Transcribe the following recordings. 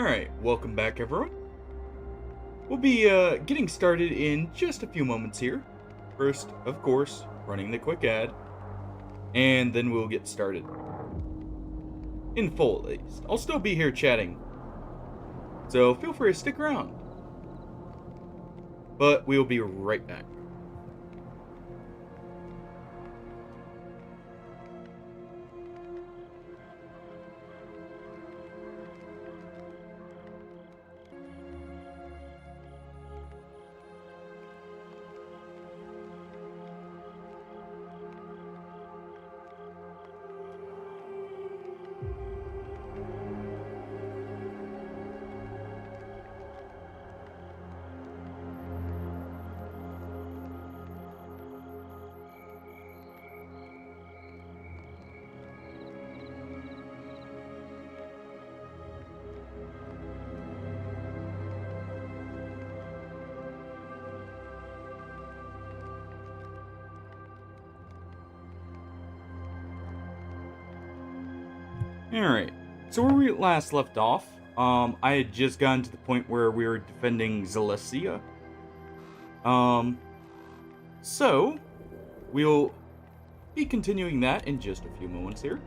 Alright, welcome back everyone. We'll be getting started in just a few moments here. First, of course, running the quick ad, and then we'll get started. In full, at least. I'll still be here chatting, so feel free to stick around. But we'll be right back. Alright, so where we last left off, I had just gotten to the point where we were defending Zalesia. So, we'll be continuing that in just a few moments here.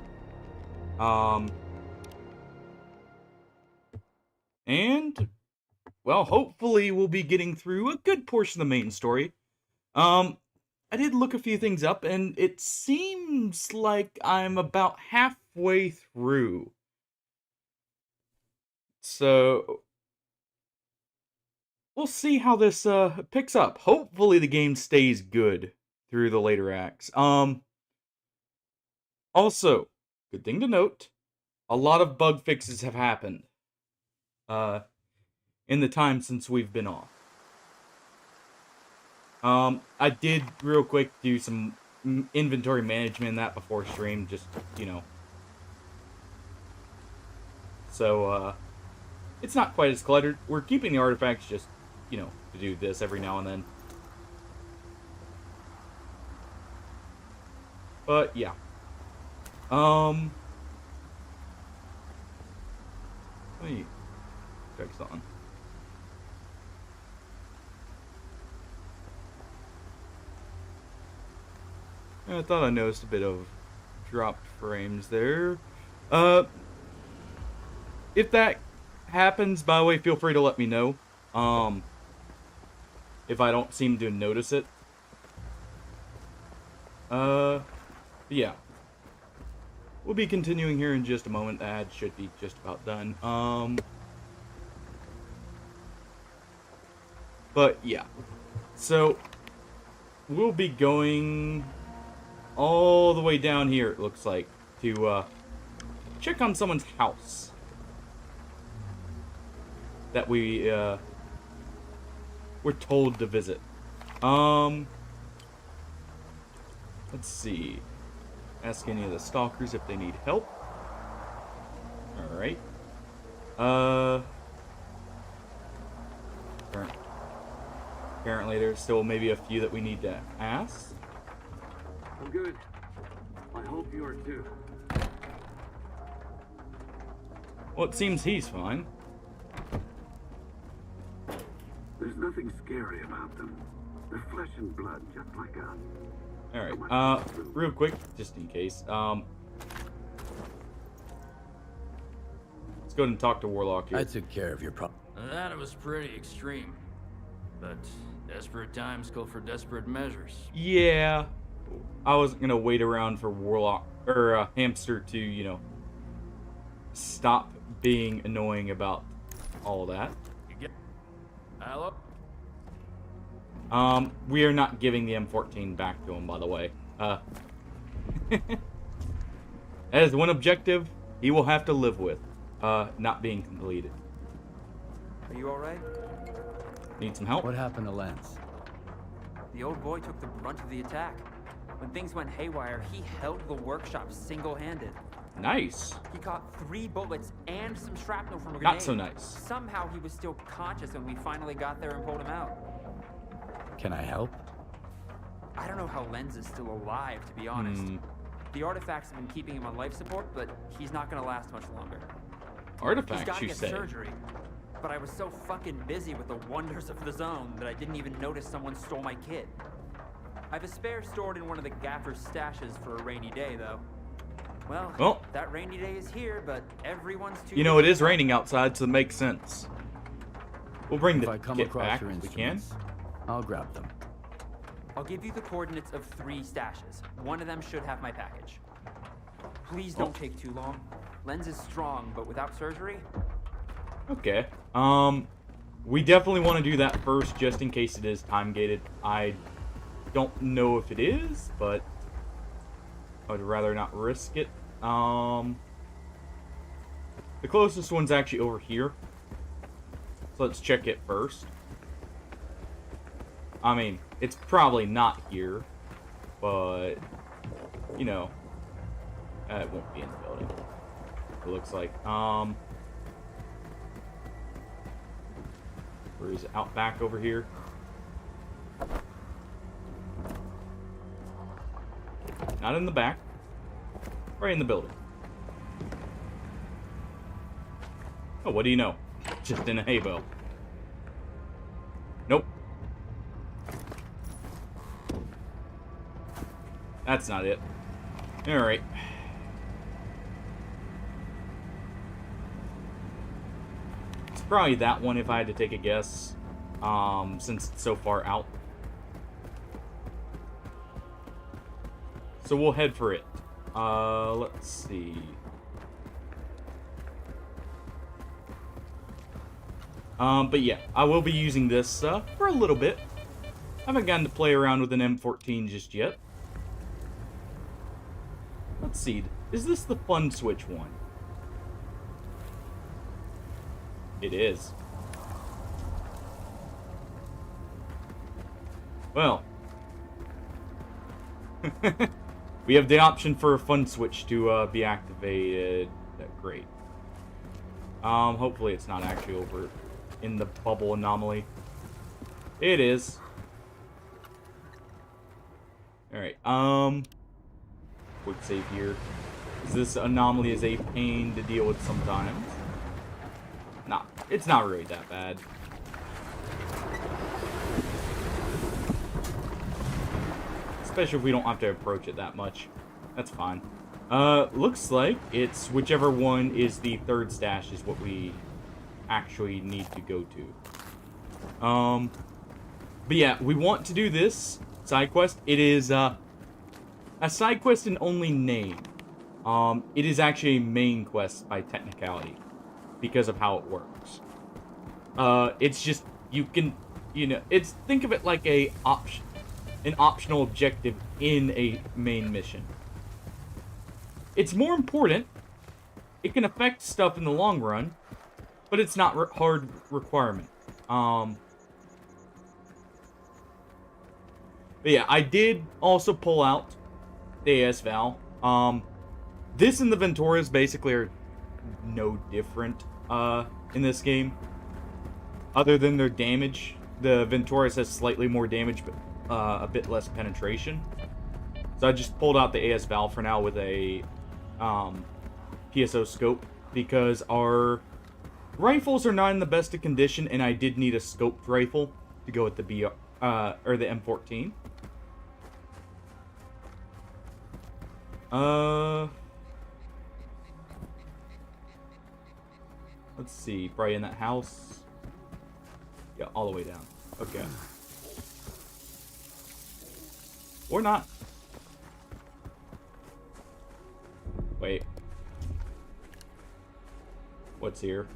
And, well, hopefully we'll be getting through a good portion of the main story. I did look a few things up, and it seems like I'm about halfway through. So, we'll see how this picks up. Hopefully the game stays good through the later acts. Also, good thing to note, a lot of bug fixes have happened in the time since we've been off. I did real quick do some inventory management in that before stream, just, you know. So, it's not quite as cluttered. We're keeping the artifacts just, you know, to do this every now and then. But, yeah. Wait. Text on. I thought I noticed a bit of dropped frames there. If that happens, by the way, feel free to let me know. If I don't seem to notice it. Yeah. We'll be continuing here in just a moment. The ad should be just about done. But yeah. So, we'll be going all the way down here, it looks like, to check on someone's house that we were told to visit. Let's see. Ask any of the stalkers if they need help. Alright. Apparently there's still maybe a few that we need to ask. I'm good. I hope you are too. Well, it seems he's fine. There's nothing scary about them. They're flesh and blood, just like us. Alright, real quick, just in case, let's go ahead and talk to Warlock here. I took care of your problem. That was pretty extreme. But desperate times call for desperate measures. Yeah. I wasn't gonna wait around for Warlock, or Hamster to, you know, stop being annoying about all that. Hello? We are not giving the M14 back to him, by the way. As one objective he will have to live with, not being completed. Are you alright? Need some help? What happened to Lance? The old boy took the brunt of the attack. When things went haywire, he held the workshop single-handed. Nice. He caught 3 bullets and some shrapnel from a grenade. Not so nice. Somehow he was still conscious when we finally got there and pulled him out. Can I help? I don't know how Lenz is still alive, to be honest. The artifacts have been keeping him on life support, but he's not gonna last much longer. He's Artifacts, gotta you get say? surgery. But I was so fucking busy with the wonders of the zone that I didn't even notice someone stole my kit. I have a spare stored in one of the gaffer's stashes for a rainy day, though. Well, that rainy day is here, but everyone's too You know, it busy is to raining outside, so it makes sense. We'll bring If the I come kit across back your if we can. instruments, I'll grab them. I'll give you the coordinates of 3 stashes. One of them should have my package. Please don't take too long. Lens is strong, but without surgery, Okay. We definitely want to do that first, just in case it is time-gated. I don't know if it is, but I would rather not risk it. The closest one's actually over here. So let's check it first. I mean, it's probably not here, but, you know, it won't be in the building. It looks like. Where is it? Out back over here. Not in the back. Right in the building. Oh, what do you know? Just in a hay bale. Nope. That's not it. Alright. It's probably that one if I had to take a guess. Since it's so far out. So we'll head for it. Let's see. But yeah, I will be using this, for a little bit. I haven't gotten to play around with an M14 just yet. Let's see. Is this the fun switch one? It is. Well. We have the option for a fun switch to be activated. Great. Hopefully it's not actually over in the bubble anomaly. It is. Alright, quick save here. This anomaly is a pain to deal with sometimes. Nah, it's not really that bad. Especially if we don't have to approach it that much. That's fine. Looks like it's whichever one is the third stash is what we actually need to go to. But yeah, we want to do this side quest. It is, a side quest in only name. It is actually a main quest by technicality. Because of how it works. It's just, you can, you know, think of it like an optional objective in a main mission. It's more important. It can affect stuff in the long run, but it's not hard requirement. But yeah, I did also pull out the AS Val. This and the Venturas basically are no different in this game. Other than their damage, the Venturas has slightly more damage, but a bit less penetration. So I just pulled out the AS Val for now with a PSO scope because our rifles are not in the best of condition, and I did need a scoped rifle to go with the or the M14. Let's see, probably in that house. Yeah, all the way down. Okay. Or not. Wait. What's here?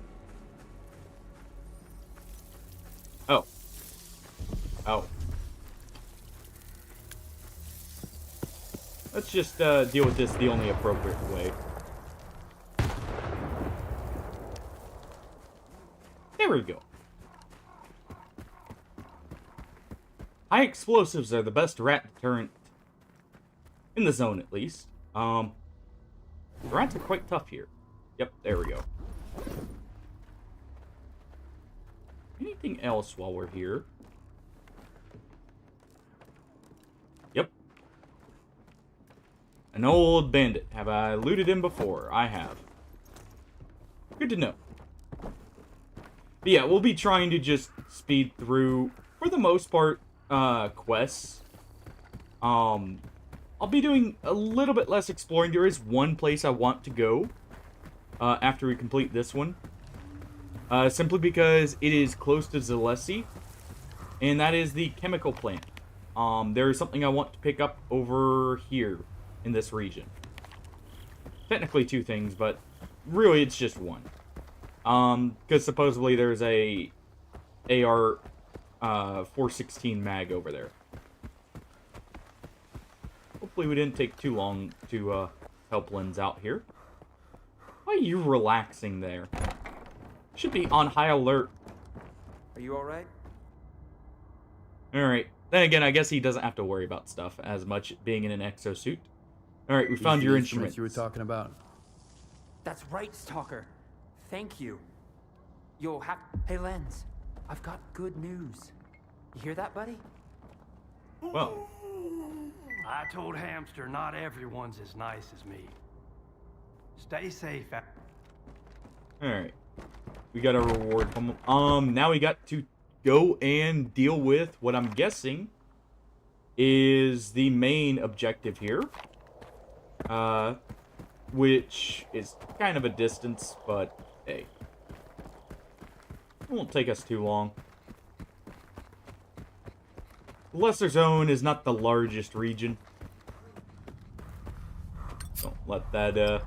Oh. Oh. Let's just deal with this the only appropriate way. There we go. High explosives are the best rat deterrent. In the zone, at least. The rats are quite tough here. Yep, there we go. Anything else while we're here? Yep. An old bandit. Have I looted him before? I have. Good to know. But yeah, we'll be trying to just speed through, for the most part, quests. I'll be doing a little bit less exploring. There is one place I want to go after we complete this one. Simply because it is close to Zalesi, and that is the chemical plant. There is something I want to pick up over here in this region. Technically two things, but really it's just one. Because supposedly there's a AR 416 mag over there. Hopefully we didn't take too long to help Lens out here. Why are you relaxing there? Should be on high alert. Are you alright? Alright. Then again, I guess he doesn't have to worry about stuff as much being in an exosuit. Alright, we found your instruments. You were talking about. That's right, Stalker. Thank you. You'll have... Hey, Lens. I've got good news. You hear that, buddy? Well, I told Hamster not everyone's as nice as me. Stay safe. alright. We got a reward from him. Now we got to go and deal with what I'm guessing is the main objective here. Which is kind of a distance, but hey. It won't take us too long. The Lesser Zone is not the largest region. Don't let that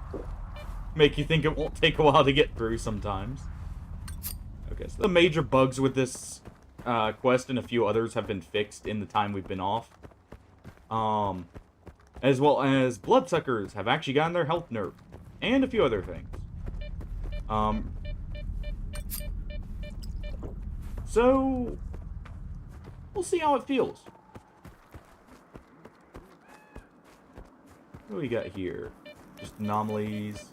make you think it won't take a while to get through sometimes. Okay, so the major bugs with this quest and a few others have been fixed in the time we've been off. As well as bloodsuckers have actually gotten their health nerfed. And a few other things. So, we'll see how it feels. What do we got here? Just anomalies.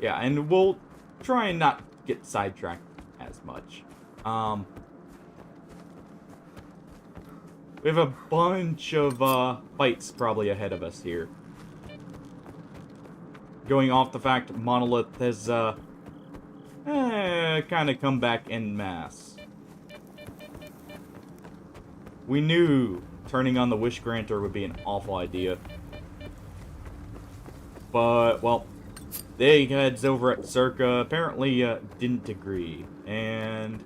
Yeah, and we'll try and not get sidetracked as much. We have a bunch of fights probably ahead of us here. Going off the fact Monolith has kind of come back en masse. We knew turning on the Wish Granter would be an awful idea. But, well, the eggheads over at Circa apparently didn't agree. And,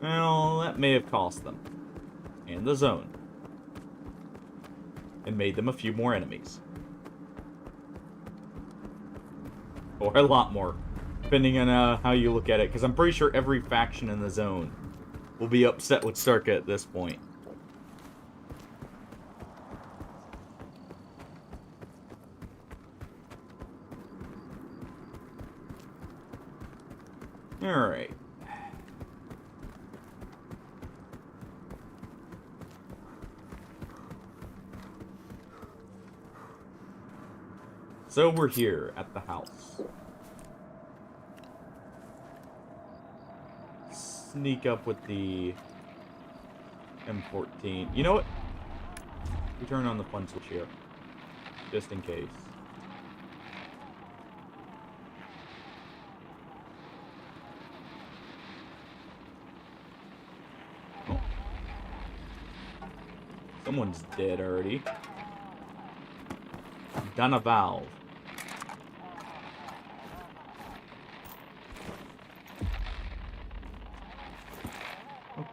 well, that may have cost them. And the zone. And made them a few more enemies. Or a lot more. Depending on how you look at it. Because I'm pretty sure every faction in the zone will be upset with Circa at this point. Alright. So we're here at the house. Sneak up with the M14. You know what? We turn on the fun switch here. Just in case. Oh. Someone's dead already. Done a valve.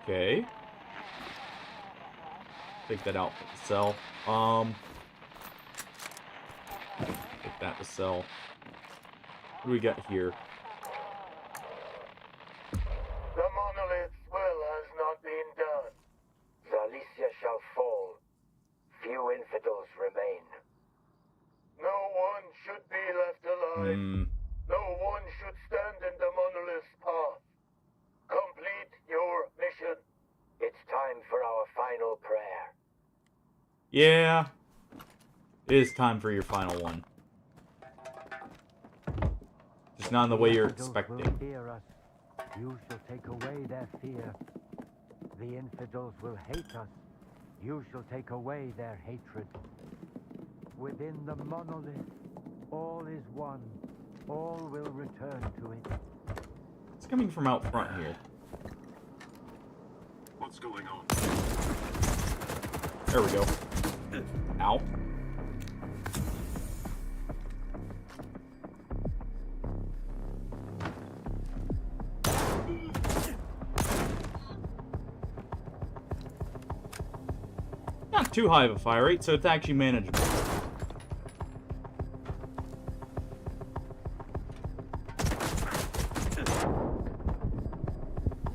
Okay. Take that out for the cell. Take that to sell. What do we got here? The monolith's will has not been done. Zalicia shall fall. Few infidels remain. No one should be left alive. No one should stand in the monolith's path. Complete your mission. It's time for our final prayer. Yeah. It is time for your final one. Just not in the way you're expecting. Will fear us. You shall take away their fear. The infidels will hate us. You shall take away their hatred. Within the monolith, all is one. All will return to it. It's coming from out front here. What's going on? There we go. Ow. Not too high of a fire rate, so it's actually manageable.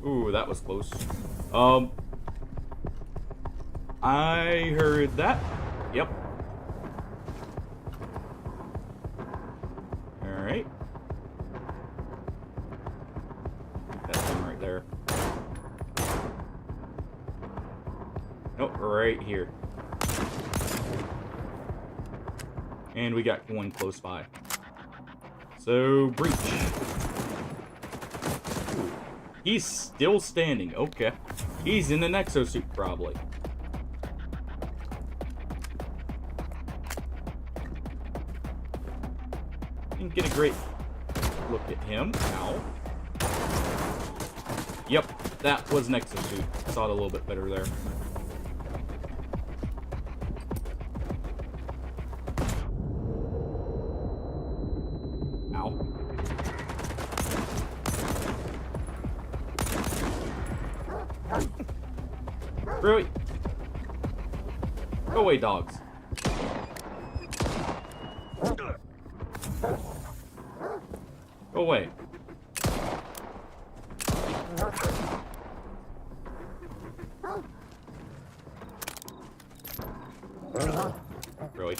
Ooh, that was close. I heard that. Yep. Alright. That thing right there. Nope, right here. And we got one close by. So, breach. Ooh. He's still standing. Okay. He's in an exosuit, probably. Didn't get a great look at him. Ow. Yep, that was an exosuit. Saw it a little bit better there. Ow. Really? Go away, dogs. Go away. Really?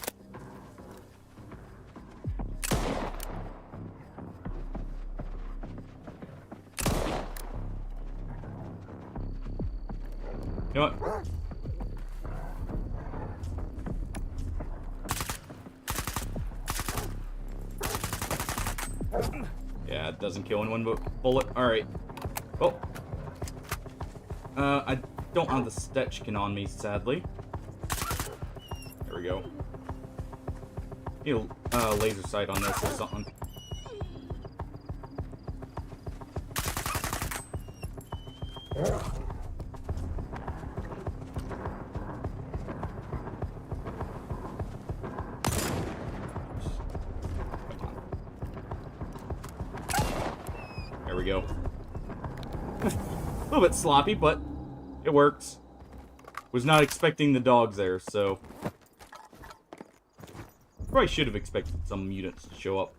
You know what? Yeah, it doesn't kill in one bullet. Alright. Oh. I don't have the Stetchkin on me, sadly. There we go. Need a laser sight on this or something. There we go. A little bit sloppy, but it works. Was not expecting the dogs there, so probably should have expected some mutants to show up.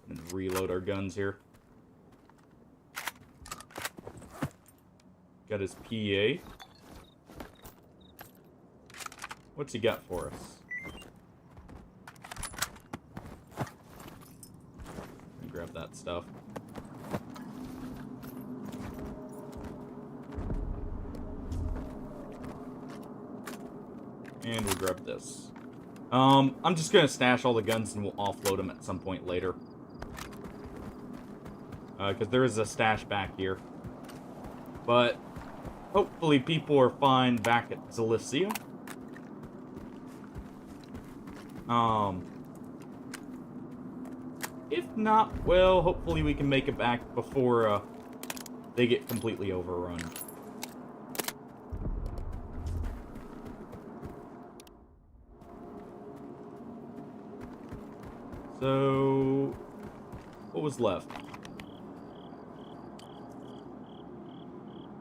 And reload our guns here. Got his PA. What's he got for us? Grab that stuff. And we'll grab this. I'm just gonna stash all the guns and we'll offload them at some point later. Because there is a stash back here. But hopefully people are fine back at Zalicia. If not, well, hopefully we can make it back before they get completely overrun. So, what was left?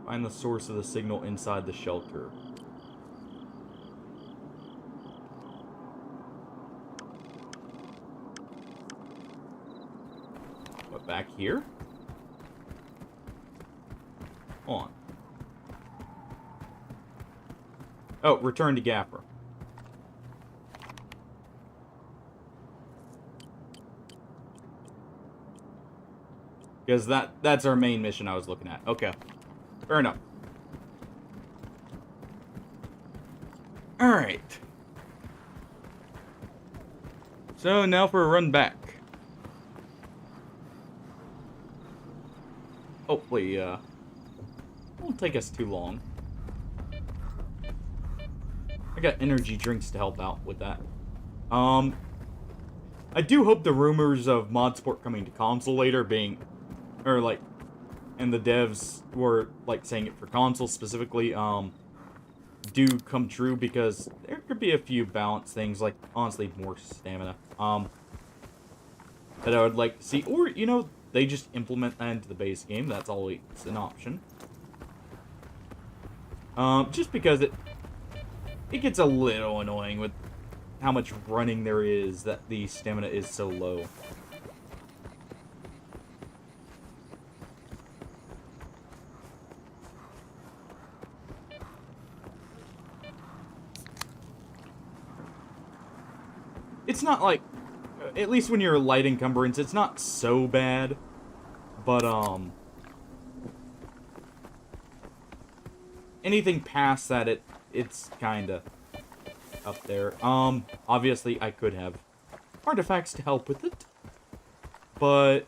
Find the source of the signal inside the shelter. What, back here? Hold on. Oh, return to Gaffer. Because that's our main mission I was looking at. Okay. Fair enough. Alright. So now for a run back. Hopefully, won't take us too long. I got energy drinks to help out with that. I do hope the rumors of mod support coming to console later and the devs were, like, saying it for console specifically, do come true, because there could be a few balance things, like, honestly, more stamina, that I would like to see, or, you know, they just implement that into the base game. That's always an option. Just because it gets a little annoying with how much running there is that the stamina is so low. It's not like, at least when you're a light encumbrance, it's not so bad, but, anything past that, it's kinda up there. Obviously, I could have artifacts to help with it, but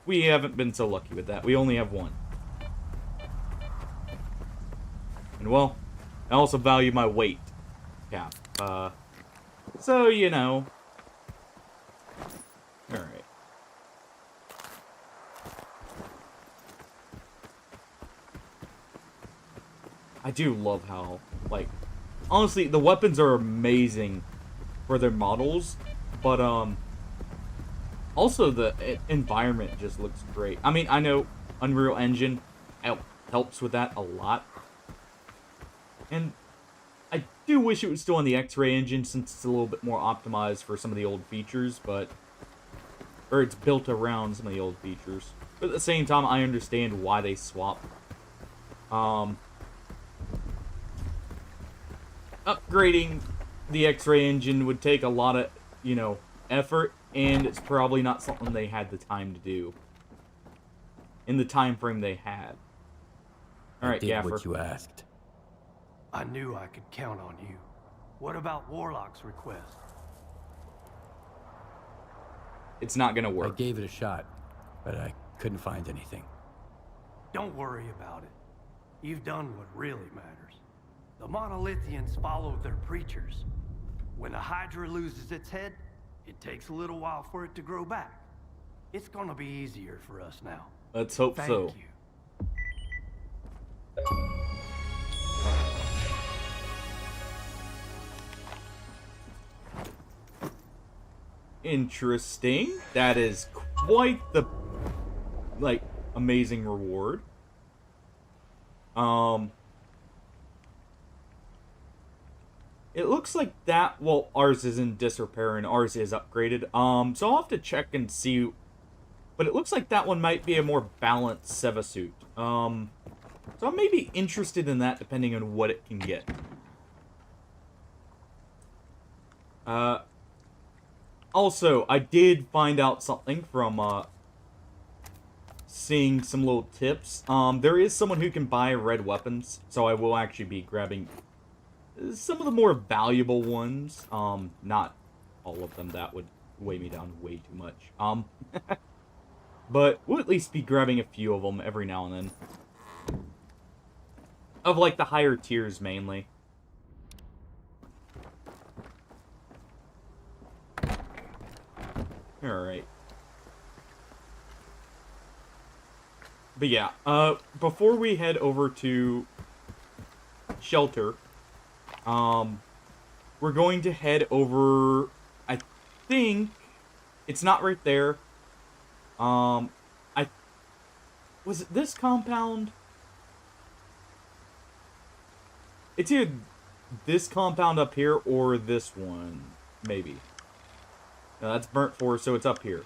we haven't been so lucky with that. We only have one. And, well, I also value my weight cap, so, you know. Alright. I do love how, like, honestly, the weapons are amazing for their models, but, also the environment just looks great. I mean, I know Unreal Engine helps with that a lot, and I do wish it was still on the X-Ray engine, since it's a little bit more optimized for some of the old features, or it's built around some of the old features. But at the same time, I understand why they swap. Upgrading the X-Ray engine would take a lot of, you know, effort, and it's probably not something they had the time to do in the time frame they had. Alright, Gaffer. What you asked. I knew I could count on you. What about Warlock's request? It's not gonna I work. gave it a shot, but I couldn't find anything. Don't worry about it. You've done what really matters. The Monolithians follow their preachers. When the Hydra loses its head, it takes a little while for it to grow back. It's gonna be easier for us now. Let's hope so. Thank you. Interesting. That is quite the, like, amazing reward. It looks like that, well, ours is in disrepair and ours is upgraded. So I'll have to check and see, but it looks like that one might be a more balanced Seva suit. So I may be interested in that depending on what it can get. Also, I did find out something from, seeing some little tips. There is someone who can buy red weapons, so I will actually be grabbing some of the more valuable ones. Not all of them, that would weigh me down way too much. But we'll at least be grabbing a few of them every now and then. Of, like, the higher tiers, mainly. Alright. But yeah, before we head over to shelter, we're going to head over, I think, it's not right there, was it this compound? It's either this compound up here or this one, maybe. No, that's burnt forest, so it's up here.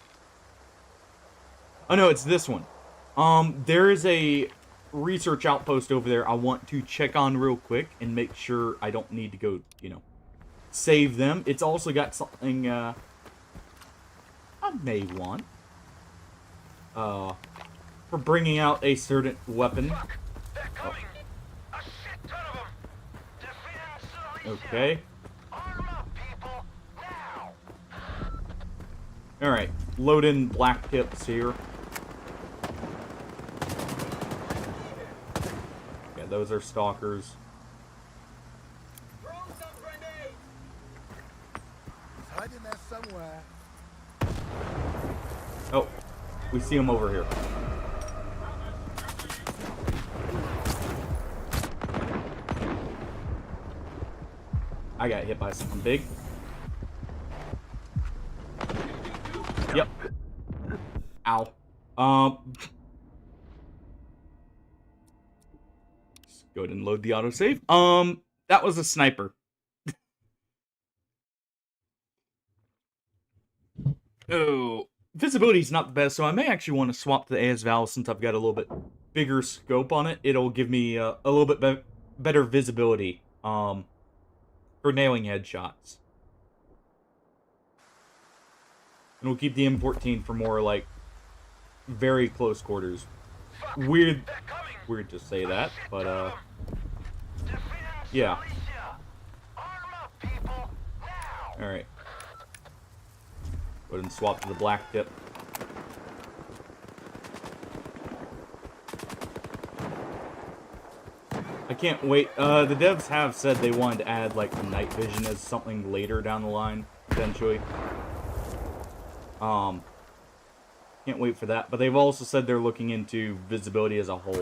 Oh no, it's this one. There is a research outpost over there I want to check on real quick and make sure I don't need to go, you know, save them. It's also got something, I may want. For bringing out a certain weapon. Look, they're coming. A shit ton of them. Defend Silesia. Okay. Arm up, people. Now. Alright, load in black tips here. Yeah, those are stalkers. Throw some grenades. It's hiding there somewhere. Oh, we see him over here. I got hit by something big. Yep. Ow. Let's go ahead and load the autosave. That was a sniper. Oh, visibility is not the best, so I may actually want to swap to the AS Val since I've got a little bit bigger scope on it. It'll give me a little bit better visibility for nailing headshots. And we'll keep the M14 for more, like, very close quarters. Weird to say that, but, yeah. Alright. Go ahead and swap to the black tip. I can't wait. The devs have said they wanted to add, like, the night vision as something later down the line, potentially. Can't wait for that. But they've also said they're looking into visibility as a whole.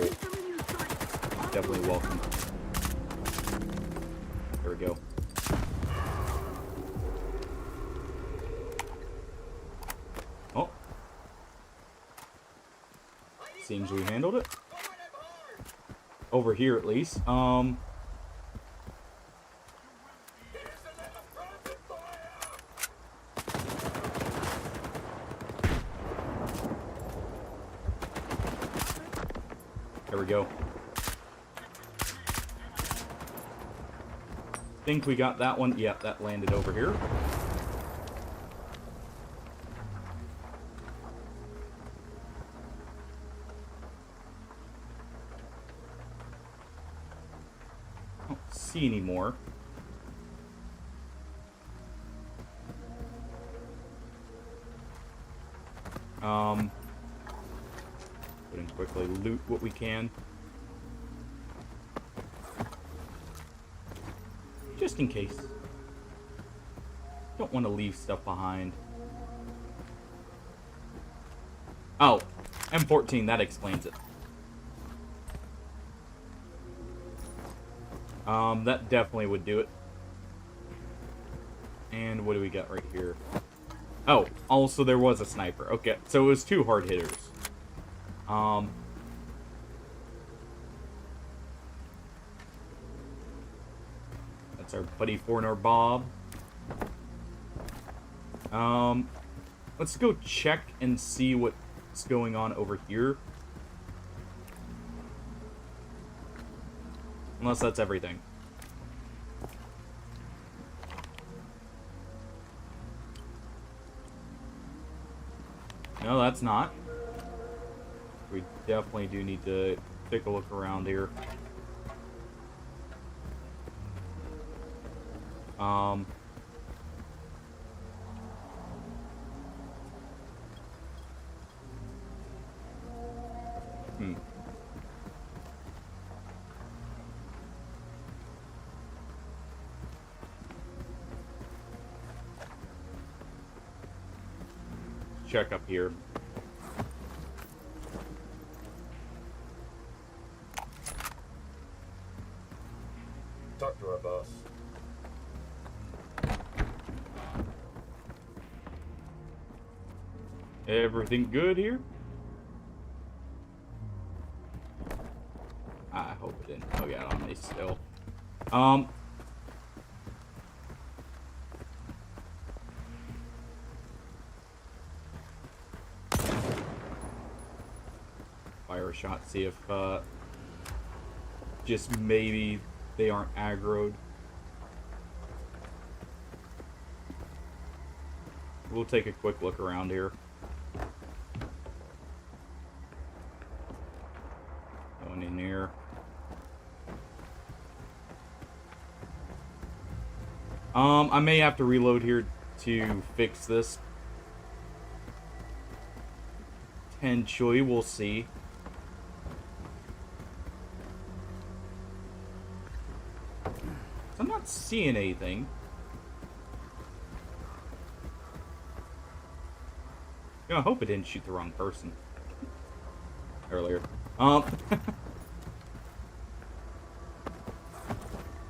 Definitely welcome. There we go. Oh. Seems we handled it. Over here, at least. There we go. Think we got that one. Yep, that landed over here. Don't see any more. Go and quickly loot what we can. Just in case. Don't want to leave stuff behind. Oh, M14, that explains it. That definitely would do it. And what do we got right here? Oh, also there was a sniper. Okay, so it was 2 hard hitters. That's our buddy Foreigner Bob. Let's go check and see what's going on over here. Unless that's everything. No, that's not. We definitely do need to take a look around here. Check up here. Talk to our boss. Everything good here? I hope it didn't. Oh yeah, on me still. Fire a shot, see if just maybe they aren't aggroed. We'll take a quick look around here. Going in here. I may have to reload here to fix this. Potentially, we'll see. I'm not seeing anything. You know, I hope it didn't shoot the wrong person earlier.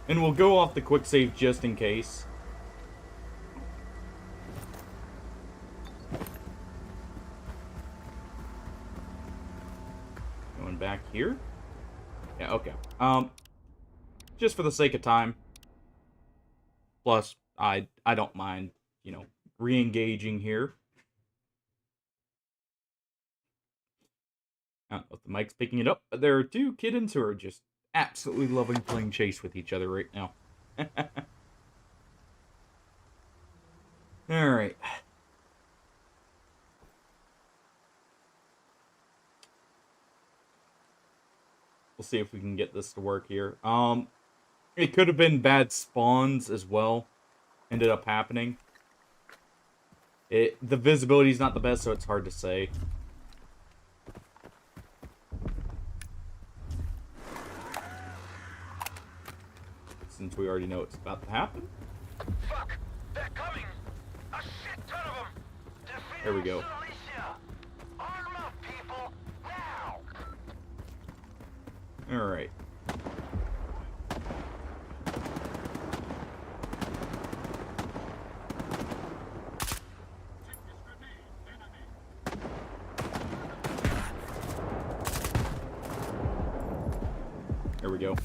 And we'll go off the quick save just in case. Going back here. Yeah, okay. Just for the sake of time. Plus, I don't mind, you know, re-engaging here. I don't know if the mic's picking it up, but there are two kittens who are just absolutely loving playing chase with each other right now. Alright. We'll see if we can get this to work here. It could have been bad spawns as well. Ended up happening. The visibility's not the best, so it's hard to say. Since we already know it's about to happen. Fuck! They're coming! A shit ton of them! Defend There we go. Alicia! Arm up, people! Now! Alright. There we go.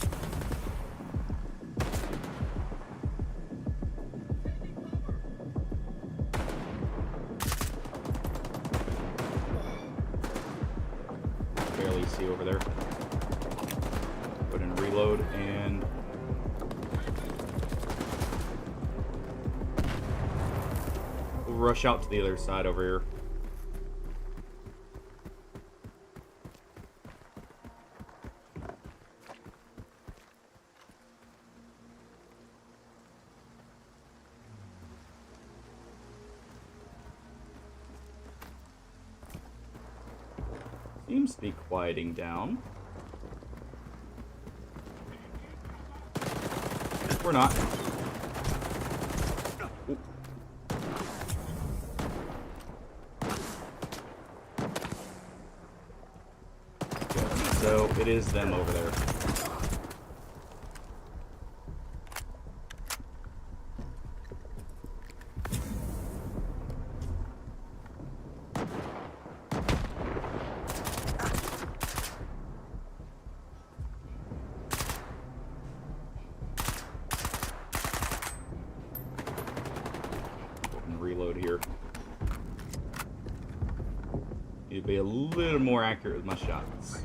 Barely see over there. Put in reload and we'll rush out to the other side over here. Seems to be quieting down. We're not. Ooh. So it is them over there. Reload here. Need to be a little more accurate with my shots.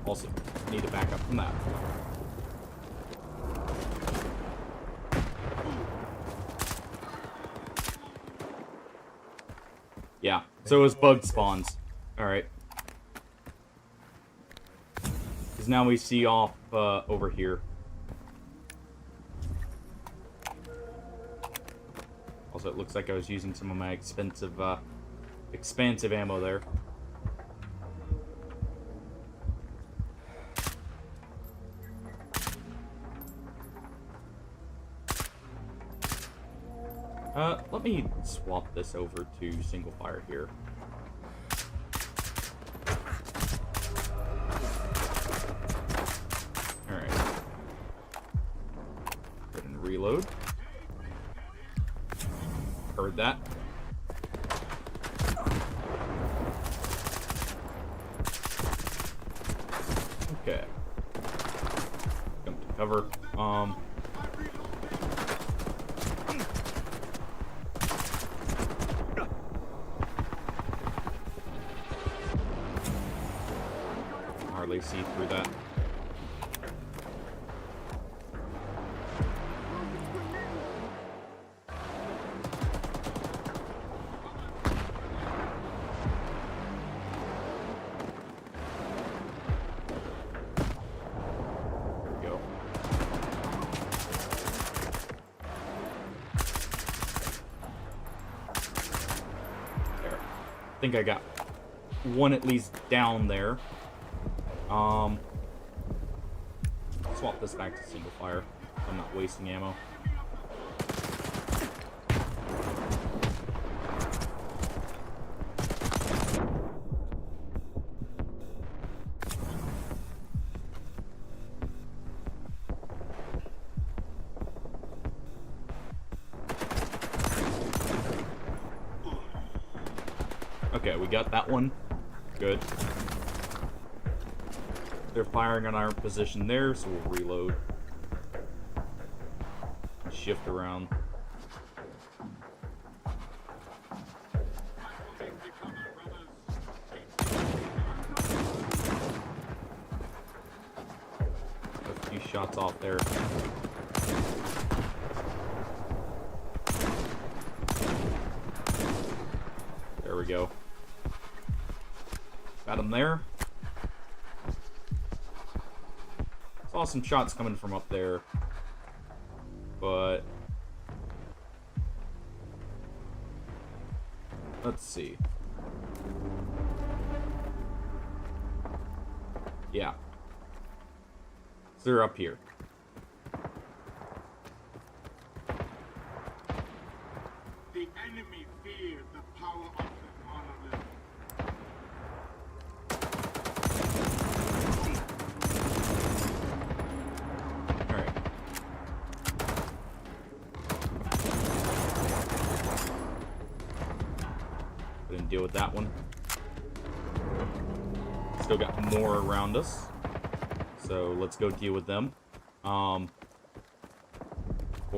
Also, need to back up from that. Yeah, so it was bug spawns. Alright. Because now we see off over here. Also, it looks like I was using some of my expensive ammo there. Let me swap this over to single fire here. Alright. Go ahead and reload. Heard that. Okay. Come to cover. Hardly see through that. I think I got one at least down there. Swap this back to single fire. I'm not wasting ammo. we got that one. Good. They're firing on our position there, so we'll reload. Shift around. A few shots off there. There we go. Got him there. Saw some shots coming from up there. But let's see. Yeah. So they're up here. The enemy fears the power of the monolith. Alright. Didn't deal with that one. Still got more around us. So let's go deal with them. Before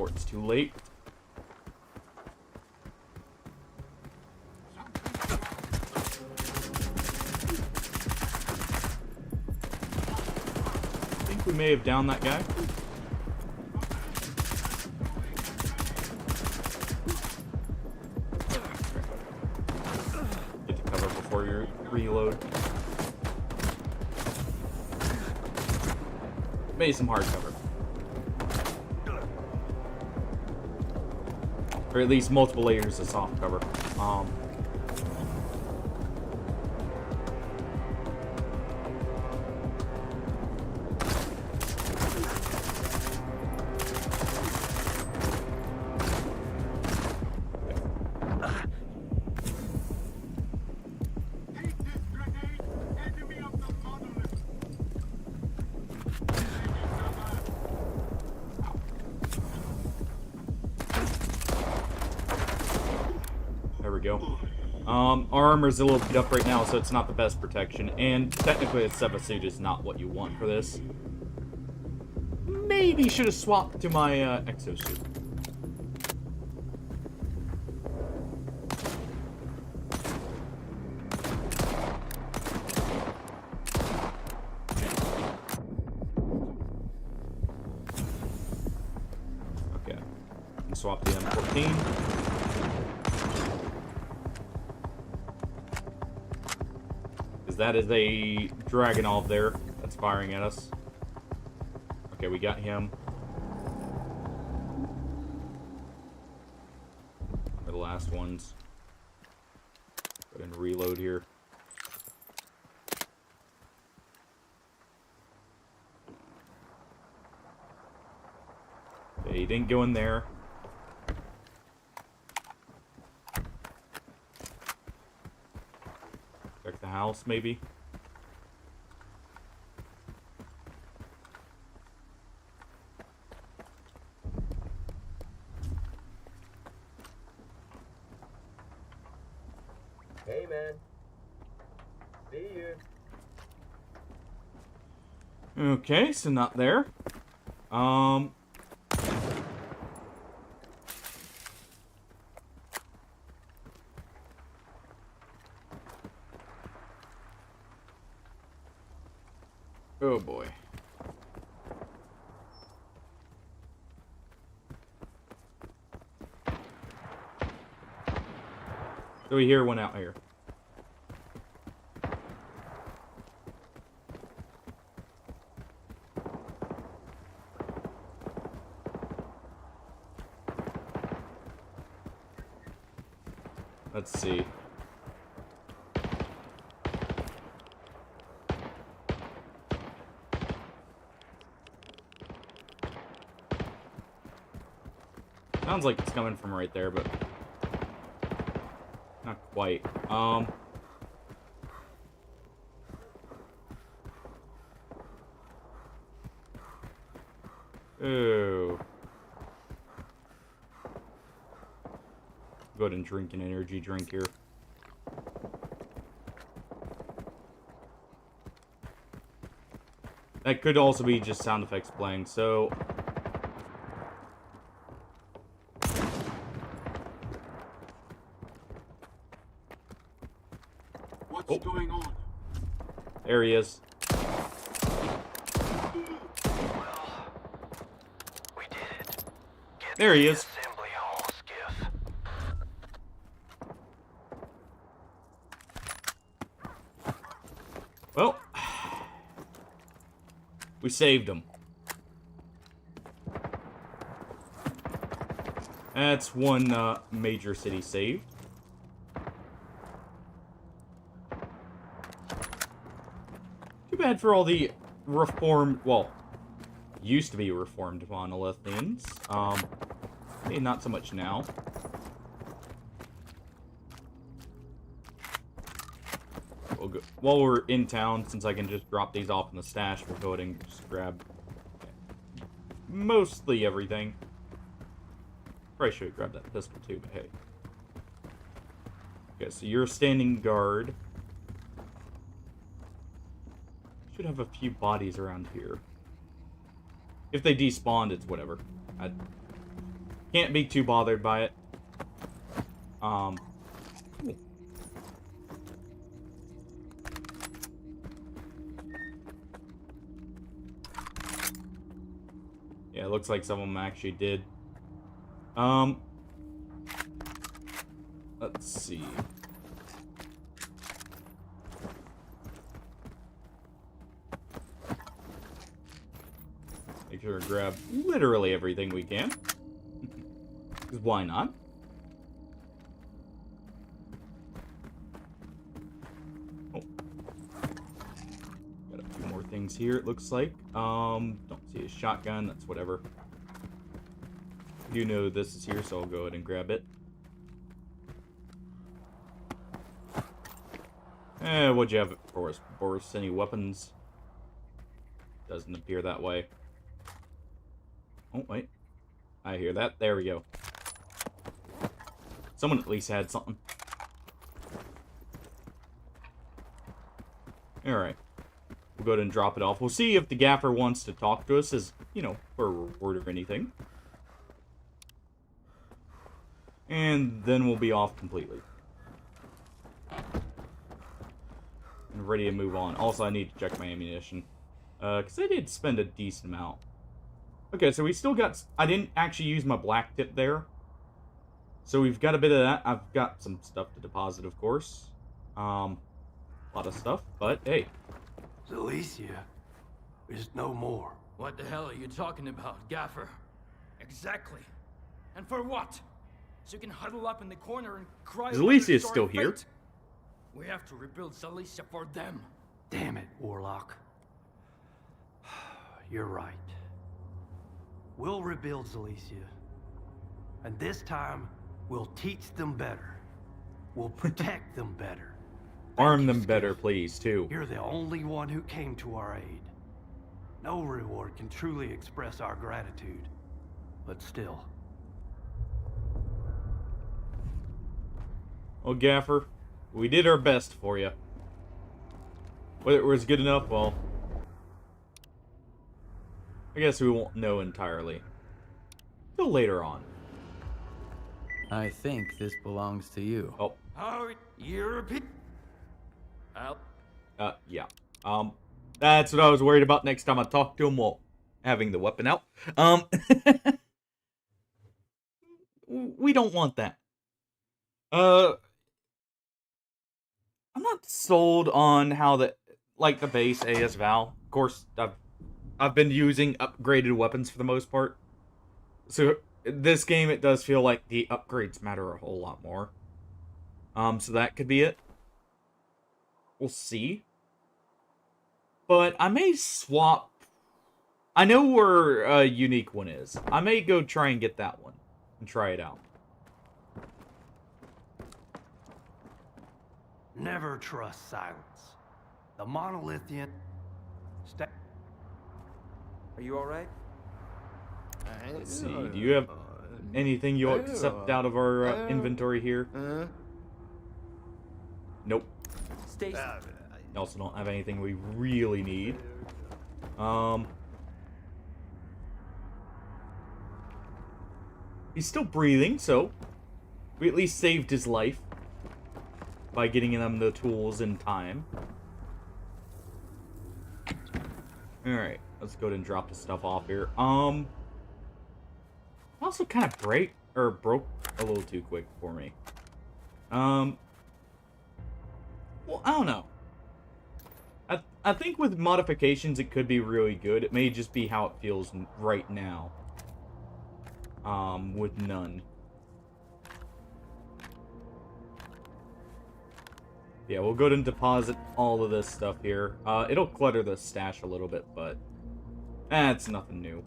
it's too late. I think we may have downed that guy. Get to cover before you reload. Maybe some hard cover. Or at least multiple layers of soft cover. Take this grenade, enemy of the monolith. There we go. Our armor's a little beat up right now, so it's not the best protection. And technically, a Seva suit is not what you want for this. Maybe should have swapped to my exosuit. Okay. Swap the M14. That is a Dragonov there that's firing at us. Okay, we got him. They're the last ones. Go ahead and reload here. Okay, he didn't go in there. Check the house, maybe. Hey, man. See you. Okay, so not there. Oh boy. So we hear one out here. Let's see. Sounds like it's coming from right there, but not quite. Ooh. Go ahead and drink an energy drink here. That could also be just sound effects playing, so... What's going on? There he is. We did it. Get There he is. assembly hall, Skiff. Well, we saved him. That's one major city saved. Too bad for all the reformed, well, used to be reformed monolithians. Not so much now. We'll go, while we're in town, since I can just drop these off in the stash, we'll go ahead and just grab mostly everything. Probably should have grabbed that pistol too, but hey. Okay, so you're a standing guard. Should have a few bodies around here. If they despawned, it's whatever. I can't be too bothered by it. Cool. Yeah, it looks like some of them actually did. Let's see. Make sure to grab literally everything we can. Because why not? Oh. Got a few more things here, it looks like. Don't see a shotgun, that's whatever. I do know this is here, so I'll go ahead and grab it. What'd you have for us, Boris? Any weapons? Doesn't appear that way. Oh, wait. I hear that. There we go. Someone at least had something. Alright. We'll go ahead and drop it off. We'll see if the gaffer wants to talk to us as, you know, for a reward or anything. And then we'll be off completely. And ready to move on. Also, I need to check my ammunition. Because I did spend a decent amount. Okay, so we still got... I didn't actually use my black tip there. So we've got a bit of that. I've got some stuff to deposit, of course. A lot of stuff, but hey. Zalicia is no more. What the hell are you talking about, Gaffer? Exactly. And for what? So you can huddle up in the corner and cry. Zalicia is still here. Fate? We have to rebuild Zalicia for them. Damn it, Warlock. You're right. We'll rebuild Zalicia. And this time, we'll teach them better. We'll protect them better. Arm them better, please, too. You're the only one who came to our aid. No reward can truly express our gratitude. But still. Well, Gaffer, we did our best for you. Whether it was good enough, well... I guess we won't know entirely. Till later on. I think this belongs to you. Oh. Oh, you're a bit... Yeah. That's what I was worried about next time I talk to him while having the weapon out. We don't want that. I'm not sold on how the base AS Val. Of course, I've been using upgraded weapons for the most part. So this game, it does feel like the upgrades matter a whole lot more. So that could be it. We'll see. But I may swap. I know where a unique one is. I may go try and get that one and try it out. Never trust silence. The monolithian... Are you alright? Let's see. Do you have anything you accept out of our inventory here? Nope. Stay. Also don't have anything we really need. He's still breathing, so we at least saved his life by getting him the tools in time. Alright, let's go ahead and drop the stuff off here. Also kind of broke a little too quick for me. Well, I don't know. I think with modifications it could be really good. It may just be how it feels right now. With none. Yeah, we'll go ahead and deposit all of this stuff here. It'll clutter the stash a little bit, but it's nothing new.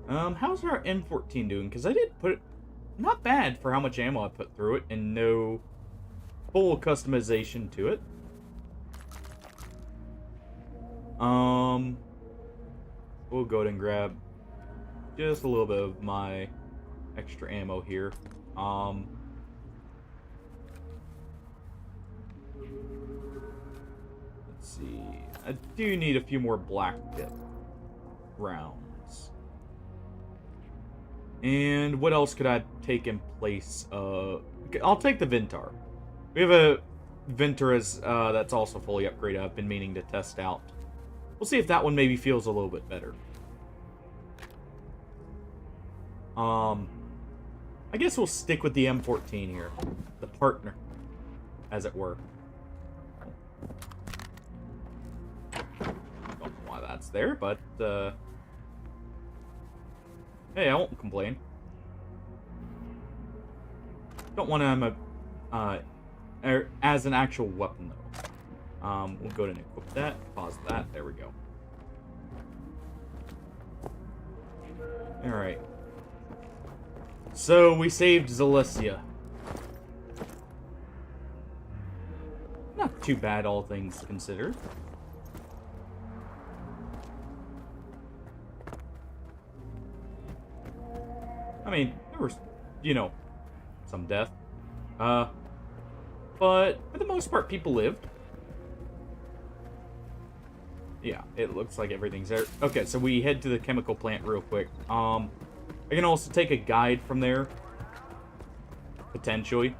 How's our M14 doing? Because I did put it... Not bad for how much ammo I put through it, and no full customization to it. We'll go ahead and grab just a little bit of my extra ammo here. Let's see. I do need a few more black tip rounds. And what else could I take in place? I'll take the Vintar. We have a Vintar that's also fully upgraded. I've been meaning to test out. We'll see if that one maybe feels a little bit better. I guess we'll stick with the M14 here. The partner, as it were. Don't know why that's there, but, hey, I won't complain. Don't want him as an actual weapon, though. We'll go ahead and equip that. Pause that. There we go. Alright. So, we saved Zalesia. Not too bad, all things considered. I mean, there was, you know, some death. But for the most part, people lived. Yeah, it looks like everything's there. Okay, so we head to the chemical plant real quick. I can also take a guide from there. Potentially.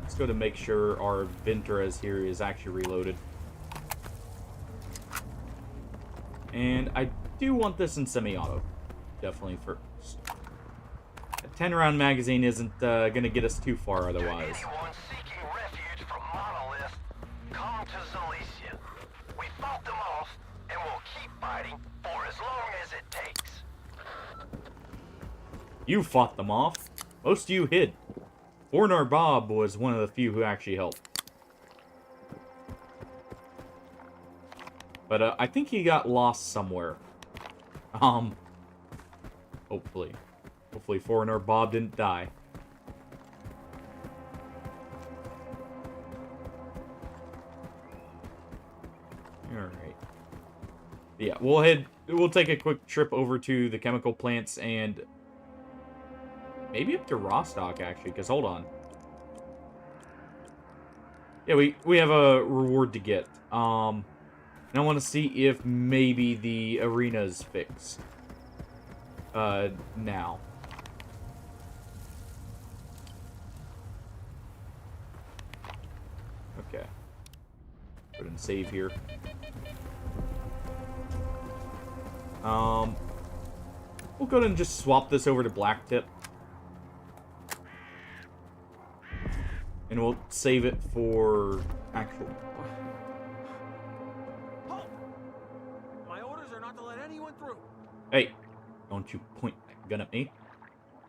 Let's go to make sure our Vintares here is actually reloaded. And I do want this in semi-auto. Definitely first. A 10-round magazine isn't going to get us too far otherwise. Anyone seeking refuge from Monolith, come to Zalesia. We fought them off, and we'll keep fighting for as long as it takes. You fought them off. Most of you hid. Foreigner Bob was one of the few who actually helped. But I think he got lost somewhere. Hopefully. Hopefully Foreigner Bob didn't die. Alright. Yeah, we'll take a quick trip over to the chemical plants and maybe up to Rostock, actually, because hold on. Yeah, we have a reward to get. And I want to see if maybe the arena's fixed. Now. Okay. Go ahead and save here. We'll go ahead and just swap this over to Blacktip. And we'll save it for actual... Halt! My orders are not to let anyone through. Hey, don't you point that gun at me.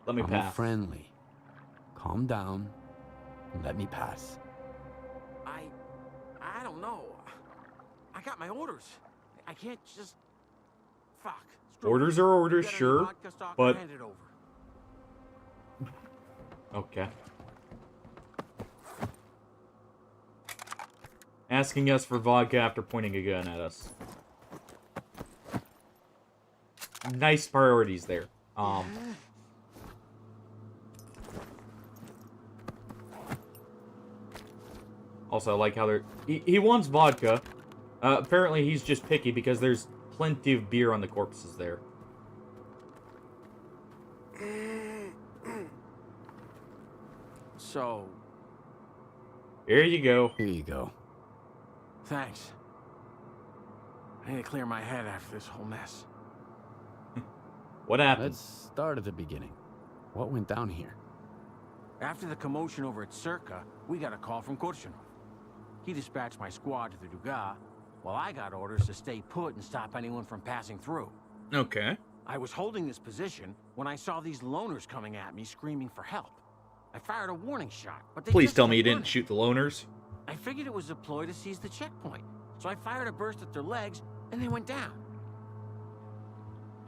Let me I'm pass. friendly. Calm down and let me pass. I don't know. I got my orders. I can't just... Fuck. Screw Orders it. are orders, Get any sure, vodka stock, but... hand it over. Okay. Asking us for vodka after pointing a gun at us. Nice priorities there. Also, I like how he wants vodka. Apparently, he's just picky because there's plenty of beer on the corpses there. So... Here you go. Here you go. Thanks. I need to clear my head after this whole mess. What happened? Let's start at the beginning. What went down here? After the commotion over at Circa, we got a call from Kurchinov. He dispatched my squad to the Duga, while I got orders to stay put and stop anyone from passing through. Okay. I was holding this position when I saw these loners coming at me screaming for help. I fired a warning shot, but they Please just tell me you kept didn't running. shoot the loners. I figured it was a ploy to seize the checkpoint, so I fired a burst at their legs, and they went down.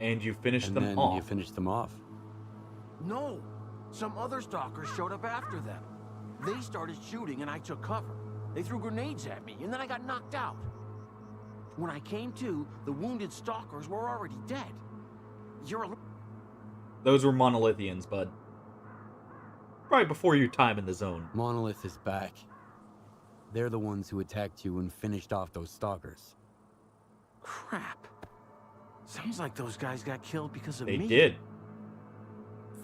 And you finished And them then off. you finished them off. No! Some other stalkers showed up after them. They started shooting, and I took cover. They threw grenades at me, and then I got knocked out. When I came to, the wounded stalkers were already dead. Those were Monolithians, bud. Right before your time in the zone. Monolith is back. They're the ones who attacked you and finished off those stalkers. Crap. Sounds like those guys got killed because of They me. did.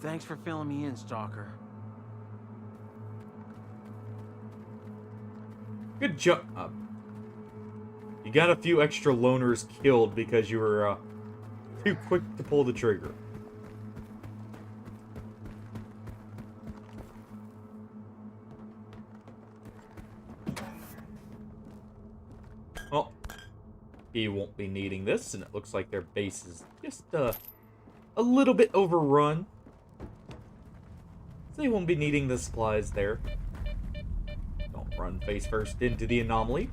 Thanks for filling me in, Stalker. Good job. You got a few extra loners killed because you were too quick to pull the trigger. Well, he won't be needing this, and it looks like their base is just a little bit overrun. So they won't be needing the supplies there. Don't run face first into the anomaly.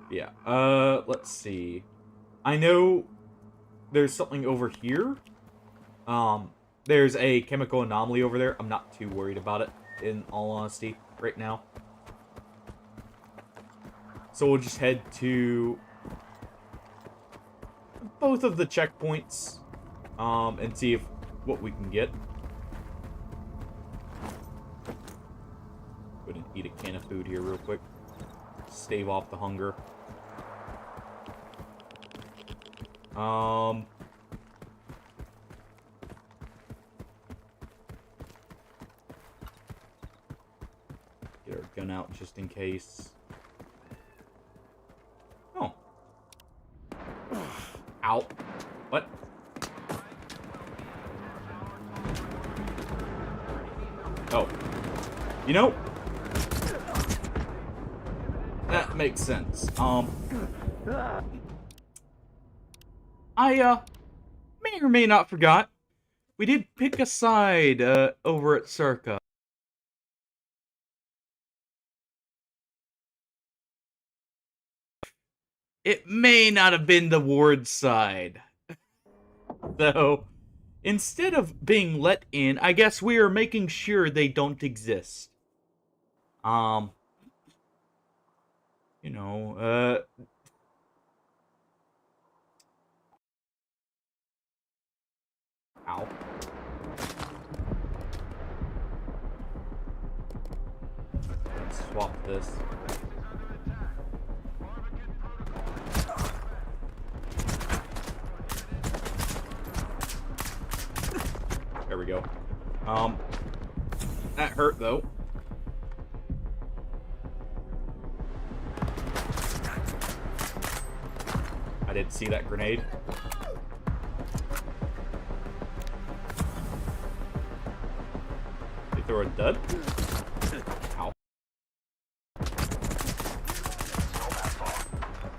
Yeah, let's see. I know there's something over here. There's a chemical anomaly over there. I'm not too worried about it, in all honesty, right now. So we'll just head to both of the checkpoints, and see what we can get. Go ahead and eat a can of food here real quick. Stave off the hunger. Get our gun out just in case. Oh. Ow. What? Oh. You know, that makes sense. I may or may not forgot. We did pick a side over at Circa. It may not have been the Ward side. So, instead of being let in, I guess we are making sure they don't exist. You know, ow. Let's swap this. There we go. That hurt though. I didn't see that grenade. They throw a dud. Ow.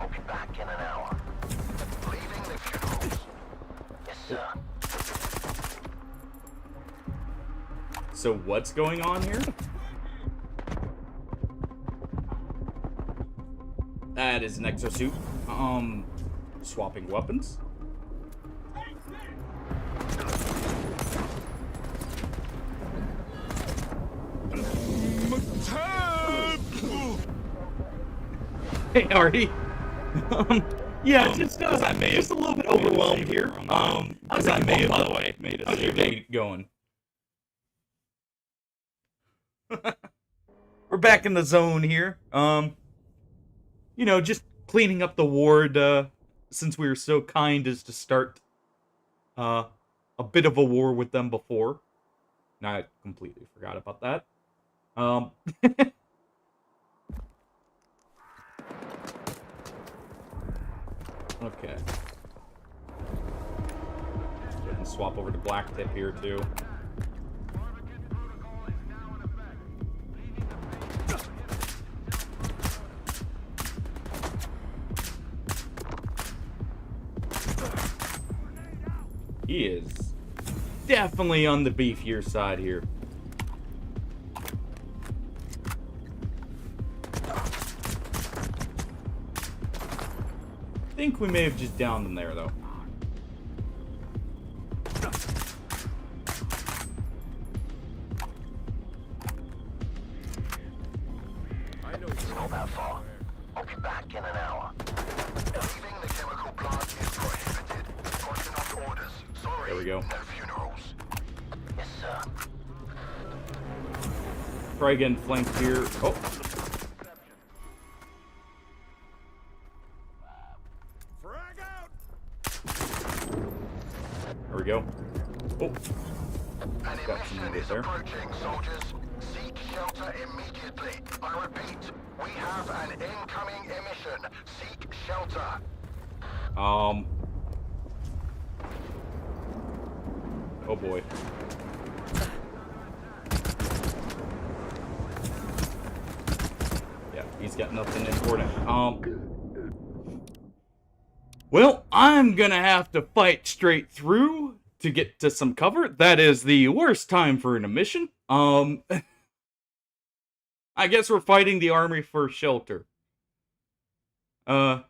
I'll be back in an hour. Leaving the funerals. Yes, sir. So what's going on here? That is an exosuit. Swapping weapons. Hey, Artie. Yeah, just a little bit overwhelmed here. As I may have, by the way, made it. How's your day going? We're back in the zone here. You know, just cleaning up the ward, since we were so kind as to start, a bit of a war with them before. And I completely forgot about that. Okay. Go ahead and swap over to Blacktip here, too. He is definitely on the beefier side here. I think we may have just downed him there, though. It's not that far. I'll be back in an hour. Leaving the chemical plant is prohibited. Got enough orders. Sorry, there we go. No funerals. Yes, sir. Try getting flanked here. Oh. There we go. Oh. An emission is approaching, soldiers. Seek shelter immediately. I repeat, we have an incoming emission. Seek shelter. Oh boy. Yeah, he's got nothing important. Well, I'm gonna have to fight straight through to get to some cover. That is the worst time for an emission. I guess we're fighting the army for shelter. We're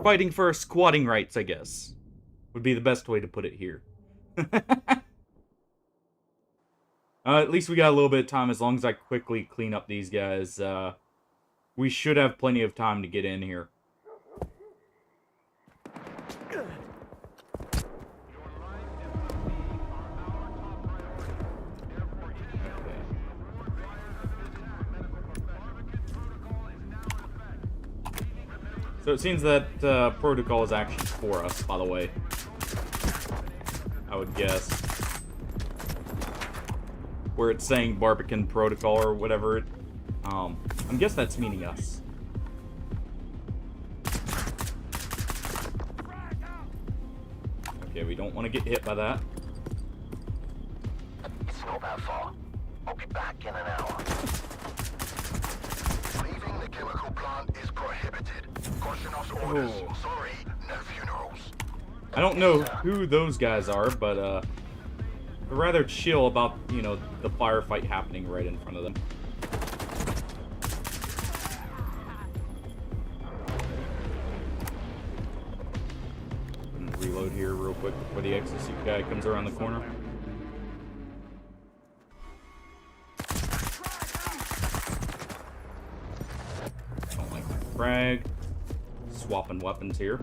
fighting for our squatting rights, I guess. Would be the best way to put it here. At least we got a little bit of time. As long as I quickly clean up these guys, we should have plenty of time to get in here. So it seems that protocol is actually for us, by the way. I would guess. Where it's saying Barbican Protocol or whatever. I guess that's meaning us. Okay, we don't want to get hit by that. It's not that far. I'll be back in an hour. Leaving the chemical plant is prohibited. Cautionous orders. Oh. Sorry, no funerals. I don't know who those guys are, but they're rather chill about, you know, the firefight happening right in front of them. Reload here real quick before the exosuit guy comes around the corner. Don't like my frag. Swapping weapons here.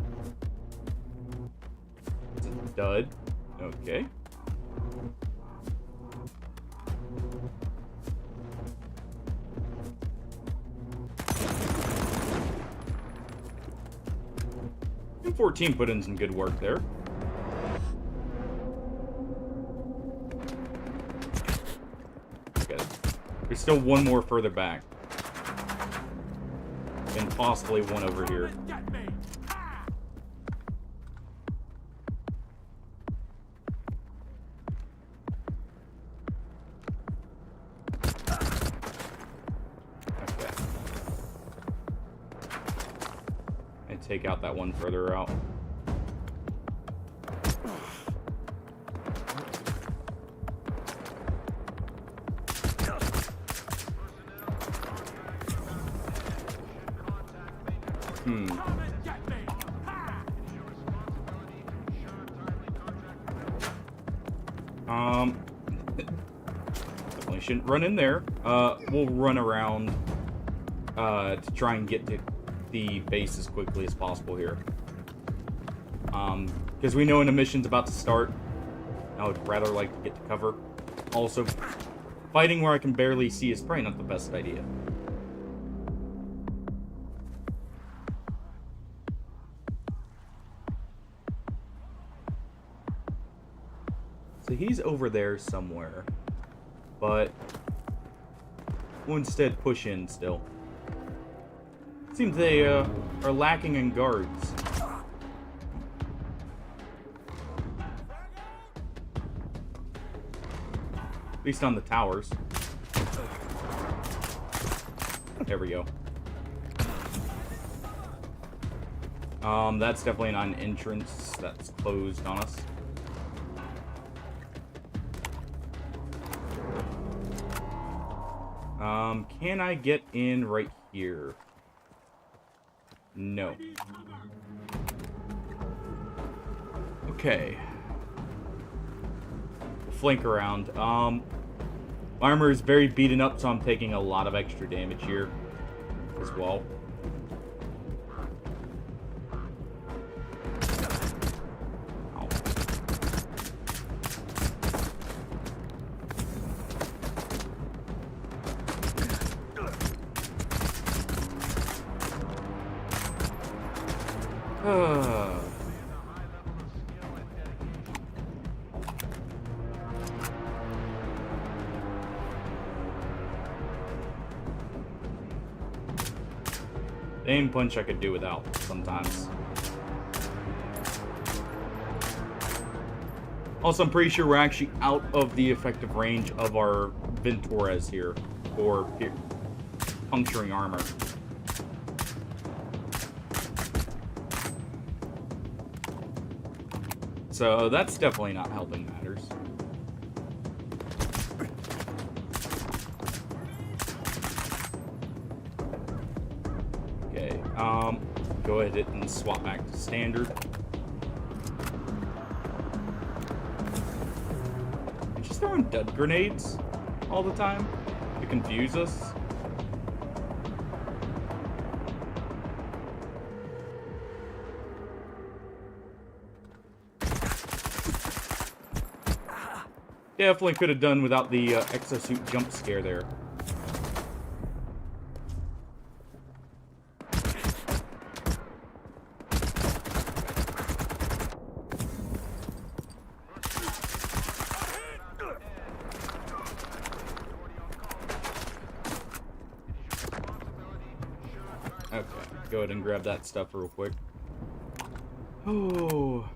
It's a dud. Okay. M14 put in some good work there. Okay. There's still one more further back. And possibly one over here. Take out that one further out. Definitely shouldn't run in there. We'll run around to try and get to the base as quickly as possible here. Because we know an mission's about to start. I would rather like to get to cover. Also, fighting where I can barely see is probably not the best idea. So he's over there somewhere. But we'll instead push in still. Seems they are lacking in guards. At least on the towers. There we go. That's definitely not an entrance that's closed on us. Can I get in right here? No. Okay. Flank around. My armor is very beaten up, so I'm taking a lot of extra damage here as well. Aim punch I could do without sometimes. Also, I'm pretty sure we're actually out of the effective range of our Ventores here for puncturing armor. So that's definitely not helping matters. Okay, go ahead and swap back to standard. You're just throwing dud grenades all the time to confuse us. Definitely could have done without the exosuit jump scare there. Okay, go ahead and grab that stuff real quick. Oh.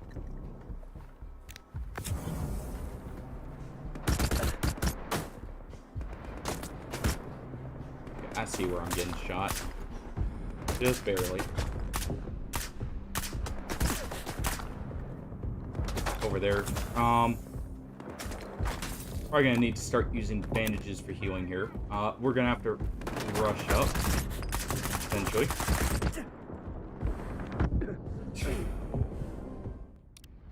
I see where I'm getting shot. Just barely. Over there. Probably gonna need to start using bandages for healing here. We're gonna have to rush up. Potentially.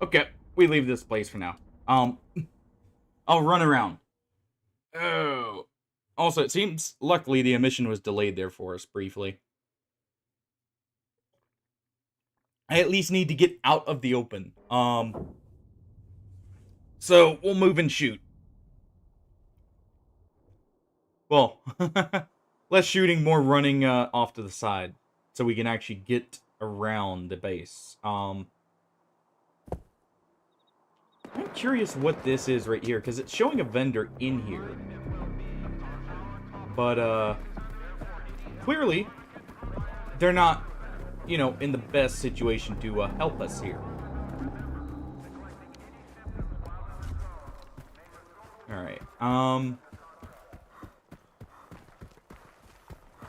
Okay, we leave this place for now. I'll run around. Oh. Also, it seems, luckily, the emission was delayed there for us, briefly. I at least need to get out of the open. So, we'll move and shoot. Well, less shooting, more running off to the side. So we can actually get around the base. I'm curious what this is right here, because it's showing a vendor in here. But, clearly, they're not, you know, in the best situation to help us here. Alright,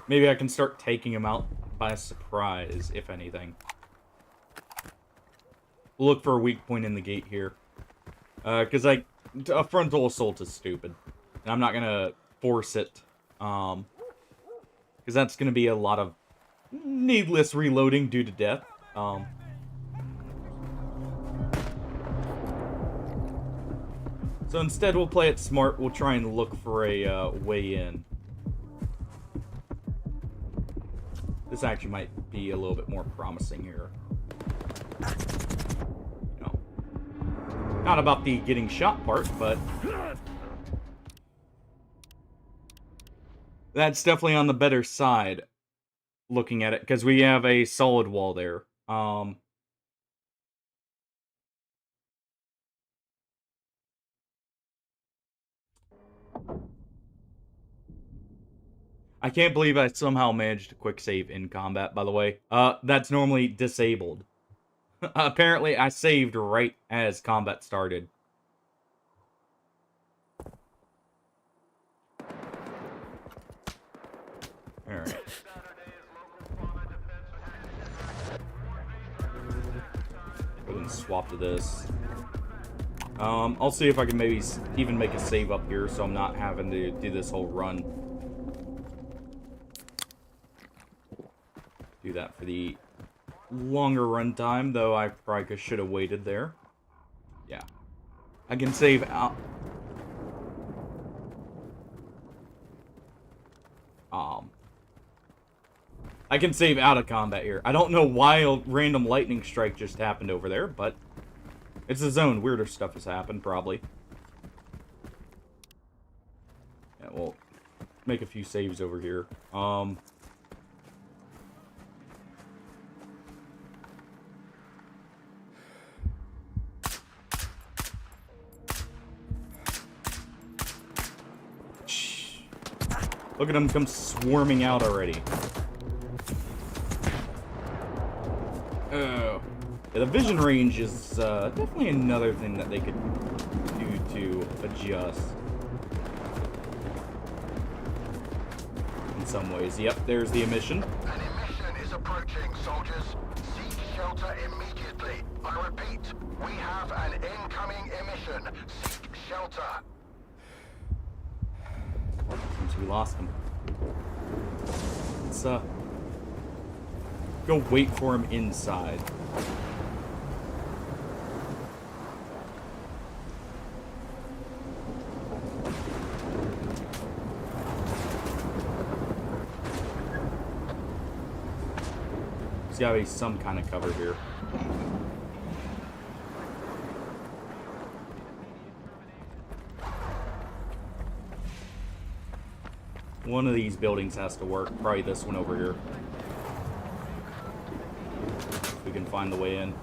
maybe I can start taking them out by surprise, if anything. Look for a weak point in the gate here. Because, like, a frontal assault is stupid. And I'm not gonna force it. Because that's going to be a lot of needless reloading due to death. So instead, we'll play it smart. We'll try and look for a way in. This actually might be a little bit more promising here. Not about the getting shot part, but that's definitely on the better side, looking at it, because we have a solid wall there. I can't believe I somehow managed to quick save in combat, by the way. That's normally disabled. Apparently, I saved right as combat started. Alright. Go ahead and swap to this. I'll see if I can maybe even make a save up here so I'm not having to do this whole run. Do that for the longer run time, though I probably should have waited there. Yeah. I can save out. I can save out of combat here. I don't know why a random lightning strike just happened over there, but it's a zone. Weirder stuff has happened, probably. Yeah, we'll make a few saves over here. Look at them come swarming out already. Oh. Yeah, the vision range is definitely another thing that they could do to adjust. In some ways. Yep, there's the emission. An emission is approaching, soldiers. Seek shelter immediately. I repeat, we have an incoming emission. Seek shelter. Seems we lost him. Let's go wait for him inside. There's gotta be some kind of cover here. One of these buildings has to work. Probably this one over here. If we can find the way in.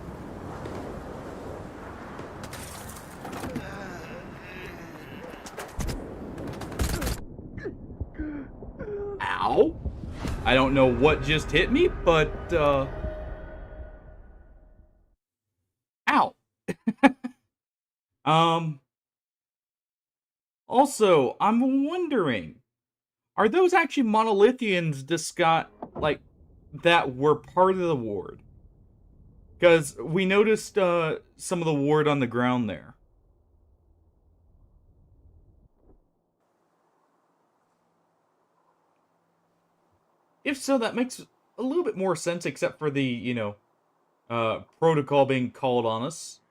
Ow! I don't know what just hit me, but, ow! Also, I'm wondering, are those actually monolithians like, that were part of the ward? Because we noticed, some of the ward on the ground there. If so, that makes a little bit more sense, except for the, you know, protocol being called on us.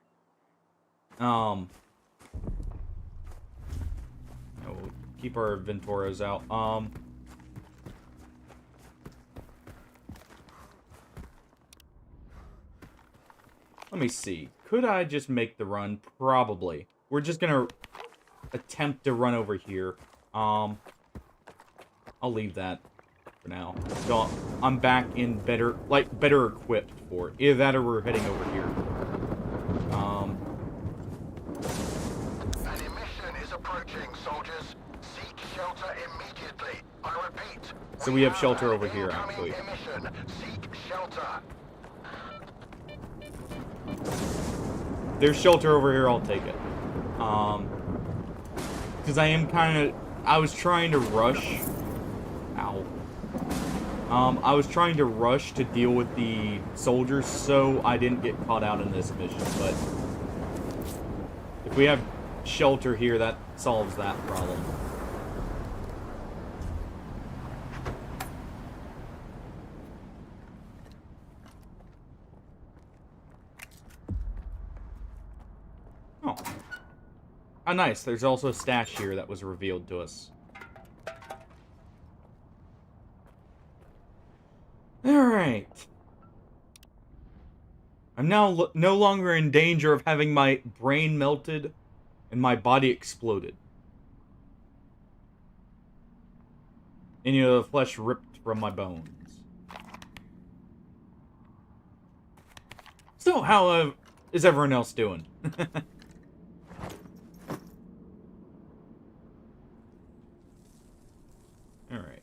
We'll keep our Venturos out. Let me see. Could I just make the run? Probably. We're just gonna attempt to run over here. I'll leave that for now. So I'm back in better equipped for it. Either that or we're heading over here. An emission is approaching, soldiers. Seek shelter immediately. I repeat. So we have shelter over here, actually. Emission. Seek shelter. There's shelter over here, I'll take it. Because I was trying to rush. Ow. I was trying to rush to deal with the soldiers so I didn't get caught out in this mission, but if we have shelter here, that solves that problem. Oh. Oh, nice. There's also a stash here that was revealed to us. Alright. I'm now no longer in danger of having my brain melted and my body exploded. And, the flesh ripped from my bones. So, how is everyone else doing? Alright,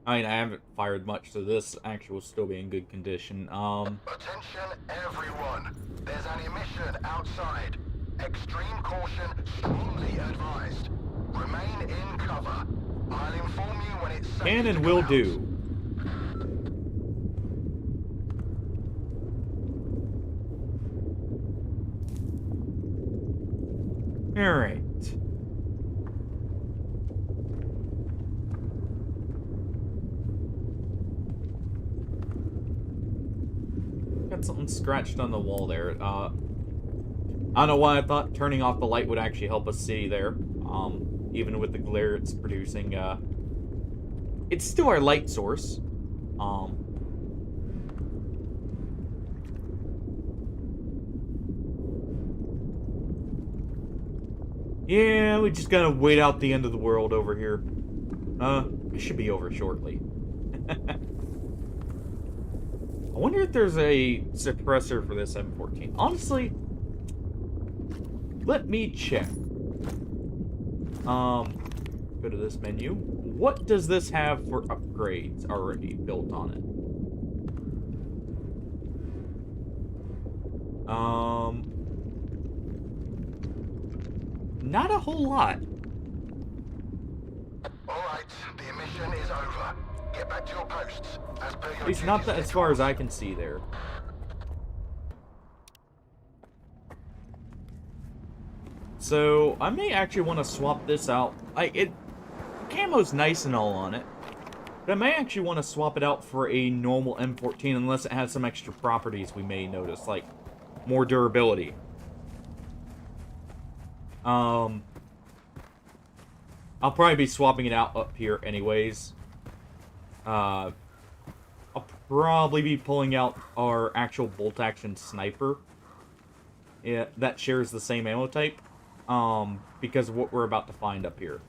I mean, I haven't fired much, so this actually will still be in good condition. Attention, everyone. There's an emission outside. Extreme caution strongly advised. Remain in cover. I'll inform you when it's safe. Can and will do. Alright. Got something scratched on the wall there. I don't know why I thought turning off the light would actually help us see there. Even with the glare it's producing. It's still our light source. Yeah, we just gotta wait out the end of the world over here. It should be over shortly. I wonder if there's a suppressor for this M14. Honestly, let me check. Go to this menu. What does this have for upgrades already built on it? Not a whole lot. Alright, the emission is over. Get back to your posts. At least not that as far as I can see there. So, I may actually want to swap this out. Camo's nice and all on it. But I may actually want to swap it out for a normal M14 unless it has some extra properties we may notice, like more durability. I'll probably be swapping it out up here anyways. I'll probably be pulling out our actual bolt-action sniper. Yeah, that shares the same ammo type. Because of what we're about to find up here.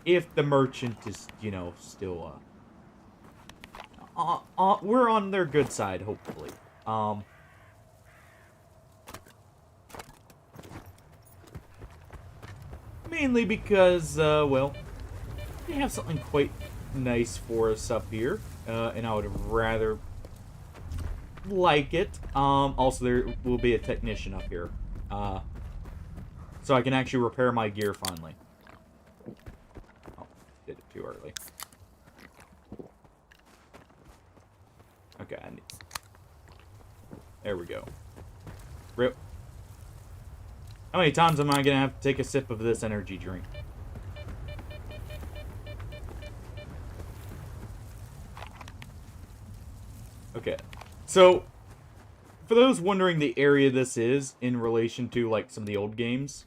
If the merchant is, still, we're on their good side, hopefully. Mainly because, well, they have something quite nice for us up here, and I would rather like it. Also, there will be a technician up here, so I can actually repair my gear finally. Oh, did it too early. Okay, there we go. Rip. How many times am I gonna have to take a sip of this energy drink? Okay. So, for those wondering the area this is in relation to, like, some of the old games,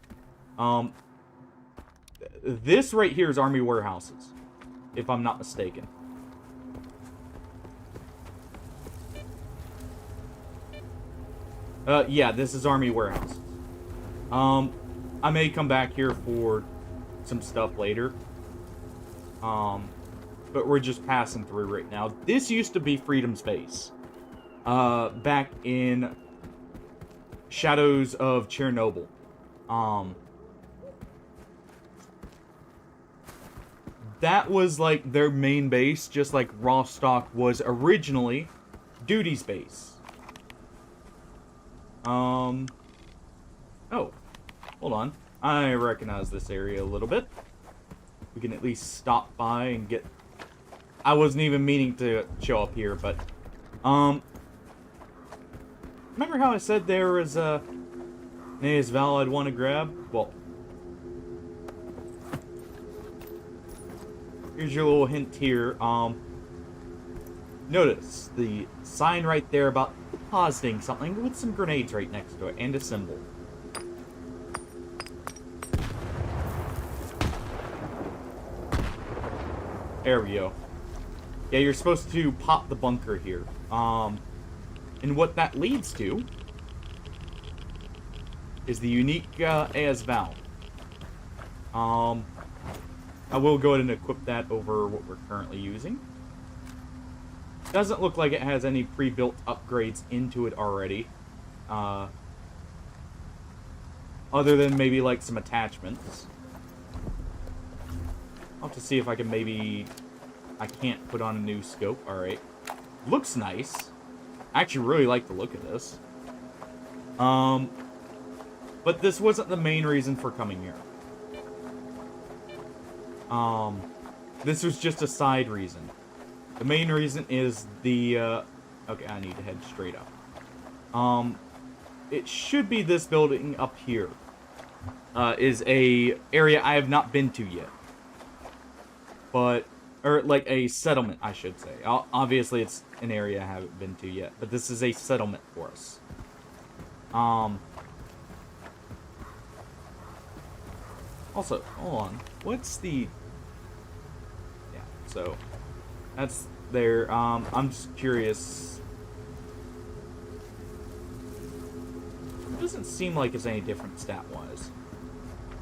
this right here is Army warehouses, if I'm not mistaken. Yeah, this is Army warehouses. I may come back here for some stuff later. But we're just passing through right now. This used to be Freedom's base. Back in Shadows of Chernobyl. That was like their main base, just like Rostock was originally Duty's base. Oh, hold on. I recognize this area a little bit. We can at least stop by and get... I wasn't even meaning to show up here, but... Remember how I said there was a... Nae's Val I'd want to grab? Well... Here's your little hint here. Notice the sign right there about positing something with some grenades right next to it, and a symbol. There we go. Yeah, you're supposed to pop the bunker here. And what that leads to is the unique AS valve. I will go ahead and equip that over what we're currently using. Doesn't look like it has any pre-built upgrades into it already. Other than maybe like some attachments. I'll have to see if I can maybe... I can't put on a new scope. Alright. Looks nice. I actually really like the look of this. But this wasn't the main reason for coming here. This was just a side reason. The main reason is the, okay, I need to head straight up. It should be this building up here. Is a area I have not been to yet. But, or like a settlement, I should say. Obviously, it's an area I haven't been to yet. But this is a settlement for us. Also, hold on. What's the... Yeah, so... That's there. I'm just curious. It doesn't seem like it's any different stat-wise.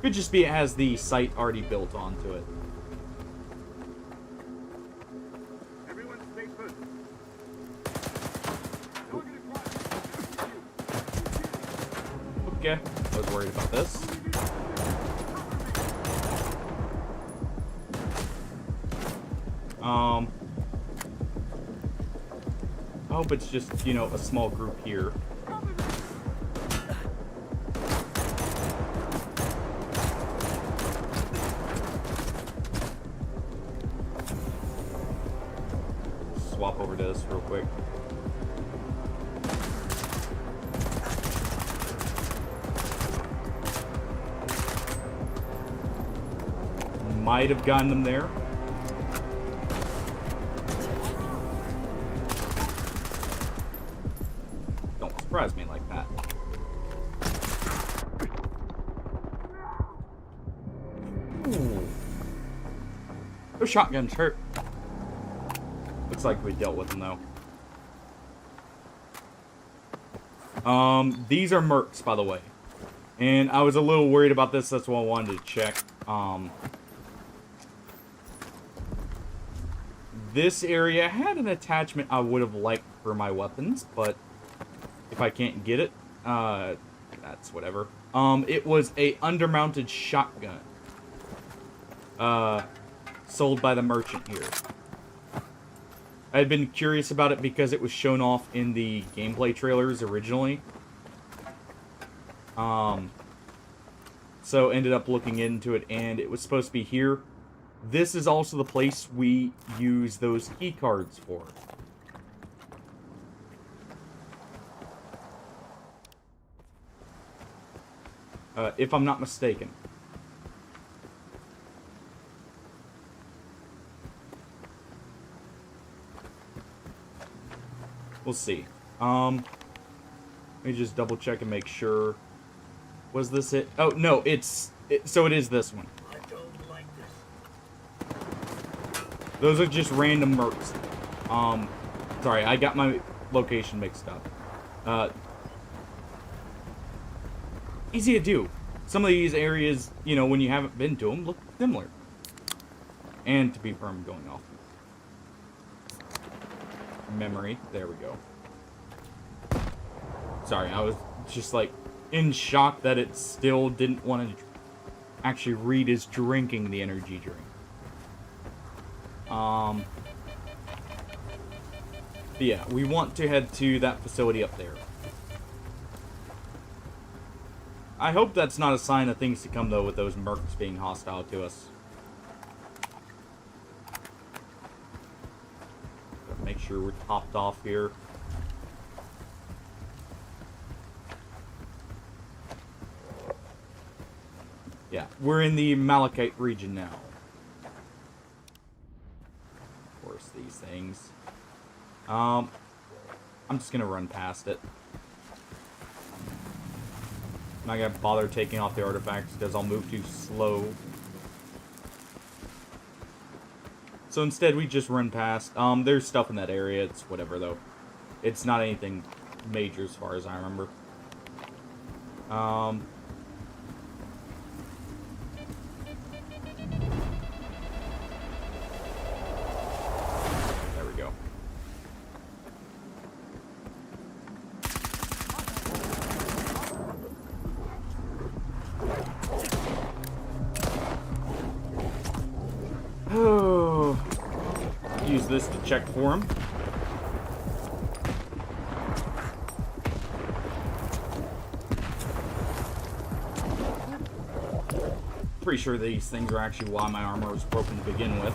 Could just be it has the site already built onto it. Everyone stay put. Okay, I was worried about this. I hope it's just, you know, a small group here. Swap over to this real quick. Might have gotten them there. Don't surprise me like that. Ooh. Those shotguns hurt. Looks like we dealt with them though. These are mercs, by the way. And I was a little worried about this, that's why I wanted to check. This area had an attachment I would have liked for my weapons, but if I can't get it, that's whatever. It was a undermounted shotgun. Sold by the merchant here. I had been curious about it because it was shown off in the gameplay trailers originally. So ended up looking into it, and it was supposed to be here. This is also the place we use those key cards for. If I'm not mistaken. We'll see. Let me just double check and make sure. Was this it? Oh, no, so it is this one. I don't like this. Those are just random mercs. Sorry, I got my location mixed up. Easy to do. Some of these areas, you know, when you haven't been to them, look similar. And to be fair, I'm going off memory. There we go. Sorry, I was just like in shock that it still didn't want to actually read as drinking the energy drink. But yeah, we want to head to that facility up there. I hope that's not a sign of things to come, though, with those mercs being hostile to us. Gotta make sure we're topped off here. Yeah, we're in the Malachite region now. Of course, these things. I'm just gonna run past it. I'm not gonna bother taking off the artifacts because I'll move too slow. So instead, we just run past. There's stuff in that area. It's whatever, though. It's not anything major as far as I remember. There we go. Oh, use this to check for him. Pretty sure these things are actually why my armor was broken to begin with.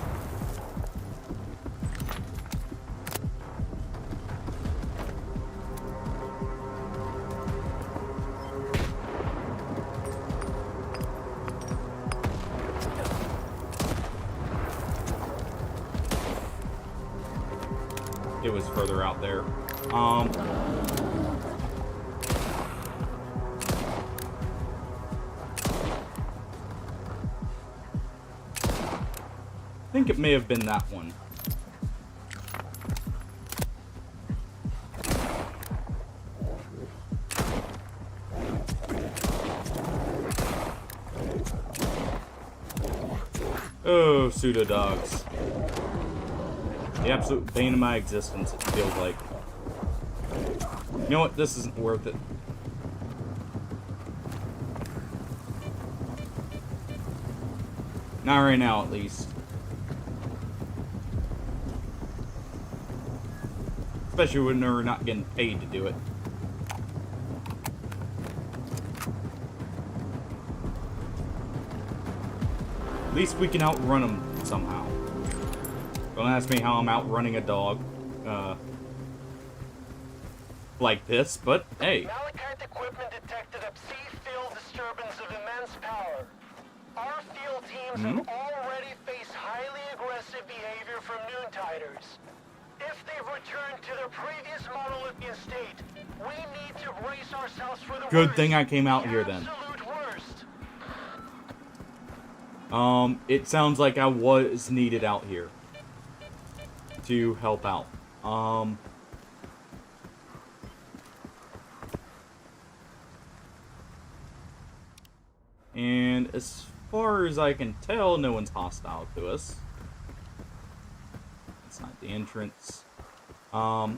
It was further out there. I think it may have been that one. Oh, pseudo dogs. The absolute bane of my existence, it feels like. You know what? This isn't worth it. Not right now, at least. Especially when we're not getting paid to do it. At least we can outrun them somehow. Don't ask me how I'm outrunning a dog. Like this, but hey. Malachite equipment detected a C-field disturbance of immense power. Our field teams have already faced highly aggressive behavior from Noontiders. If they've returned to their previous monolithian state, we need to brace ourselves for the Good worst. thing I came out here then. Absolute worst. It sounds like I was needed out here to help out. And as far as I can tell, no one's hostile to us. It's not the entrance. So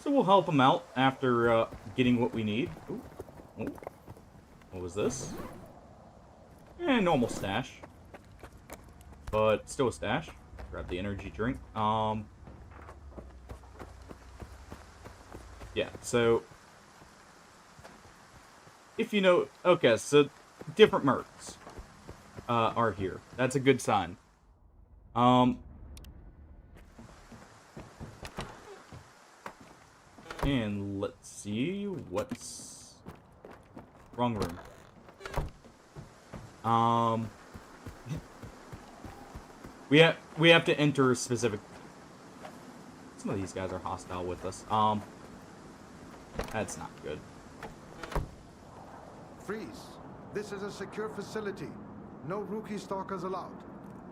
we'll help them out after getting what we need. Ooh. Ooh. What was this? Normal stash. But still a stash. Grab the energy drink. Yeah, so if you know, okay, so different mercs are here. That's a good sign. And let's see what's wrong room. We have to enter a specific. Some of these guys are hostile with us. That's not good. Freeze. This is a secure facility. No rookie stalkers allowed.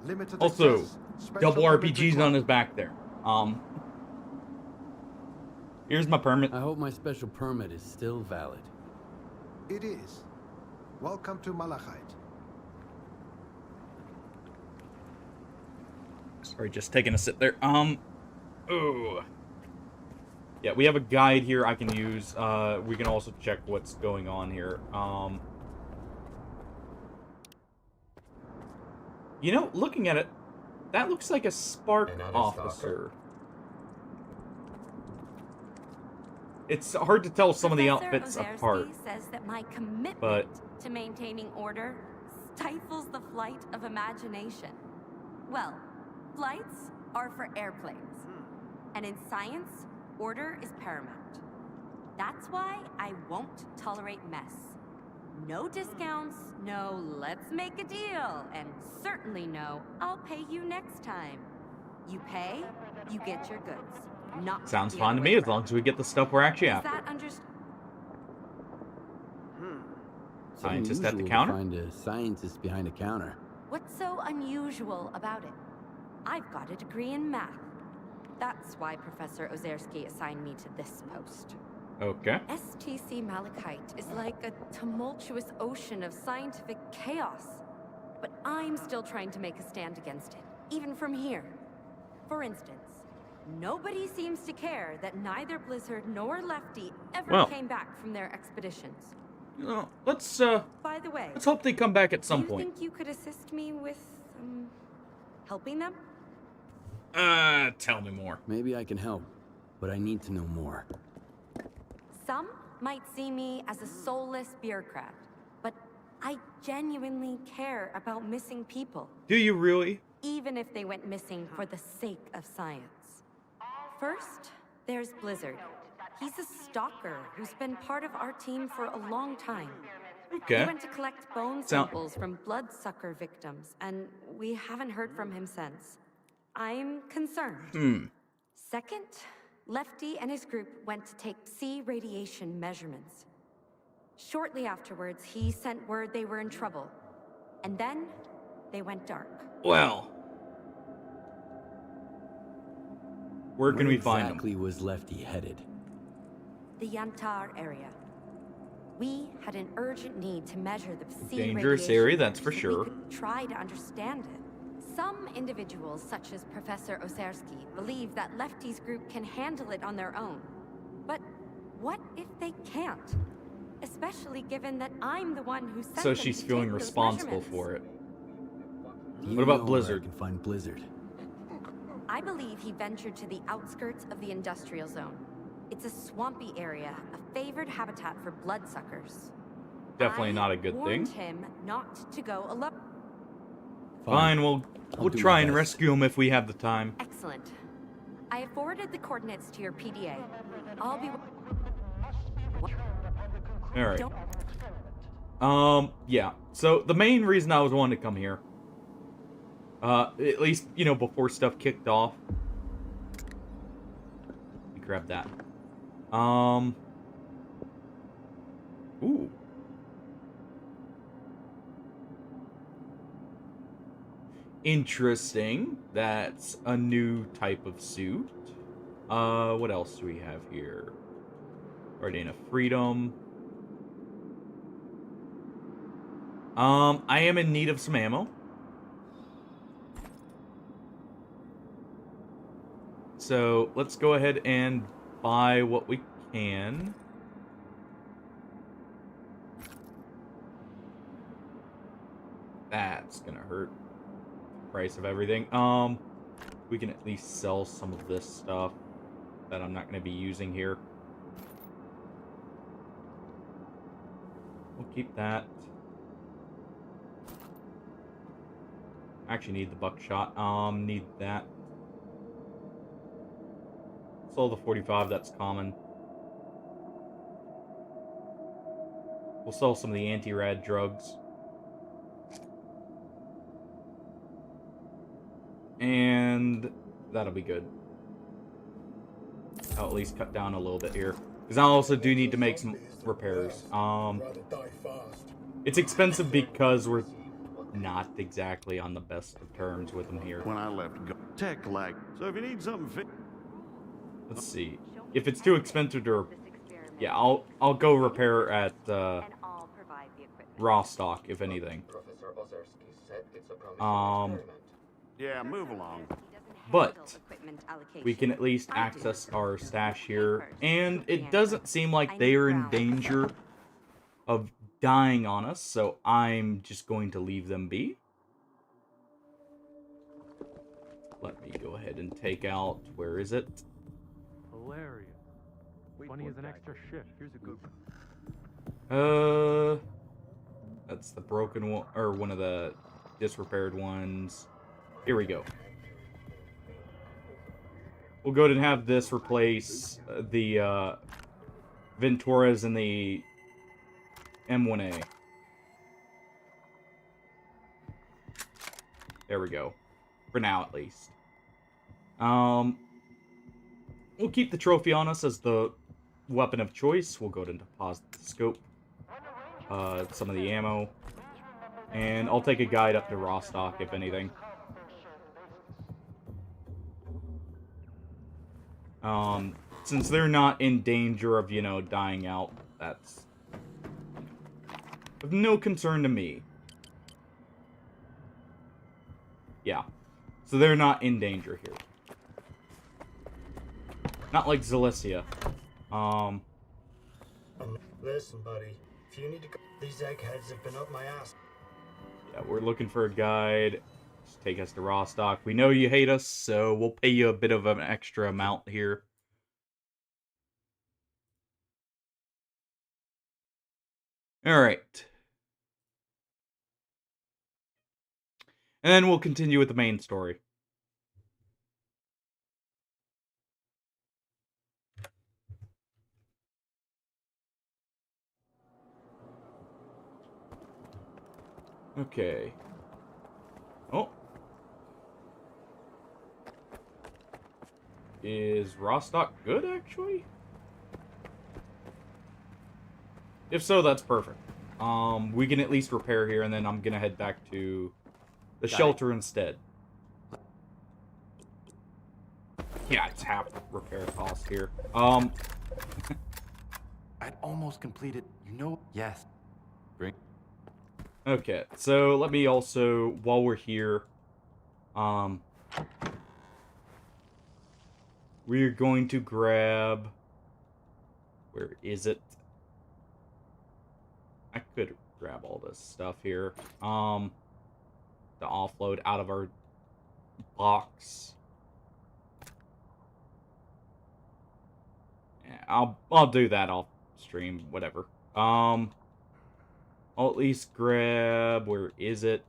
Limited Also, access. Special double permit RPGs on required. his back there. Here's my permit. I hope my special permit is still valid. It is. Welcome to Malachite. Sorry, just taking a sip there. Oh. Yeah, we have a guide here I can use. We can also check what's going on here. You know, looking at it, that looks like a Spark officer. Stalker. It's hard to tell some of the Professor outfits Ozerski apart. says that my commitment But to maintaining order stifles the flight of imagination. Well, flights are for airplanes. And in science, order is paramount. That's why I won't tolerate mess. No discounts, no let's make a deal, and certainly no I'll pay you next time. You pay, you get your goods. Not sounds the fine other to way me as around. long as we get the stuff we're actually Is after. that Scientist at the unusual counter? to find a scientist behind a counter. What's so unusual about it? I've got a degree in math. That's why Professor Ozerski assigned me to this post. Okay. STC Malachite is like a tumultuous ocean of scientific chaos. But I'm still trying to make a stand against it, even from here. For instance, nobody seems to care that neither Blizzard nor Lefty ever came back from their expeditions. Let's By the way, let's hope they come back at some do you point. think you could assist me with helping them? Tell me more. Maybe I can help, but I need to know more. Some might see me as a soulless bureaucrat, but I genuinely care about missing people. Do you really? Even if they went missing for the sake of science. First, there's Blizzard. He's a stalker who's been part of our team for a long time. Okay. He went to collect bone samples from bloodsucker victims, and we haven't heard from him since. I'm concerned. Second, Lefty and his group went to take Psi radiation measurements. Shortly afterwards, he sent word they were in trouble. And then, they went dark. Well. Where can we find him? Exactly was Lefty headed? The Yantar area. We had an urgent need to measure the Psi Dangerous radiation area, that's for so sure. we could try to understand it. Some individuals, such as Professor Osersky, believe that Lefty's group can handle it on their own. But what if they can't? Especially given that I'm the one who sent So them she's to feeling take those responsible measurements. for it. Do you What about know Blizzard? Where I can find Blizzard. I believe he ventured to the outskirts of the industrial zone. It's a swampy area, a favored habitat for bloodsuckers. Definitely not a good I thing. warned him not to go alone. Fine, we'll do try my and best. rescue him if we have the time. Excellent. I have forwarded the coordinates to your PDA. I'll be... Alright. Don't... Yeah. So, the main reason I was wanting to come here, at least, you know, before stuff kicked off. Let me grab that. Ooh. Interesting. That's a new type of suit. What else do we have here? Guardian of Freedom. I am in need of some ammo. So, let's go ahead and buy what we can. That's gonna hurt. Price of everything. We can at least sell some of this stuff that I'm not gonna be using here. We'll keep that. Actually need the buckshot. Need that. Sell the 45, that's common. We'll sell some of the anti-rad drugs. And that'll be good. I'll at least cut down a little bit here. Because I also do need to make some repairs. It's expensive because we're not exactly on the best of terms with them here. When I left, tech lag. So if you need something fixed, Let's see. If it's too expensive to... Yeah, I'll go repair at raw stock, if anything. yeah, move along. But we can at least access our stash here. And it doesn't seem like they are in danger of dying on us, so I'm just going to leave them be. Let me go ahead and take out... Where is it? Hilarious. 20 is an extra shift. Here's a good one. That's the broken one, or one of the disrepaired ones. Here we go. We'll go ahead and have this replace the Venturas and the M1A. There we go. For now, at least. We'll keep the trophy on us as the weapon of choice. We'll go ahead and deposit the scope. some of the ammo. And I'll take a guide up to Rostock, if anything. Since they're not in danger of, you know, dying out, that's of no concern to me. Yeah. So they're not in danger here. Not like Zalicia. Listen, buddy. If you need to go, these eggheads have been up my ass. Yeah, we're looking for a guide. Just take us to Rostock. We know you hate us, so we'll pay you a bit of an extra amount here. Alright. And then we'll continue with the main story. Okay. Oh. Is Rostock good, actually? If so, that's perfect. We can at least repair here, and then I'm gonna head back to the shelter instead. Yeah, it's half repair cost here. I'd almost completed, you know? Yes. Bring. Okay, so let me also, while we're here, we're going to grab, where is it? I could grab all this stuff here, to offload out of our box. Yeah, I'll do that off stream, whatever. I'll at least grab, where is it?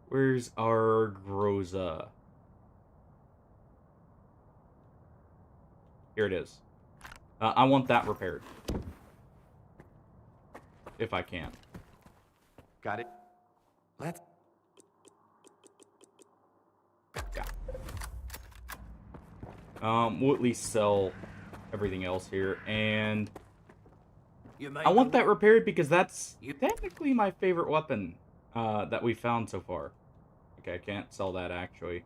Where's our Groza? Here it is. I want that repaired. If I can. Got it. Let's. Yeah. We'll at least sell everything else here, and I want that repaired because that's technically my favorite weapon that we found so far. Okay, I can't sell that actually.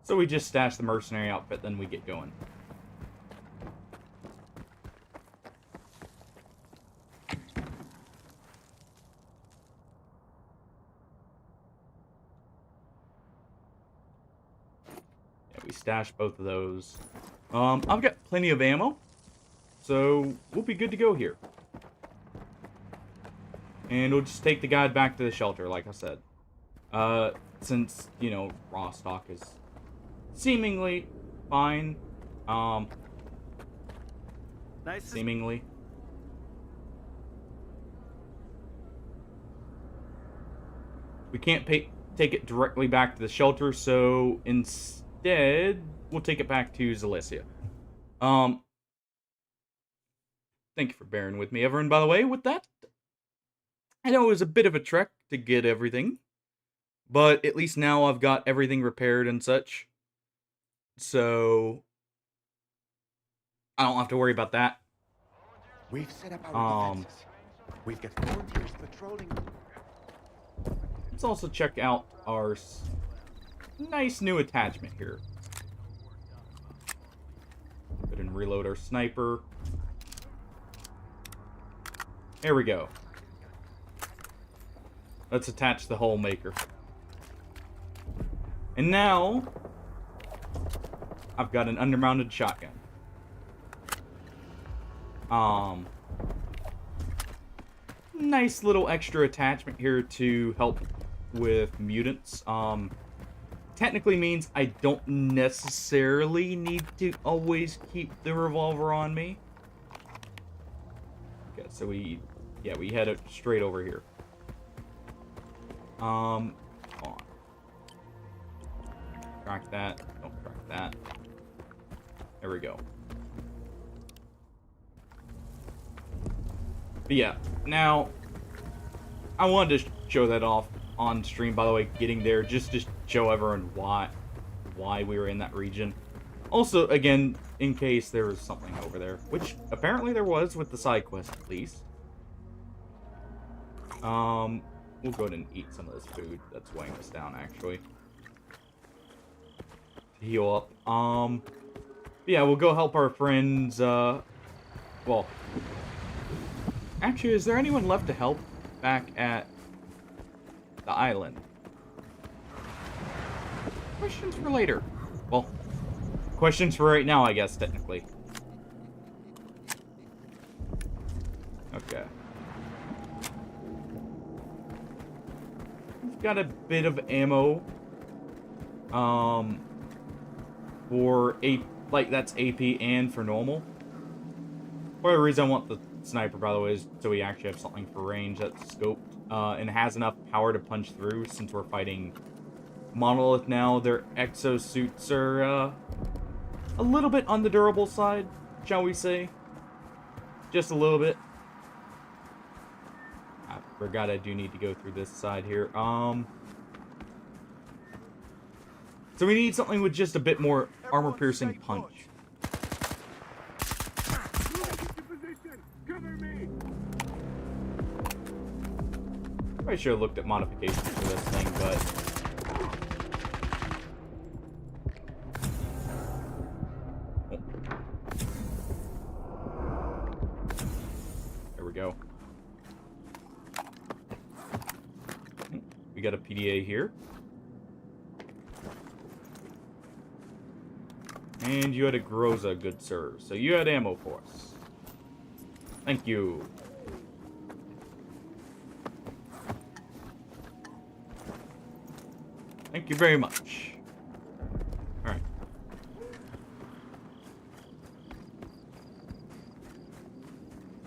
So we just stash the mercenary outfit, then we get going. We stash both of those. I've got plenty of ammo, so we'll be good to go here. And we'll just take the guide back to the shelter, like I said. Since, you know, Rostock is seemingly fine. Seemingly. We can't take it directly back to the shelter, so instead, we'll take it back to Zalicia. Thank you for bearing with me, everyone, by the way, with that. I know it was a bit of a trek to get everything, but at least now I've got everything repaired and such. So, I don't have to worry about that. We've set up our defenses. We've got volunteers patrolling. Let's also check out our nice new attachment here. Go ahead and reload our sniper. There we go. Let's attach the hole maker. And now, I've got an undermounted shotgun. Nice little extra attachment here to help with mutants. Technically means I don't necessarily need to always keep the revolver on me. Okay, so we head it straight over here. On. Track that. Don't track that. There we go. But yeah, now I wanted to show that off on stream, by the way, getting there, just to show everyone why we were in that region. Also, again, in case there was something over there, which apparently there was with the side quest, at least. We'll go ahead and eat some of this food that's weighing us down, actually. Heal up. Yeah, we'll go help our friends, well... Actually, is there anyone left to help back at the island? Questions for later. Well, questions for right now, I guess, technically. Okay. We've got a bit of ammo. For that's AP and for normal. Part of the reason I want the sniper, by the way, is so we actually have something for range that's scoped, and has enough power to punch through, since we're fighting Monolith now. Their exosuits are, a little bit on the durable side, shall we say. Just a little bit. I forgot I do need to go through this side here. So we need something with just a bit more armor-piercing punch. Probably should have looked at modifications for this thing, but... Oh. There we go. We got a PDA here. And you had a Groza, good sir. So you had ammo for us. Thank you. Thank you very much. Alright.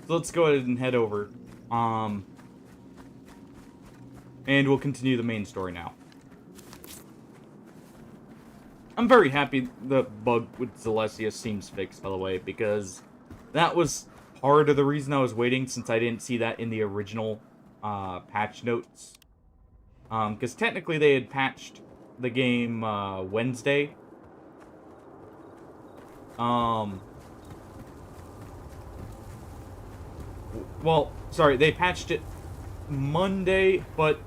So let's go ahead and head over. And we'll continue the main story now. I'm very happy the bug with Celestia seems fixed, by the way, because that was part of the reason I was waiting, since I didn't see that in the original patch notes. Because technically they had patched the game Wednesday. Well, sorry, they patched it Monday, but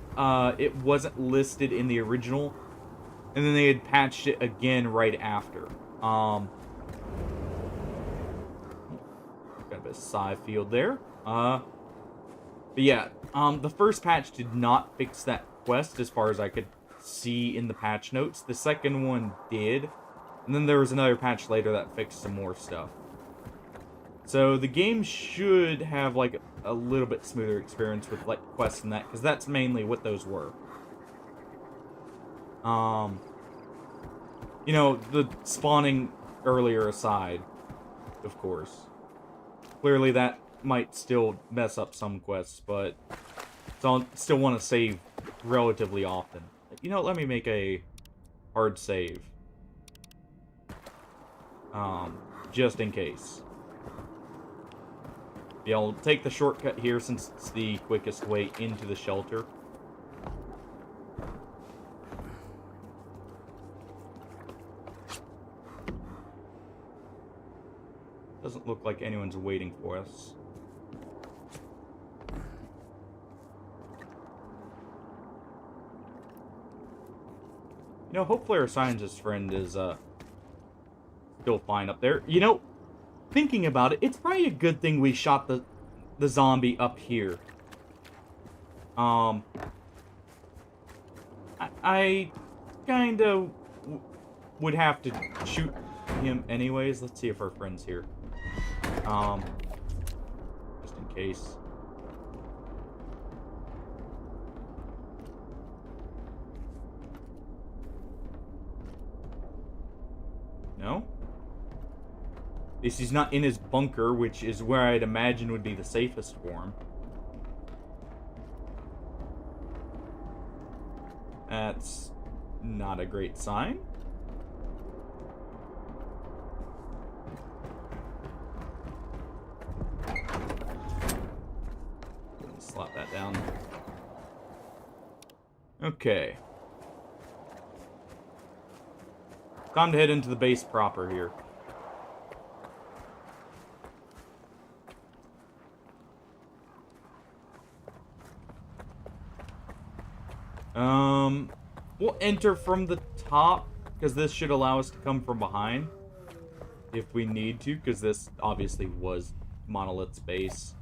it wasn't listed in the original. And then they had patched it again right after. Got a bit of side field there. But yeah, the first patch did not fix that quest as far as I could see in the patch notes. The second one did. And then there was another patch later that fixed some more stuff. So the game should have like a little bit smoother experience with like quests and that, because that's mainly what those were. You know, the spawning earlier aside, of course. Clearly that might still mess up some quests, but so I still want to save relatively often. You know, let me make a hard save. Just in case. Yeah, I'll take the shortcut here since it's the quickest way into the shelter. Doesn't look like anyone's waiting for us. You know, hopefully our scientist friend is, still fine up there. You know, thinking about it, it's probably a good thing we shot the zombie up here. I kinda would have to shoot him anyways. Let's see if our friend's here. Just in case. No? At least he's not in his bunker, which is where I'd imagine would be the safest for him. That's not a great sign. Slap that down. Okay. Time to head into the base proper here. We'll enter from the top, because this should allow us to come from behind. If we need to, because this obviously was Monolith's base.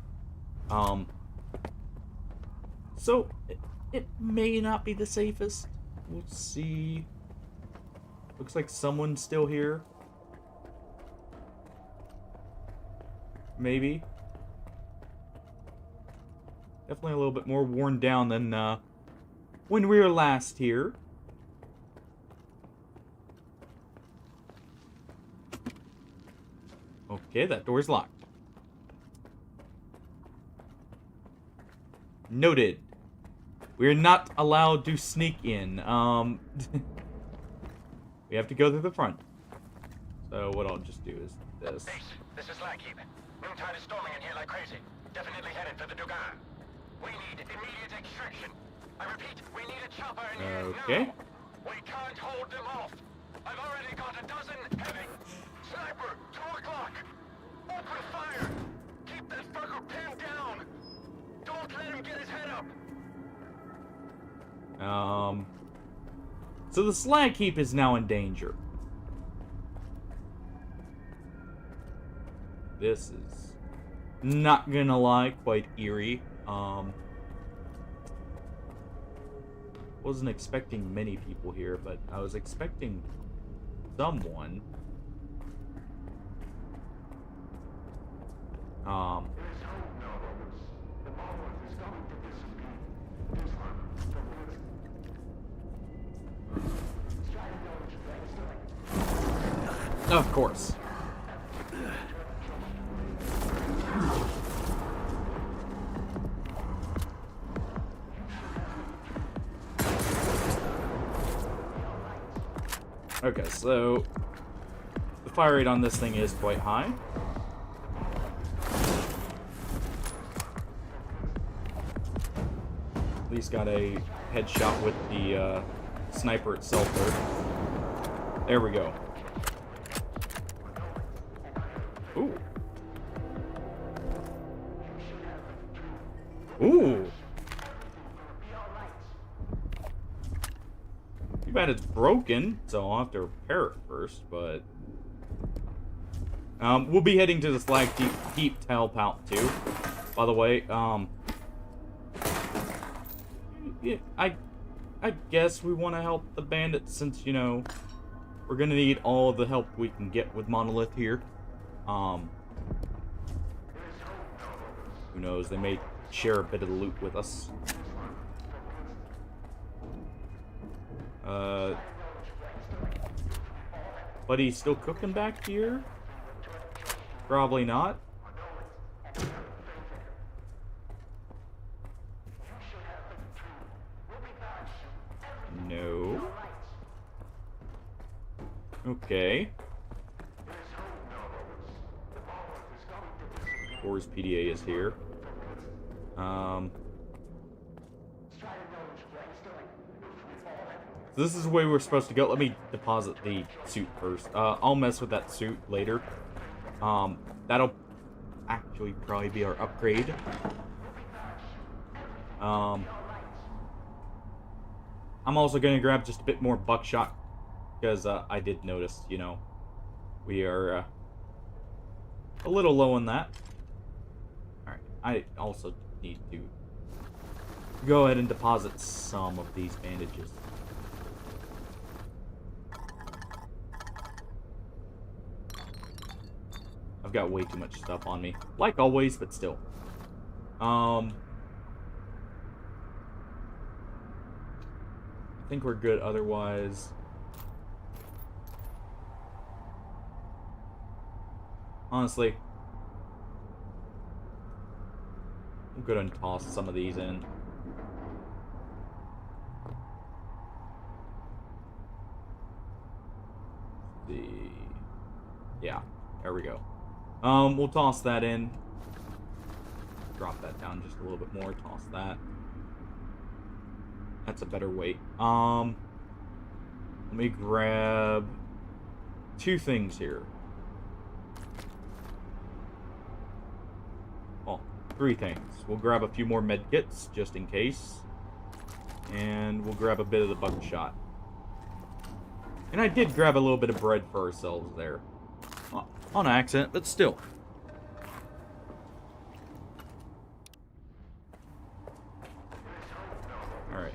So, it may not be the safest. We'll see. Looks like someone's still here. Maybe. Definitely a little bit more worn down than when we were last here. Okay, that door's locked. Noted. We're not allowed to sneak in. We have to go through the front. So what I'll just do is this. This is Lackey. Noontide is storming in here like crazy. Definitely headed for the Dugan. We need immediate extraction. I repeat, we need a chopper in here Okay. now. We can't hold them off. I've already got a dozen heavy. Sniper, 2 o'clock. Open fire. Keep that fucker pinned down. Don't let him get his head up. So the slag heap is now in danger. This is, not gonna lie, quite eerie. Wasn't expecting many people here, but I was expecting someone. Of course. Okay, so the fire rate on this thing is quite high. At least got a headshot with the sniper itself there. There we go. Ooh. Ooh. Too bad it's broken, so I'll have to repair it first, but... we'll be heading to the slag heap to help out, too. By the way, yeah, I guess we want to help the bandits since, you know, we're gonna need all the help we can get with Monolith here. Who knows, they may share a bit of the loot with us. But he's still cooking back here? Probably not. No. Okay. Core's PDA is here. So this is the way we're supposed to go. Let me deposit the suit first. I'll mess with that suit later. That'll actually probably be our upgrade. I'm also going to grab just a bit more buckshot because I did notice, you know, we are a little low on that. Alright, I also need to go ahead and deposit some of these bandages. I've got way too much stuff on me. Like always, but still. I think we're good otherwise. Honestly, I'm good and toss some of these in. Yeah, there we go. We'll toss that in. Drop that down just a little bit more. Toss that. That's a better weight. Let me grab two things here. Oh, three things. We'll grab a few more med kits, just in case. And we'll grab a bit of the buckshot. And I did grab a little bit of bread for ourselves there. On accident, but still. Alright,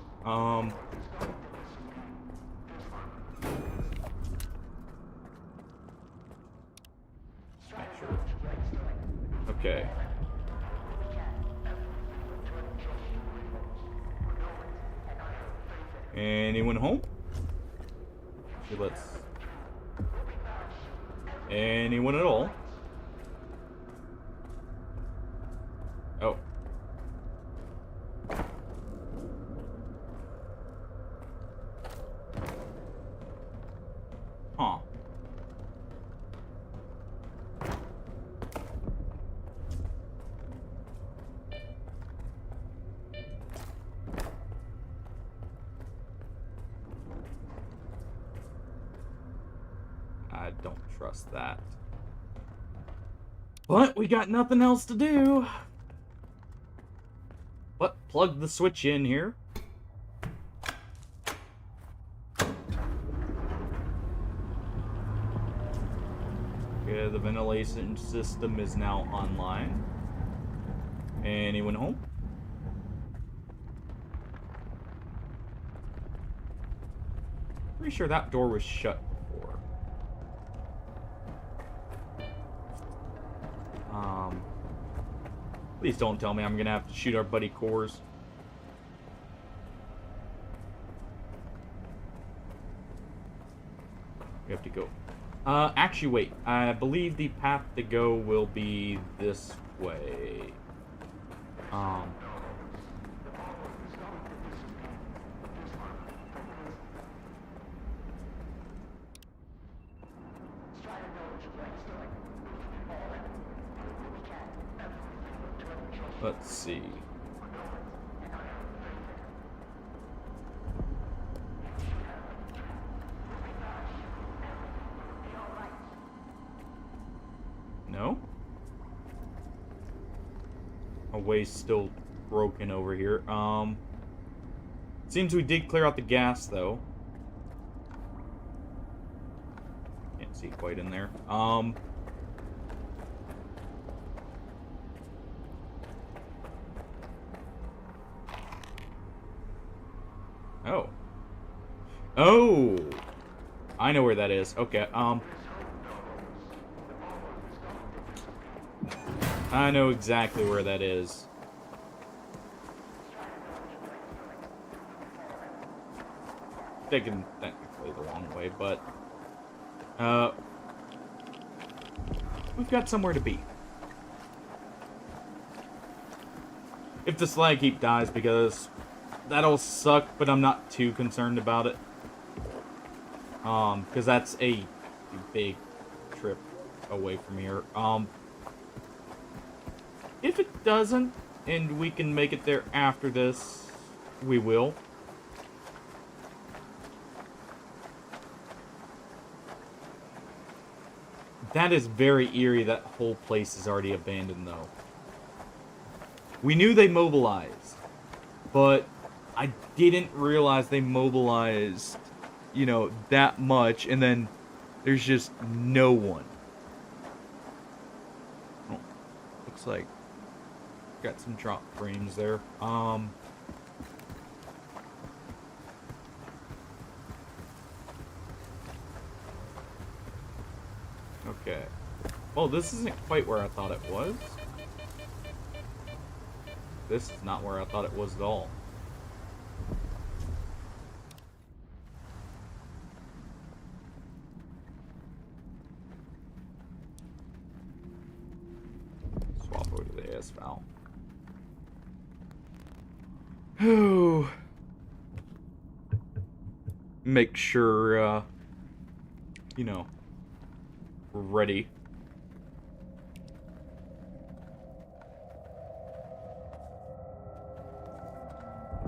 okay. Anyone home? Okay, let's... Anyone at all? Oh. Huh. I don't trust that. But we got nothing else to do. But plug the switch in here. Okay, the ventilation system is now online. Anyone home? Pretty sure that door was shut before. Please don't tell me I'm gonna have to shoot our buddy Cores. We have to go. Actually, wait. I believe the path to go will be this way. Let's see. No? Our way's still broken over here. Seems we did clear out the gas, though. Can't see quite in there. Oh. Oh! I know where that is. Okay, I know exactly where that is. Taking technically the wrong way, but... we've got somewhere to be. If the slag heap dies, because... that'll suck, but I'm not too concerned about it. Because that's a big trip away from here. If it doesn't, and we can make it there after this, we will. That is very eerie, that whole place is already abandoned, though. We knew they mobilized, but I didn't realize they mobilized, you know, that much, and then there's just no one. Oh, looks like got some drop frames there. Okay. Well, this isn't quite where I thought it was. This is not where I thought it was at all. Swap over to the AS valve. Make sure, you know, we're ready.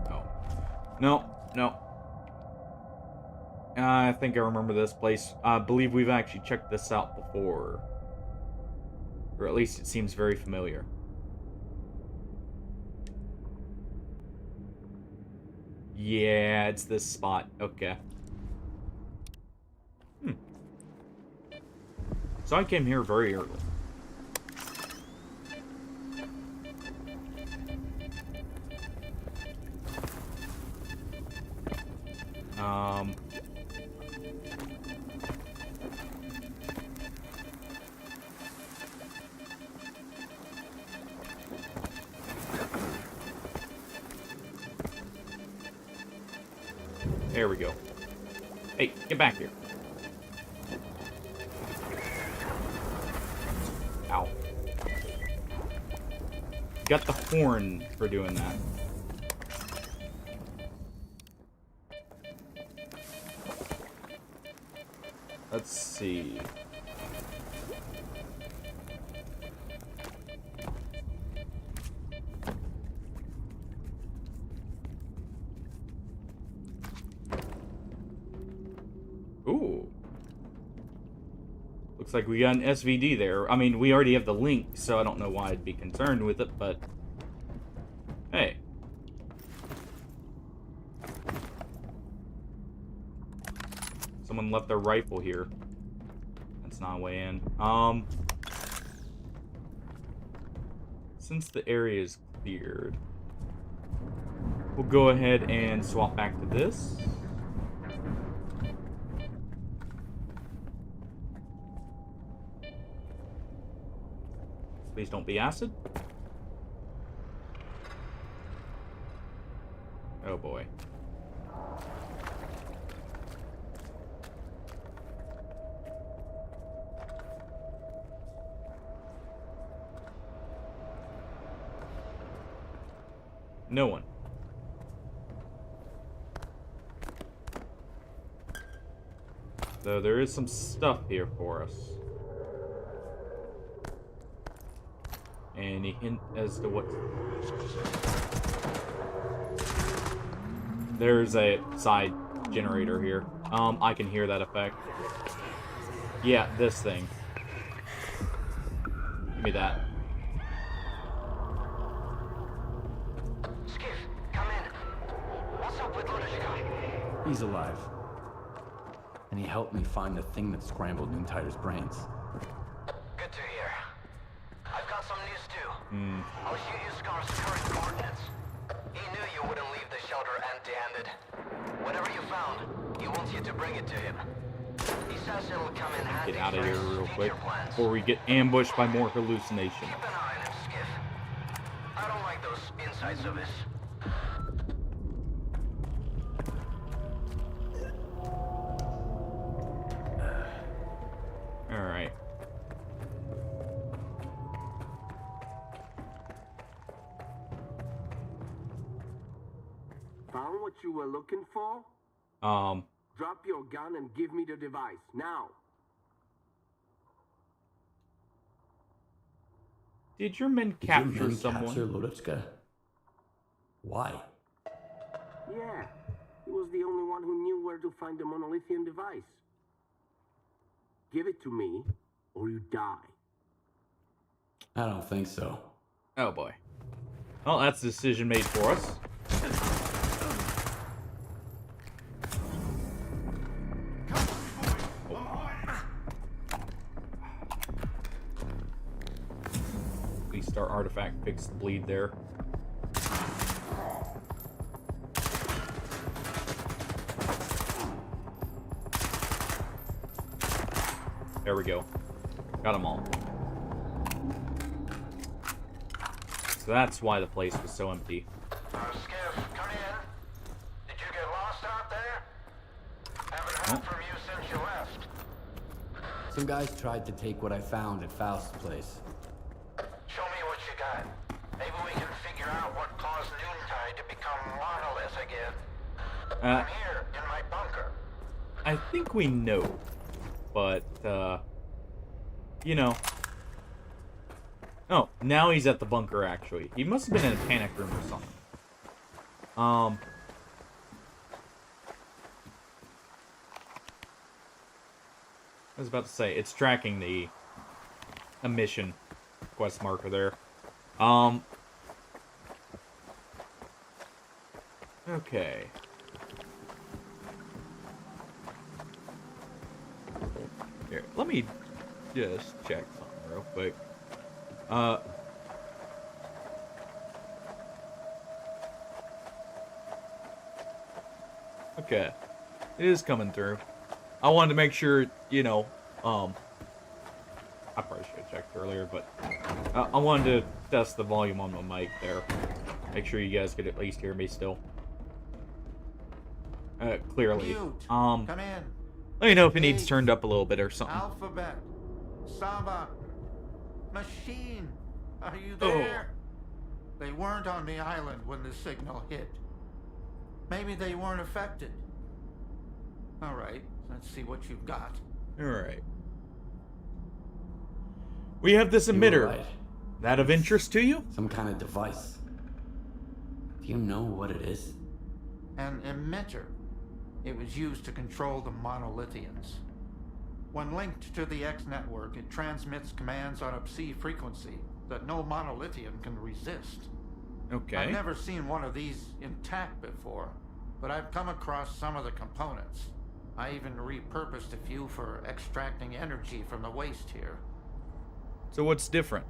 No. No, no. I think I remember this place. I believe we've actually checked this out before. Or at least it seems very familiar. Yeah, it's this spot. Okay. So I came here very early. There we go. Hey, get back here. Ow. Got the horn for doing that. Let's see. Ooh. Looks like we got an SVD there. I mean, we already have the link, so I don't know why I'd be concerned with it, but... Hey. Someone left their rifle here. That's not a way in. Since the area is cleared, we'll go ahead and swap back to this. Please don't be acid. Oh boy. No one. Though there is some stuff here for us. Any hint as to what... There's a side generator here. I can hear that effect. Yeah, this thing. Give me that. Skiff, come in. What's up with Lunatica? He's alive. And he helped me find the thing that scrambled Noontider's brains. Good to hear. I've got some news too. I'll shoot you Scar's current coordinates. He knew you wouldn't leave the shelter empty-handed. Whatever you found, he wants you to bring it to him. He says it'll come in handy. Get out of for here his real future quick plans. before we get ambushed by more hallucination. Keep an eye on him, Skiff. I don't like those insides of his. Alright. Found what you were looking for? Drop your gun and give me the device, now. Did your men capture someone? Capture Lunatica? Why? Yeah, he was the only one who knew where to find the monolithian device. Give it to me, or you die. I don't think so. Oh boy. Well, that's a decision made for us. At least our artifact fixed the bleed there. There we go. Got them all. So that's why the place was so empty. Skiff, come in. Did you get lost out there? Haven't heard from you since you left. Some guys tried to take what I found at Faust's place. Show me what you got. Maybe we can figure out what caused Noontide to become monolith again. I'm here, in my bunker. I think we know. But, you know. Oh, now he's at the bunker, actually. He must have been in a panic room or something. I was about to say, it's tracking the emission quest marker there. Okay. Here, let me just check something real quick. Okay. It is coming through. I wanted to make sure, you know, I probably should have checked earlier, but I wanted to test the volume on my mic there. Make sure you guys could at least hear me still. Clearly. Come in. Let me know if it needs turned up a little bit or something. Alphabet. Saba. Machine. Are you there? They weren't on the island when the signal hit. Maybe they weren't affected. All right, let's see what you've got. All right. We have this emitter. Right. That of interest to you? Some kind of device. Do you know what it is? An emitter. It was used to control the monolithians. When linked to the X network, it transmits commands on a psi frequency that no monolithian can resist. Okay. I've never seen one of these intact before, but I've come across some of the components. I even repurposed a few for extracting energy from the waste here. So what's different?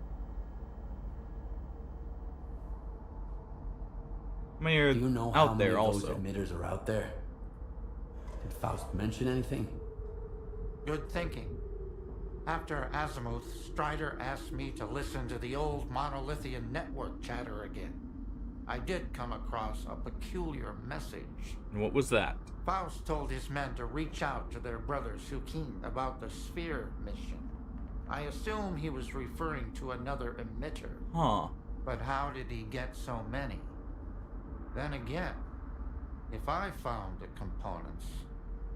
How many are Do you know out how there many of also? those emitters are out there? Did Faust mention anything? Good thinking. After Azimuth, Strider asked me to listen to the old monolithian network chatter again. I did come across a peculiar message. And what was that? Faust told his men to reach out to their brother HoC about the Sphere mission. I assume he was referring to another emitter. Huh. But how did he get so many? Then again, if I found the components,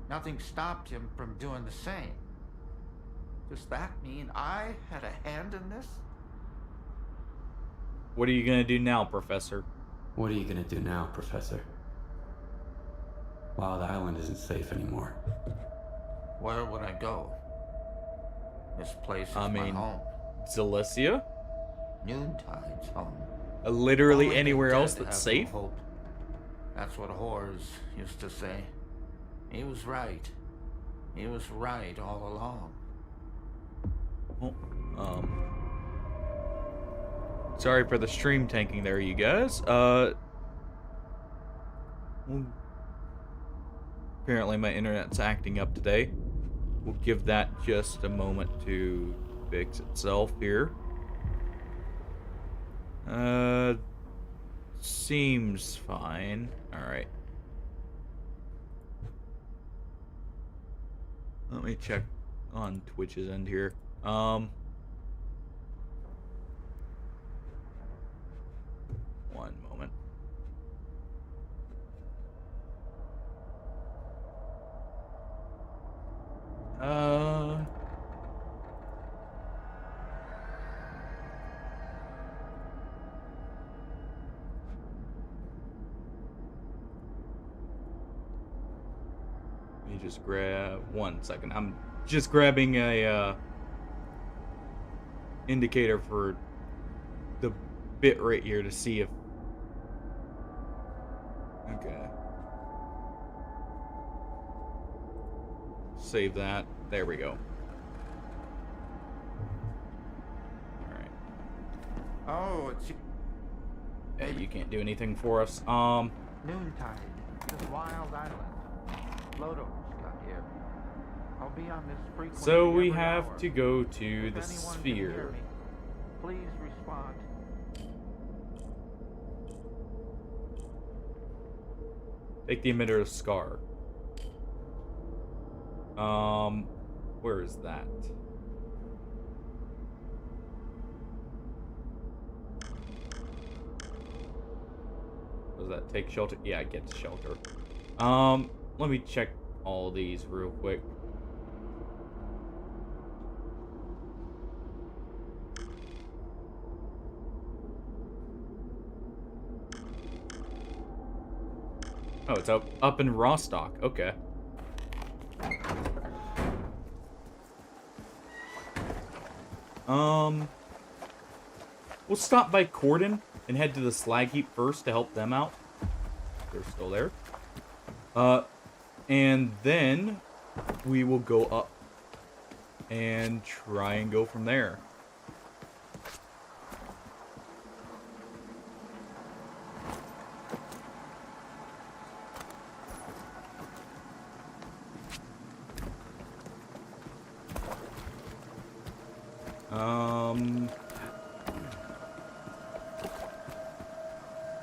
nothing stopped him from doing the same. Does that mean I had a hand in this? What are you gonna do now, Professor? What are you gonna do now, Professor? Wild Island isn't safe anymore. Where would I go? This place is my home. Zalesia? Noontide's home. Literally Only the anywhere else dead that's have no safe? hope. That's what Horus used to say. He was right. He was right all along. Well, sorry for the stream tanking there, you guys. Apparently my internet's acting up today. We'll give that just a moment to fix itself here. Seems fine. Alright. Let me check on Twitch's end here. One moment. Let me just grab 1 second. I'm just grabbing a indicator for the bit rate here to see if okay. Save that. There we go. Alright. Oh, it's... Hey, you can't do anything for us. Noontide. This Wild Island. Lodo's got here. I'll be on this frequency So we every have hour. to go to If the anyone can hear sphere. me, please respond. Take the emitter of Scar. Where is that? Does that take shelter? Yeah, it gets shelter. Let me check all these real quick. Oh, it's up in Rostock. Okay. We'll stop by Corden and head to the slag heap first to help them out. They're still there. And then we will go up and try and go from there.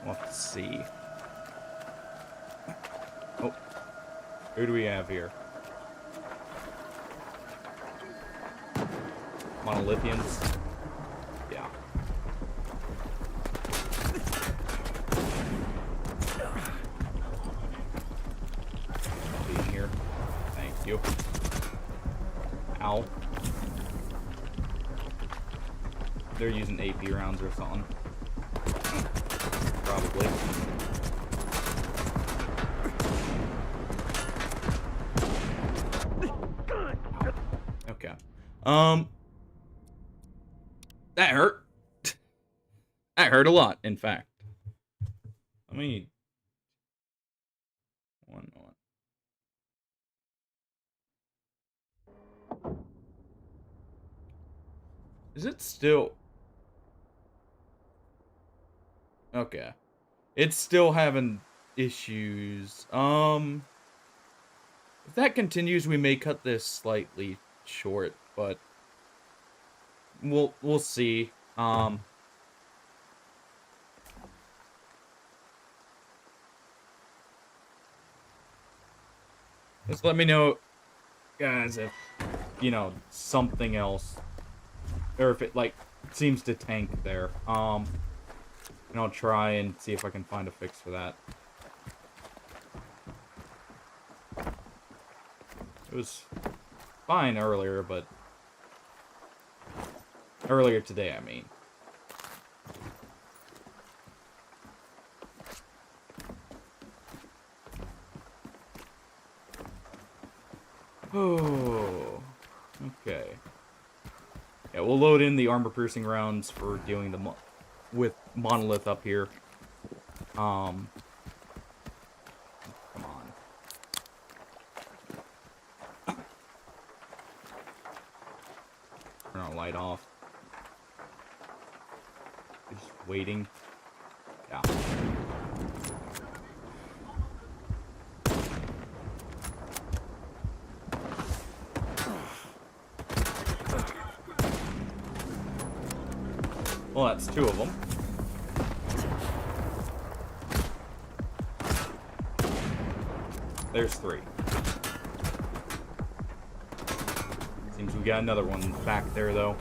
Let's see. Oh, who do we have here? Monolithians? Yeah. Being here. Thank you. Ow. They're using AP rounds or something. Probably. Okay. That hurt. That hurt a lot, in fact. Let me... One moment. Is it still... Okay. It's still having issues. If that continues, we may cut this slightly short, but we'll see. Just let me know, guys, if, you know, something else, or if it, like, seems to tank there. And I'll try and see if I can find a fix for that. It was fine earlier, but... Earlier today, I mean. Oh, okay. Yeah, we'll load in the armor-piercing rounds for dealing with Monolith up here. Come on. Turn our light off. Just waiting. Yeah. Well, that's two of them. There's three. Seems we got another one back there, though.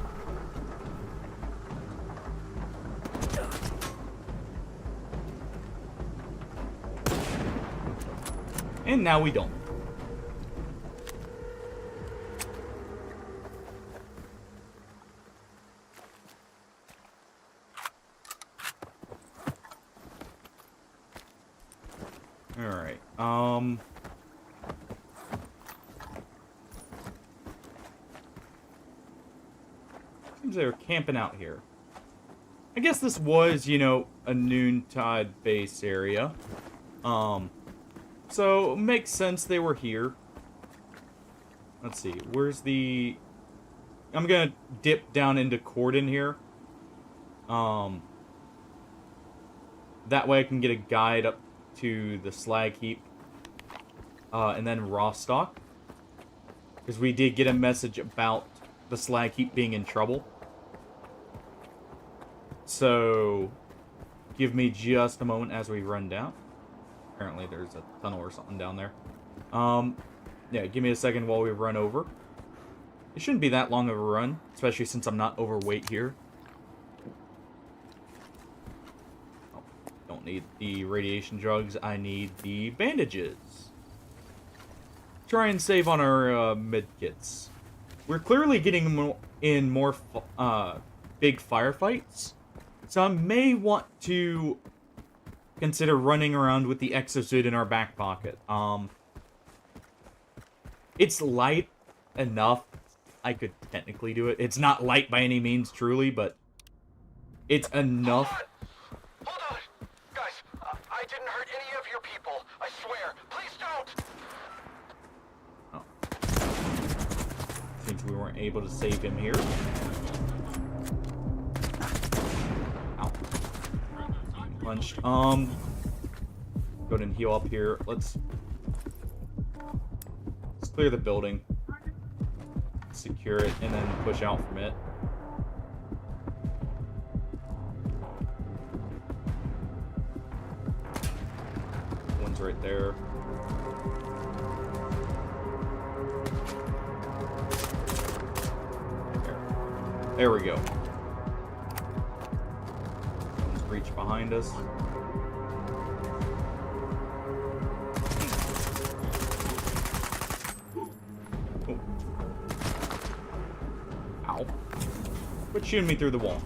And now we don't. Alright, seems they were camping out here. I guess this was, you know, a noontide base area. So, makes sense they were here. Let's see, where's the... I'm gonna dip down into Corden here. That way I can get a guide up to the slag heap. And then Rostock. Because we did get a message about the slag heap being in trouble. So, give me just a moment as we run down. Apparently there's a tunnel or something down there. Yeah, give me a second while we run over. It shouldn't be that long of a run, especially since I'm not overweight here. Oh, don't need the radiation drugs, I need the bandages. Try and save on our medkits. We're clearly getting more big firefights, so I may want to consider running around with the exosuit in our back pocket. It's light enough. I could technically do it. It's not light by any means, truly, but it's enough. Hold on! Guys, I didn't hurt any of your people. I swear. Please don't! Since we weren't able to save him here. Ow. Punched. Go ahead and heal up here. Let's clear the building. Secure it, and then push out from it. One's right there. There we go. One's breach behind us. Oh. Ow. Quit shooting me through the wall.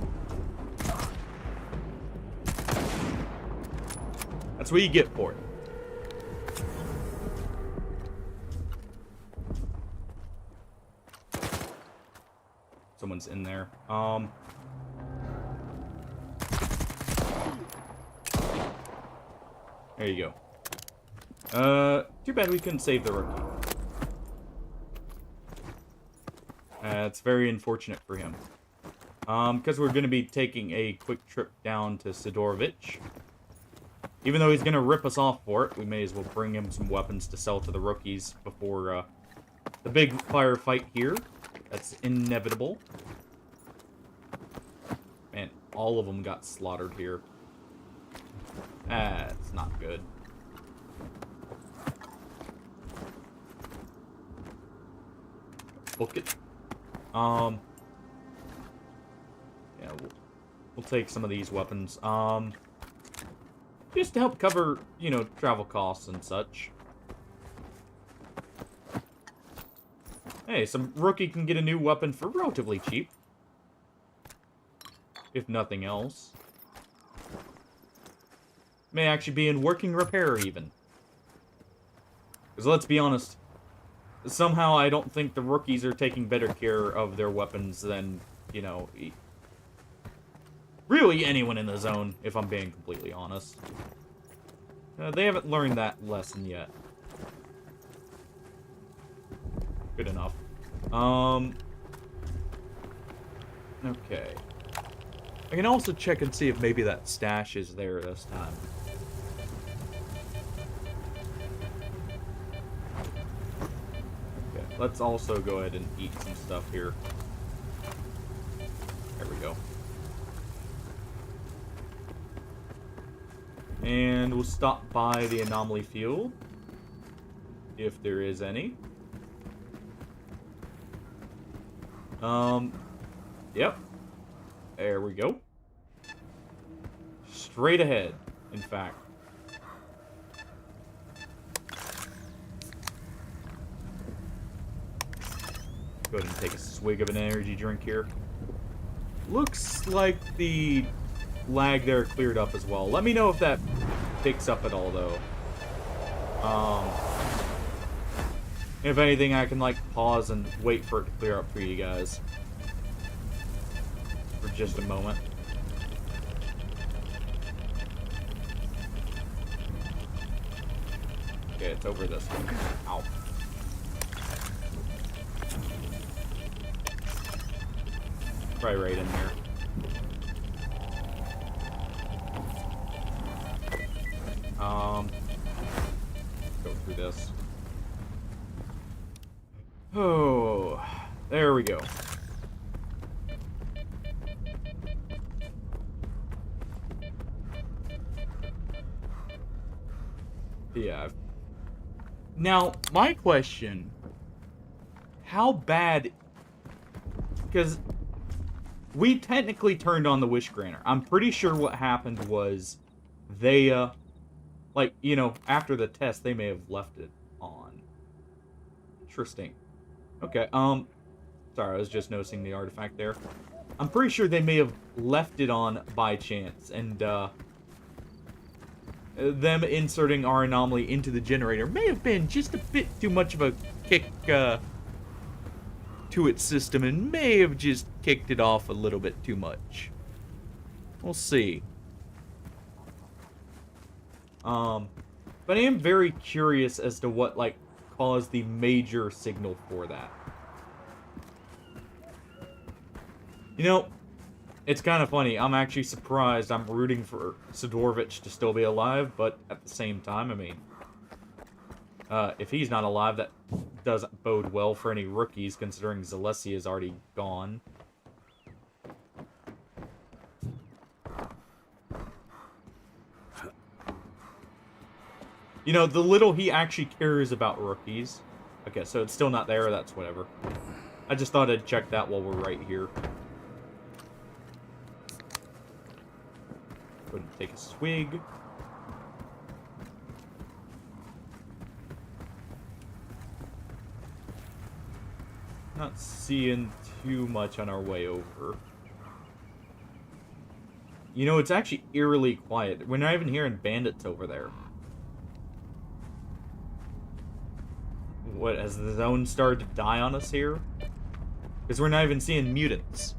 That's what you get for it. Someone's in there. There you go. Too bad we couldn't save the rookie. It's very unfortunate for him. Because we're going to be taking a quick trip down to Sidorovich. Even though he's going to rip us off for it, we may as well bring him some weapons to sell to the rookies before the big firefight here. That's inevitable. Man, all of them got slaughtered here. That's not good. Book it. Yeah, we'll take some of these weapons. Just to help cover, you know, travel costs and such. Hey, some rookie can get a new weapon for relatively cheap. If nothing else. May actually be in working repair, even. Because let's be honest, somehow I don't think the rookies are taking better care of their weapons than, you know, really anyone in the zone, if I'm being completely honest. They haven't learned that lesson yet. Good enough. Okay. I can also check and see if maybe that stash is there this time. Okay, let's also go ahead and eat some stuff here. There we go. And we'll stop by the anomaly field, if there is any. Yep. There we go. Straight ahead, in fact. Go ahead and take a swig of an energy drink here. Looks like the lag there cleared up as well. Let me know if that picks up at all, though. If anything, I can, like, pause and wait for it to clear up for you guys. For just a moment. Okay, it's over this way. Ow. Probably right in there. Go through this. Oh, there we go. Yeah. Now, my question, how bad, because we technically turned on the Wish Granter. I'm pretty sure what happened was they, like, you know, after the test, they may have left it on. Interesting. Okay, sorry, I was just noticing the artifact there. I'm pretty sure they may have left it on by chance, and, them inserting our anomaly into the generator may have been just a bit too much of a kick, to its system and may have just kicked it off a little bit too much. We'll see. But I am very curious as to what, like, caused the major signal for that. You know, it's kind of funny. I'm actually surprised. I'm rooting for Sidorovich to still be alive, but at the same time, I mean, if he's not alive, that doesn't bode well for any rookies, considering Zalesia is already gone. You know, the little he actually cares about rookies. Okay, so it's still not there. That's whatever. I just thought I'd check that while we're right here. Go ahead and take a swig. Not seeing too much on our way over. You know, it's actually eerily quiet. We're not even hearing bandits over there. What, has the zone started to die on us here? Because we're not even seeing mutants.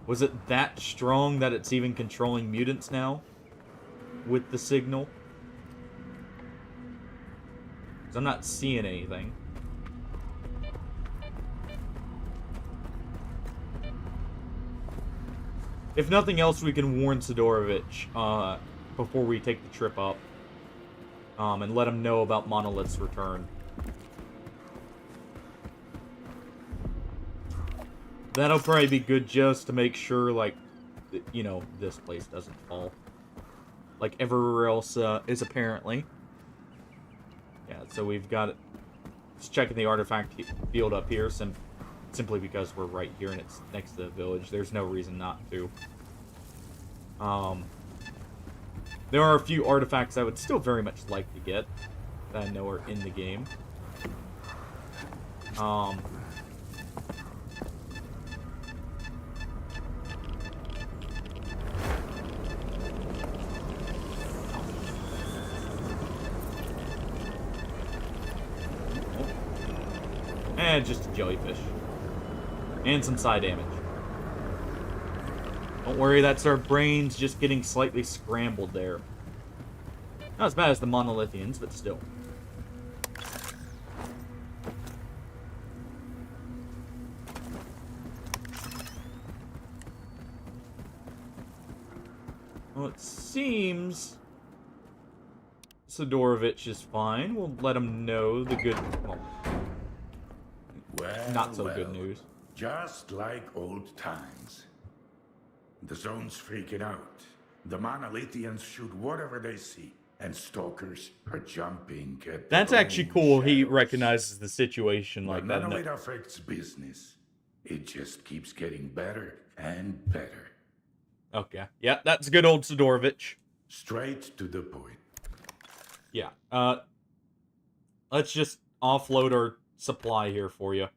Was it that strong that it's even controlling mutants now? With the signal? Because I'm not seeing anything. If nothing else, we can warn Sidorovich before we take the trip up. And let him know about Monolith's return. That'll probably be good just to make sure, like, you know, this place doesn't fall. Like everywhere else is apparently. Yeah, so we've got it. Just checking the artifact field up here, simply because we're right here and it's next to the village. There's no reason not to. There are a few artifacts I would still very much like to get that I know are in the game. And just a jellyfish. And some side damage. Don't worry, that's our brains just getting slightly scrambled there. Not as bad as the Monolithians, but still. Well, it seems Sidorovich is fine. We'll let him know the good... Well, not so good news. Just like old times. The zone's freaking out. The Monolithians shoot whatever they see, and Stalkers are jumping at That's their actually own cool. He shadows. recognizes the situation like But that. none of it affects business. It just keeps getting better and better. Okay. Yeah, that's good old Sidorovich. Straight to the point. Yeah. Let's just offload our supply here for you.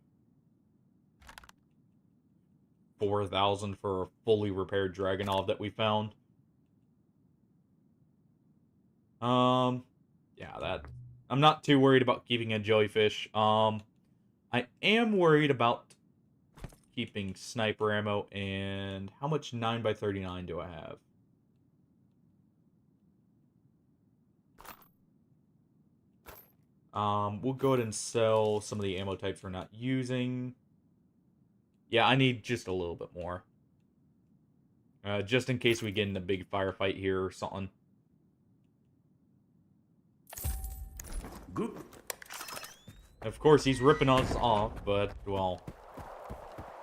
4,000 for a fully repaired Dragonov that we found. Yeah, that... I'm not too worried about keeping a jellyfish. I am worried about keeping sniper ammo, and how much 9x39 do I have? We'll go ahead and sell some of the ammo types we're not using. Yeah, I need just a little bit more. Just in case we get in a big firefight here or something. Good. Of course, he's ripping us off, but, well...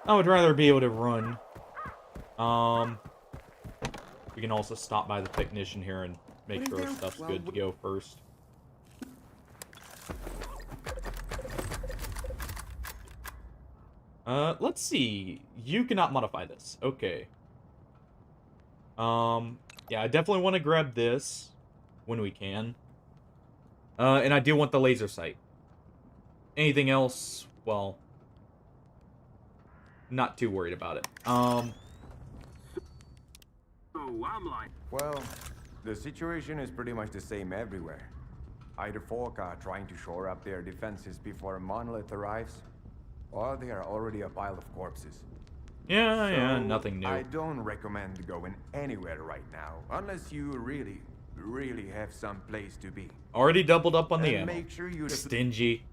I would rather be able to run. We can also stop by the technician here and make sure our stuff's good to go first. Let's see. You cannot modify this. Okay. Yeah, I definitely want to grab this when we can. And I do want the laser sight. Anything else, well, not too worried about it. Well, the situation is pretty much the same everywhere. Either folk are trying to shore up their defenses before a monolith arrives, or they are already a pile of corpses. Yeah, So, nothing new. I don't recommend going anywhere right now, unless you really have some place to be. Already doubled up on the And ammo. make sure you Stingy.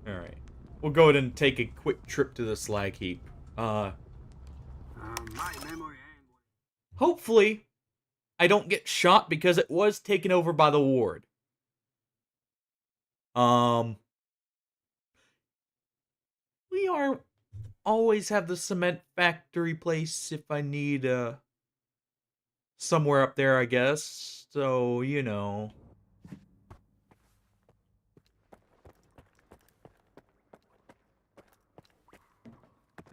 Alright. We'll go ahead and take a quick trip to the slag heap. Hopefully, I don't get shot because it was taken over by the ward. We always have the cement factory place if I need, somewhere up there, I guess. So, you know.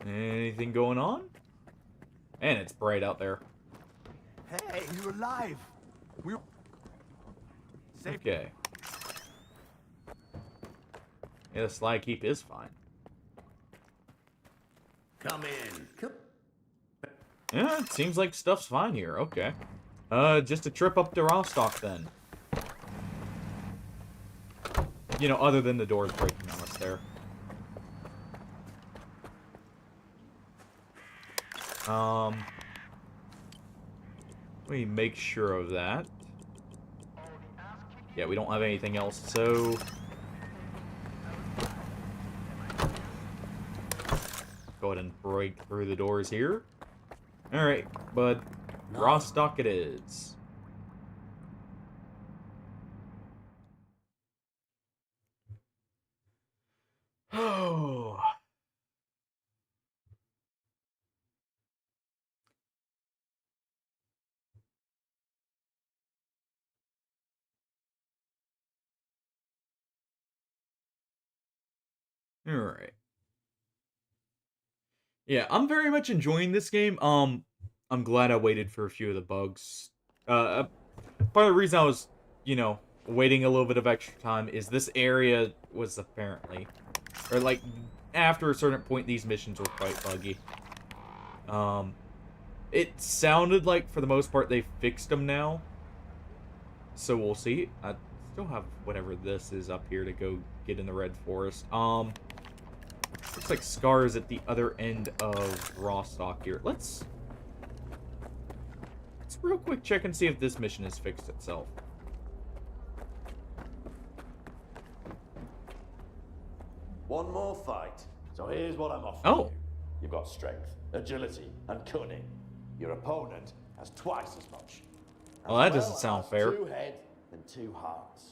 Anything going on? Man, it's bright out there. Hey, you're alive! Okay. Yeah, the slag heap is fine. Come in. Yeah, it seems like stuff's fine here. Okay. Just a trip up to Rostock then. You know, other than the doors breaking on us there. Let me make sure of that. Yeah, we don't have anything else, so... Go ahead and break through the doors here. Alright, bud. Rostock it is. Oh... Alright. Yeah, I'm very much enjoying this game. I'm glad I waited for a few of the bugs. Part of the reason I was, you know, waiting a little bit of extra time is this area was apparently... Or, like, after a certain point, these missions were quite buggy. It sounded like, for the most part, they fixed them now. So we'll see. I still have whatever this is up here to go get in the Red Forest. Looks like Scar is at the other end of Rostock here. Let's real quick check and see if this mission has fixed itself. One more fight. So here's what I'm offering you. You've got strength, agility, and cunning. Your opponent has twice as much. Well, that doesn't sound fair. 2 heads and 2 hearts.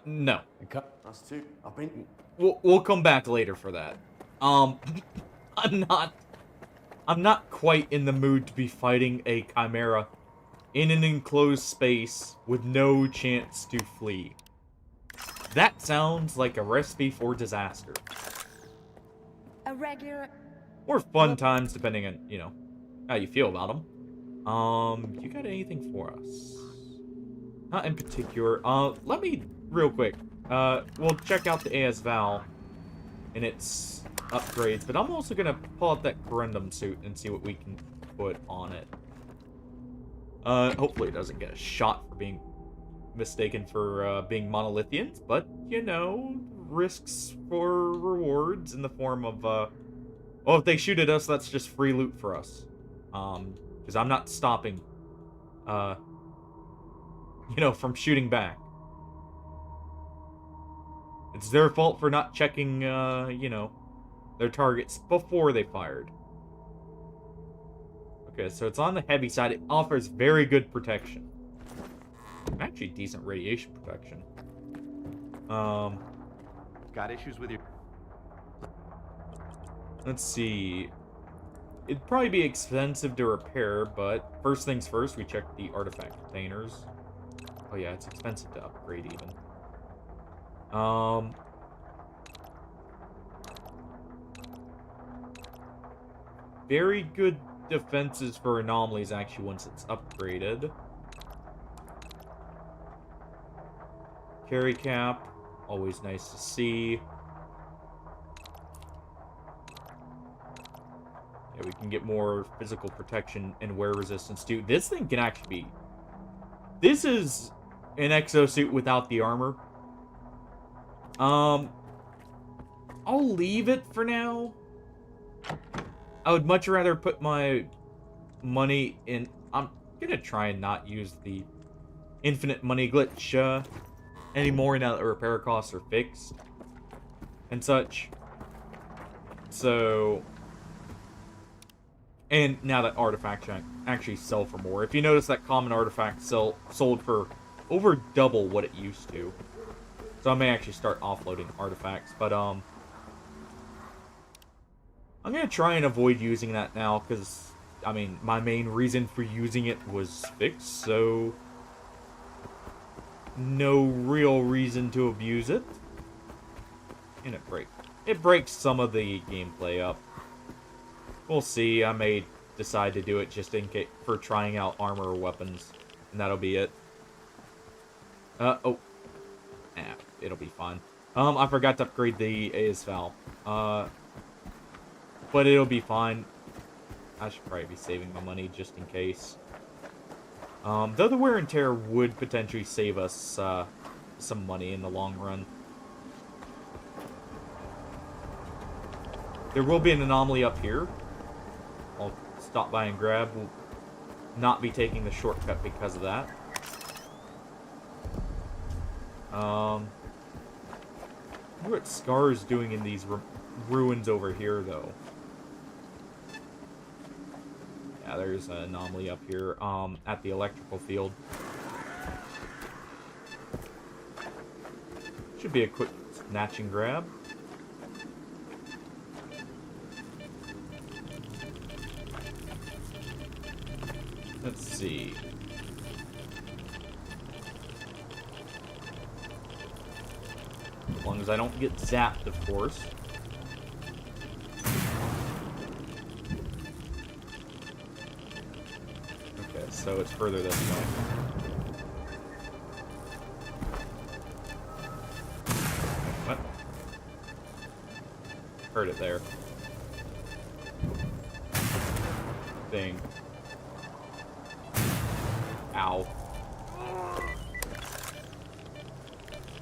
No. That's 2. I've been... We'll come back later for that. I'm not quite in the mood to be fighting a chimera in an enclosed space with no chance to flee. That sounds like a recipe for disaster. A regular... Or fun times, depending on, you know, how you feel about them. You got anything for us? Not in particular. Let me, real quick, we'll check out the AS Val and its upgrades, but I'm also gonna pull out that corundum suit and see what we can put on it. Hopefully it doesn't get a shot for being mistaken for, being monolithians, but, you know, risks for rewards in the form of, well, if they shoot at us, that's just free loot for us. Because I'm not stopping, you know, from shooting back. It's their fault for not checking, you know, their targets before they fired. Okay, so it's on the heavy side. It offers very good protection. Actually, decent radiation protection. Got issues with your... Let's see. It'd probably be expensive to repair, but first things first, we check the artifact containers. Oh yeah, it's expensive to upgrade even. Very good defenses for anomalies actually once it's upgraded. Carry cap, always nice to see. Yeah, we can can get more physical protection and wear resistance too. This thing can actually be... This is an exosuit without the armor. I'll leave it for now. I would much rather put my money in... I'm gonna try and not use the infinite money glitch anymore now that repair costs are fixed and such. So... And now that artifacts actually sell for more. If you notice, that common artifact sold for over double what it used to. So I may actually start offloading artifacts. But, I'm going to try and avoid using that now. Because, I mean, my main reason for using it was fixed. So, no real reason to abuse it. And it breaks some of the gameplay up. We'll see. I may decide to do it just in case for trying out armor or weapons, and that'll be it. It'll be fine. I forgot to upgrade the ASVAL. But it'll be fine. I should probably be saving my money just in case. Though the wear and tear would potentially save us some money in the long run. There will be an anomaly up here. I'll stop by and grab. We'll not be taking the shortcut because of that. I wonder what Scar is doing in these ruins over here, though. Yeah, there's an anomaly up here at the electrical field. Should be a quick snatch and grab. Let's see. As long as I don't get zapped, of course. Okay, so it's further this way. What? Heard it there. Thing. Ow.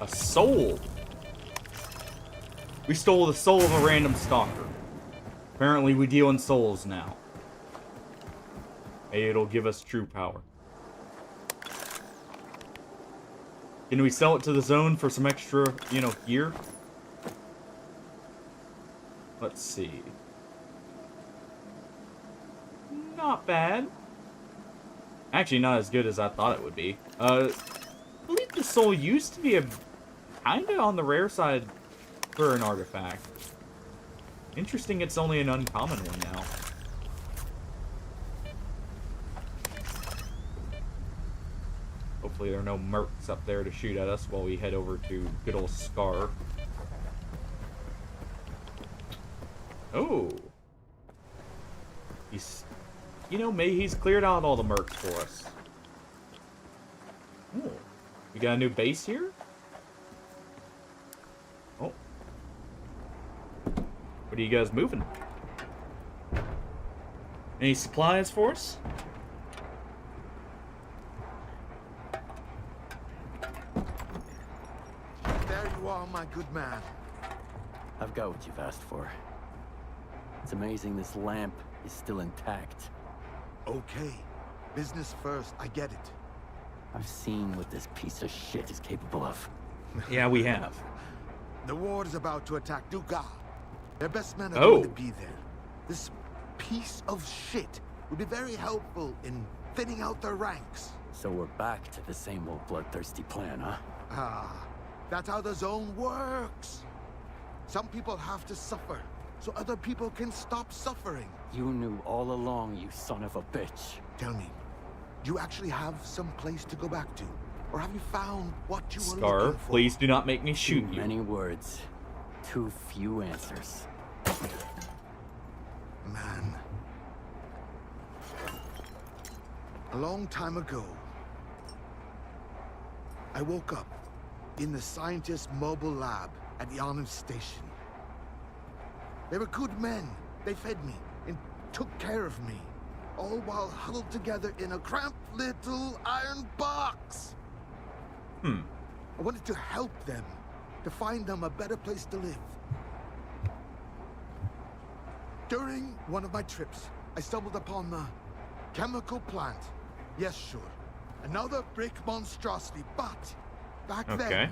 A soul! We stole the soul of a random stalker. Apparently we deal in souls now. Maybe it'll give us true power. Can we sell it to the zone for some extra, gear? Let's see. Not bad. Actually, not as good as I thought it would be. I believe the soul used to be kinda on the rare side for an artifact. Interesting, it's only an uncommon one now. Hopefully there are no mercs up there to shoot at us while we head over to good old Scar. Oh. Maybe he's cleared out all the mercs for us. Oh. We got a new base here? Oh. What are you guys moving? Any supplies for us? There you are, my good man. I've got what you've asked for. It's amazing this lamp is still intact. Okay. Business first, I get it. I've seen what this piece of shit is capable of. Yeah, we have. The ward is about to attack Duga. Their best men are going to be there. This piece of shit would be very helpful in thinning out their ranks. So we're back to the same old bloodthirsty plan, huh? Ah, that's how the zone works. Some people have to suffer, so other people can stop suffering. You knew all along, you son of a bitch. Tell me, do you actually have some place to go back to? Or have you found what you were Scar, looking for? please do not make me shoot you. Many words, too few answers. Man. A long time ago, I woke up in the scientist mobile lab at the Arnhem station. They were good men. They fed me, took care of me, all while huddled together in a cramped little iron box. I wanted to help them, to find them a better place to live. During one of my trips, I stumbled upon the chemical plant. Yes, sure. Another brick monstrosity, but back then,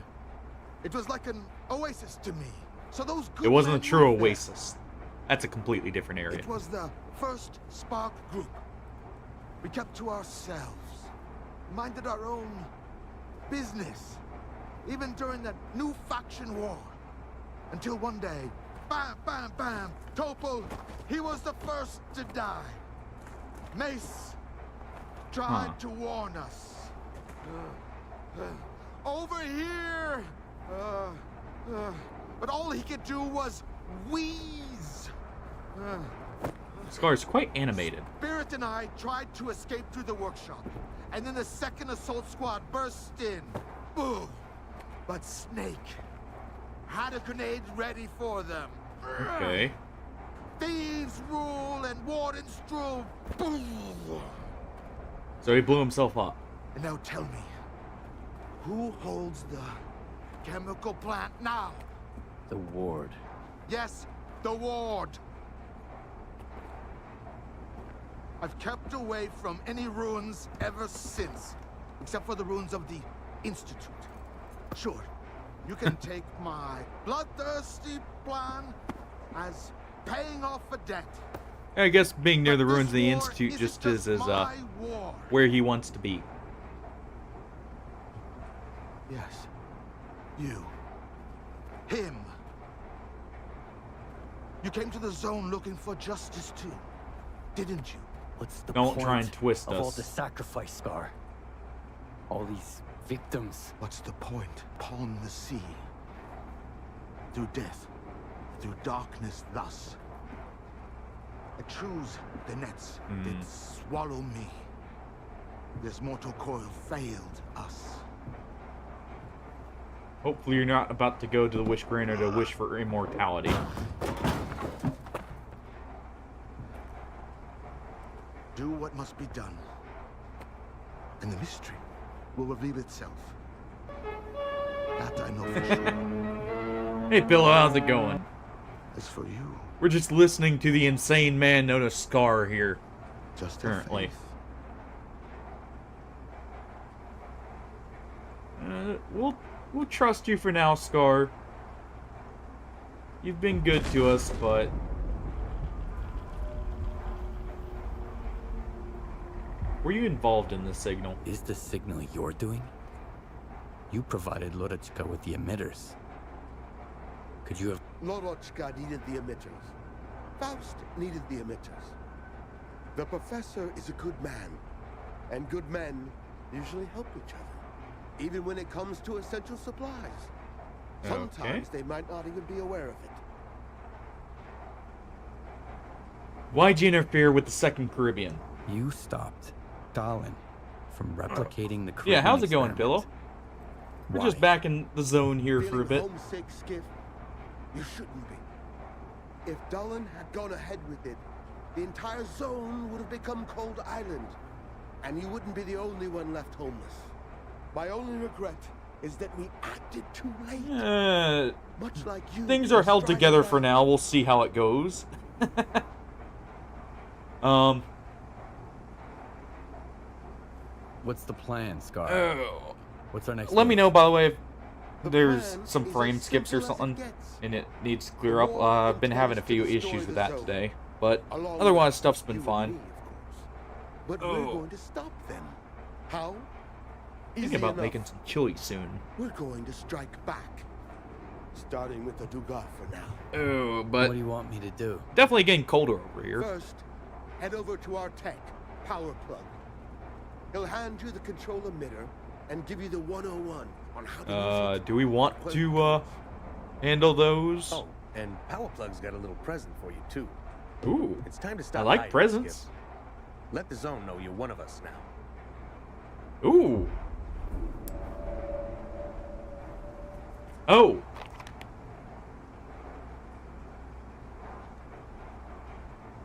it was like an oasis to me. So those good It wasn't a men true lived there. oasis. That's a completely different area. It was the first Spark group. We kept to ourselves, minded our own business, even during that new faction war. Until one day, bam, bam, bam, Topol, he was the first to die. Mace tried to warn us. Over here! But all he could do was wheeze. Scar's quite animated. Spirit and I tried to escape through the workshop, and then the second assault squad burst in. Boom! But Snake had a grenade ready for them. Okay. Thieves rule and wardens rule. Boom! So he blew himself up. And now tell me, who holds the chemical plant now? The ward. Yes, the ward. I've kept away from any ruins ever since, except for the ruins of the Institute. Sure, you can take my bloodthirsty plan as paying off a debt. I guess being near the ruins of the Institute just is where he wants to be. Yes. You. Him. You came to the zone looking for justice too, didn't you? What's the Don't point try and twist of all us. the sacrifice, Scar? All these victims. What's the point? Pawn the sea. Through death, through darkness thus. I choose the nets that swallow me. This mortal coil failed us. Hopefully you're not about to go to the Wish Granter to wish for immortality. Do what must be done, and the mystery will reveal itself. That I know for sure. Hey, Pillow, how's it going? As for you, we're just listening to the insane man known as Scar here. Just currently. We'll trust you for now, Scar. You've been good to us, but were you involved in this signal? Is the signal you're doing? You provided Lorochka with the emitters. Could you have... Lorochka needed the emitters. Faust needed the emitters. The professor is a good man, and good men usually help each other, even when it comes to essential supplies. Sometimes they might not even be aware of it. Why'd you interfere with the Second Caribbean? You stopped Stalin from replicating the Caribbean Yeah, how's it going, experiment. Pillow? We're Why? just back in the zone here for a bit. Homesick, Skiff? You shouldn't be. If Dallin had gone ahead with it, the entire zone would have become Cold Island, and you wouldn't be the only one left homeless. My only regret is that we acted too late. Much like you. Things are held together for now. We'll see how it goes. What's the plan, Scar? What's our next Let me move? know, by the way, if there's some frame skips or something, and it needs to clear up. I've been having a few issues with that today, but otherwise, stuff's been fine. But we're going to stop them. How? Thinking about making some chili soon. We're going to strike back. Starting with the Dugat for now. Oh, but what do you want me to do? Definitely getting colder over here. First, head over to our tech, Power Plug. He'll hand you the control emitter and give you the 101 on how to use it. Do we want to handle those? Oh, and Power Plug's got a little present for you too. Ooh, it's time to stop. I like hiding, presents. Skip. Let the zone know you're one of us now. Ooh. Oh.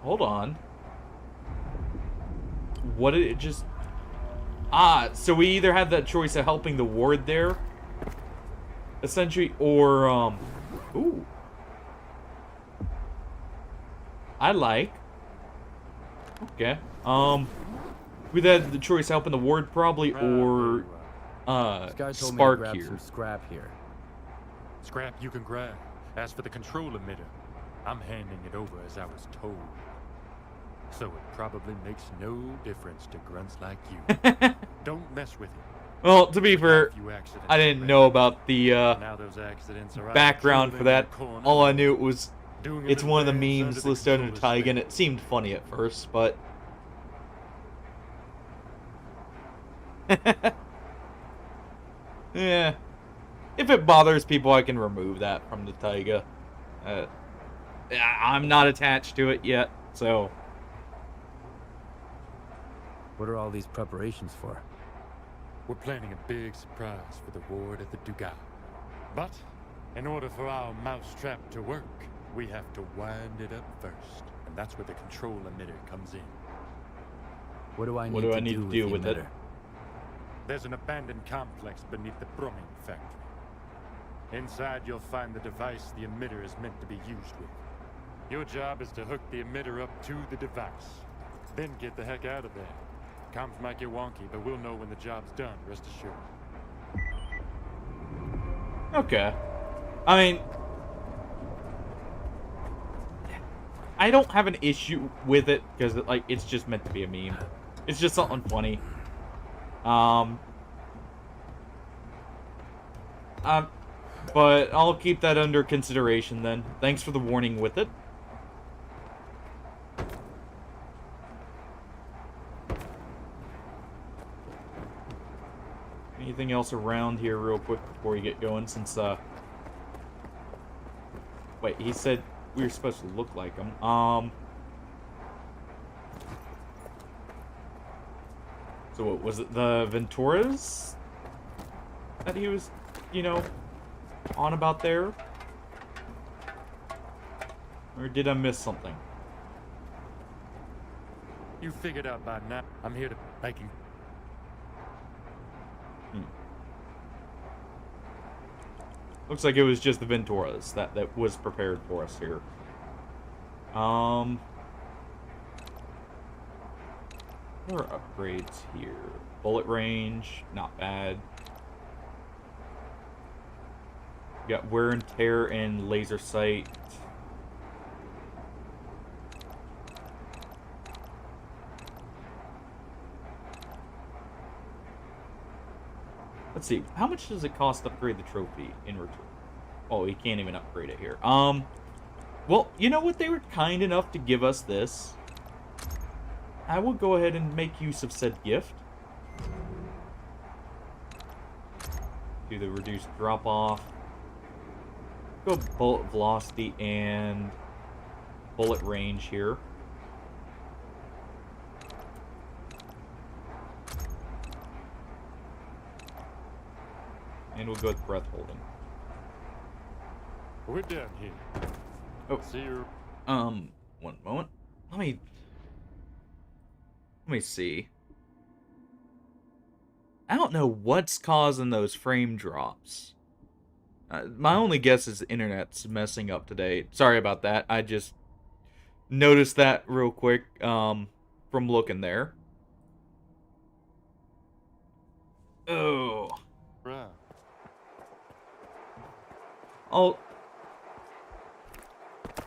Hold on. what did it just... Ah, so we either had that choice of helping the ward there, essentially, or, ooh. I like. Okay. We had the choice of helping the ward, probably, or, This guy told me to Spark grab here. some scrap here. Scrap you can grab. As for the control emitter, I'm handing it over as I was told. So it probably makes no difference to grunts like you. Don't mess with it. Well, to be fair, I didn't know about the background for that. All I knew was it's one of the memes listed under Taiga, and it seemed funny at first, but... Yeah. If it bothers people, I can remove that from the Taiga. I'm not attached to it yet, so... What are all these preparations for? We're planning a big surprise for the ward at the Dugas. But, in order for our mousetrap to work, we have to wind it up first. And that's where the control emitter comes in. What do I need to do with it? There's an abandoned complex beneath the Brumming factory. Inside, you'll find the device the emitter is meant to be used with. Your job is to hook the emitter up to the device. Then get the heck out of there. Comms might get wonky, but we'll know when the job's done, rest assured. Okay. I mean... I don't have an issue with it, because like, it's just meant to be a meme. It's just something funny. But I'll keep that under consideration then. Thanks for the warning with it. Anything else around here real quick before we get going, since, wait, he said we were supposed to look like him. So what, was it the Venturas that he was, you know, on about there? Or did I miss something? You figured out by now. I'm here to make you. Looks like it was just the Venturas that was prepared for us here. There are upgrades here. Bullet range, not bad. We got wear and tear and laser sight. Let's see, how much does it cost to upgrade the trophy in return? Oh, he can't even upgrade it here. Well, you know what? They were kind enough to give us this. I will go ahead and make use of said gift. Do the reduced drop-off. Go bullet velocity and bullet range here. And we'll go with breath holding. We're down here. Oh. See you. One moment. Let me see. I don't know what's causing those frame drops. My only guess is the internet's messing up today. Sorry about that. I just noticed that real quick from looking there. Oh. Right. Oh.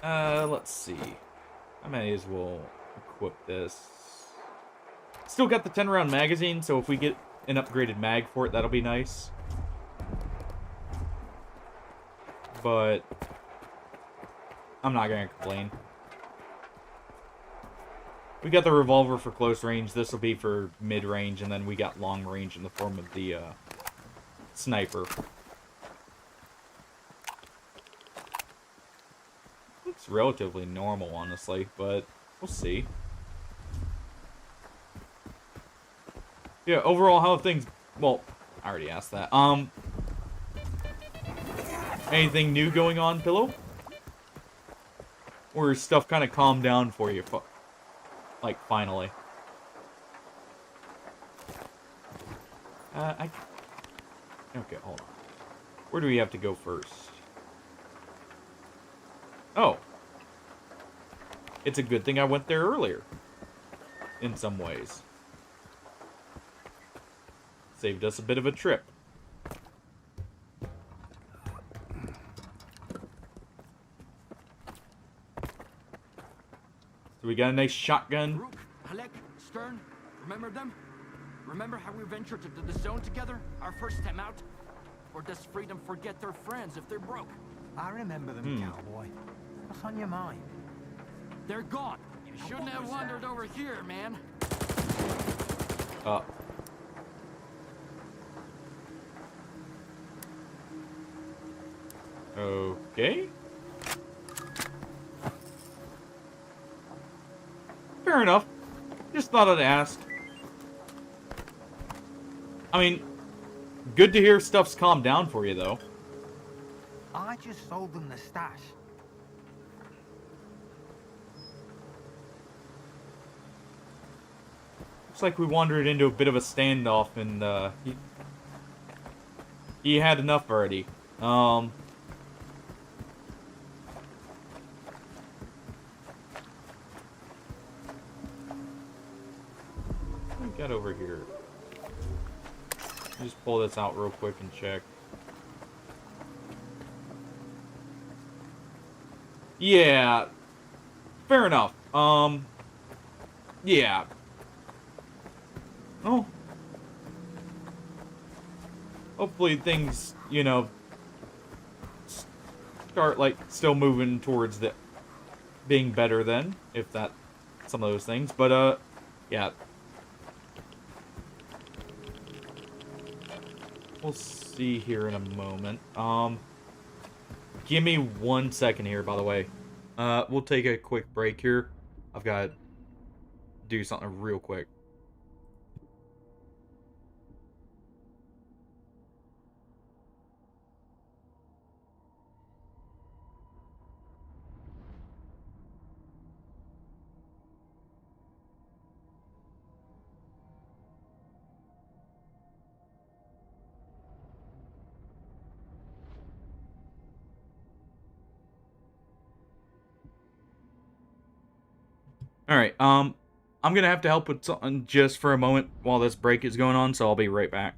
Let's see. I may as well equip this. Still got the 10-round magazine, so if we get an upgraded mag for it, that'll be nice. But I'm not gonna complain. We got the revolver for close range. This will be for mid-range, and then we got long range in the form of the sniper. Looks relatively normal, honestly, but we'll see. Yeah, overall, how are things... Well, I already asked that. Anything new going on, Pillow? Or is stuff kind of calmed down for you? Like, finally? Okay, hold on. Where do we have to go first? Oh. It's a good thing I went there earlier. In some ways. Saved us a bit of a trip. So we got a nice shotgun. Rook, Halleck, Stern, remember them? Remember how we ventured into the zone together, our first time out? Or does freedom forget their friends if they're broke? I remember them, cowboy. What's on your mind? They're gone. You shouldn't have wandered over here, man. Okay. Fair enough. Just thought I'd ask. I mean, good to hear stuff's calmed down for you, though. I just sold them the stash. Looks like we wandered into a bit of a standoff, and he had enough already. What do we got over here? Just pull this out real quick and check. Yeah. Fair enough. Yeah. Oh. Hopefully things, you know, start, like, still moving towards the being better then, if that, some of those things. But, yeah. We'll see here in a moment. Give me 1 second here, by the way. We'll take a quick break here. I've got to do something real quick. Alright, I'm gonna have to help with something just for a moment while this break is going on, so I'll be right back.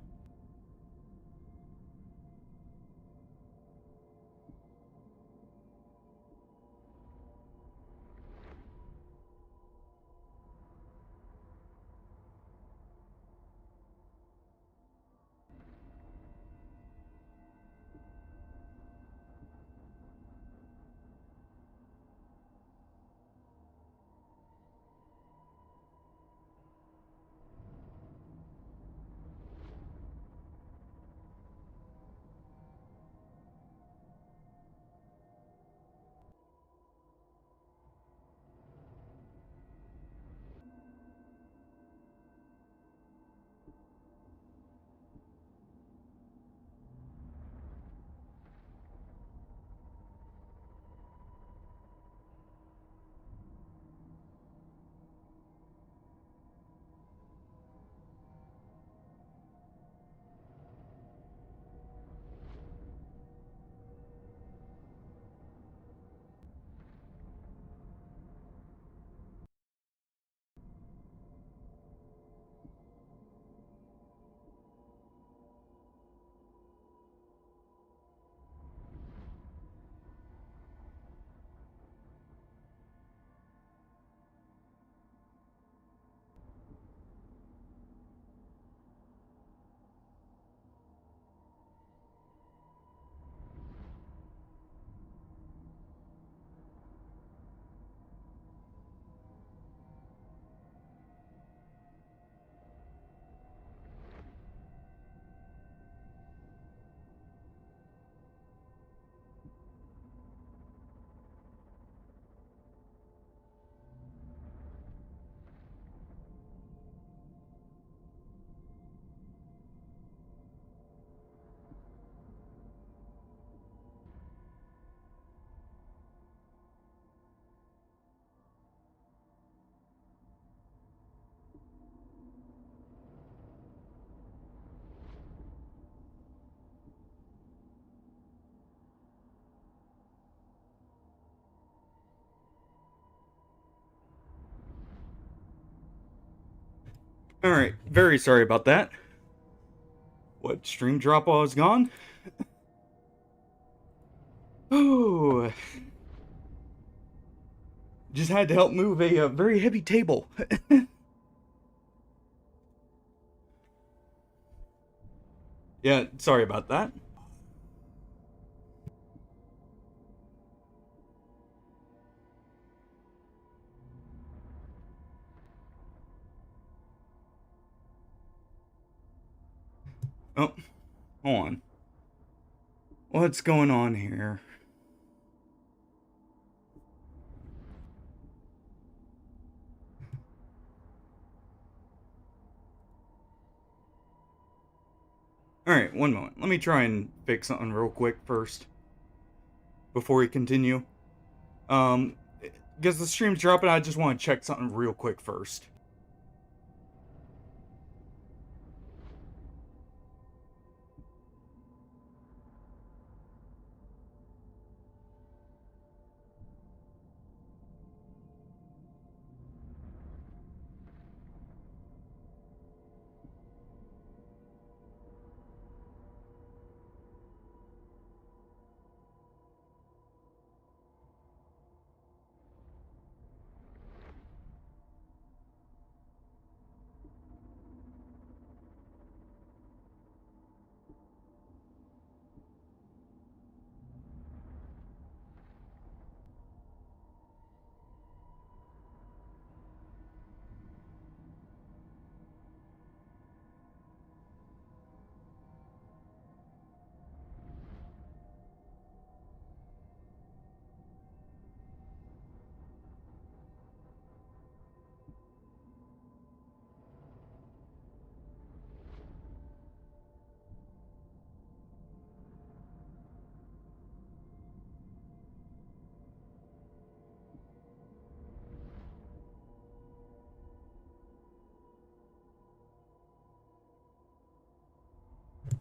Alright, very sorry about that. What, stream drop while I was gone? Oh. Just had to help move a very heavy table. Yeah, sorry about that. Oh, hold on. What's going on here? Alright, one moment. Let me try and fix something real quick first. Before we continue. Because the stream's dropping, I just want to check something real quick first.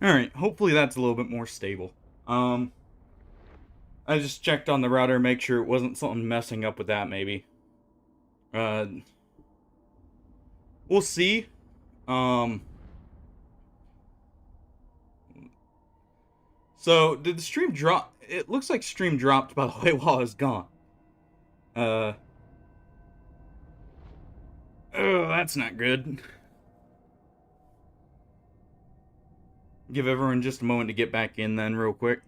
Alright, hopefully that's a little bit more stable. I just checked on the router, make sure it wasn't something messing up with that, maybe. We'll see. So, did the stream drop? It looks like stream dropped, by the way, while I was gone. Oh, that's not good. Give everyone just a moment to get back in then, real quick.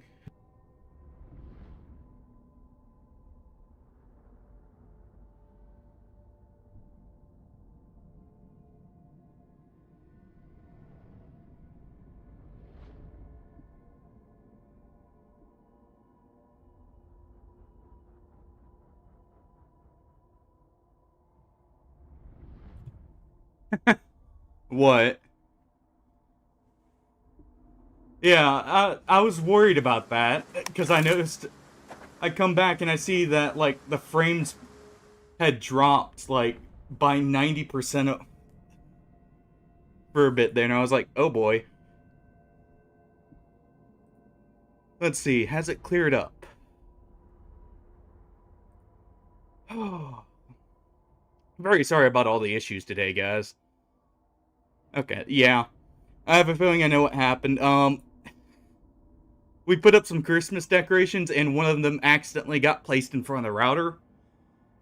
What? Yeah, I was worried about that, because I noticed, I come back and I see that, like, the frames had dropped, like, by 90% for a bit there, and I was like, oh boy. Let's see, has it cleared up? Oh. Very sorry about all the issues today, guys. Okay, yeah. I have a feeling I know what happened. We put up some Christmas decorations, and one of them accidentally got placed in front of the router.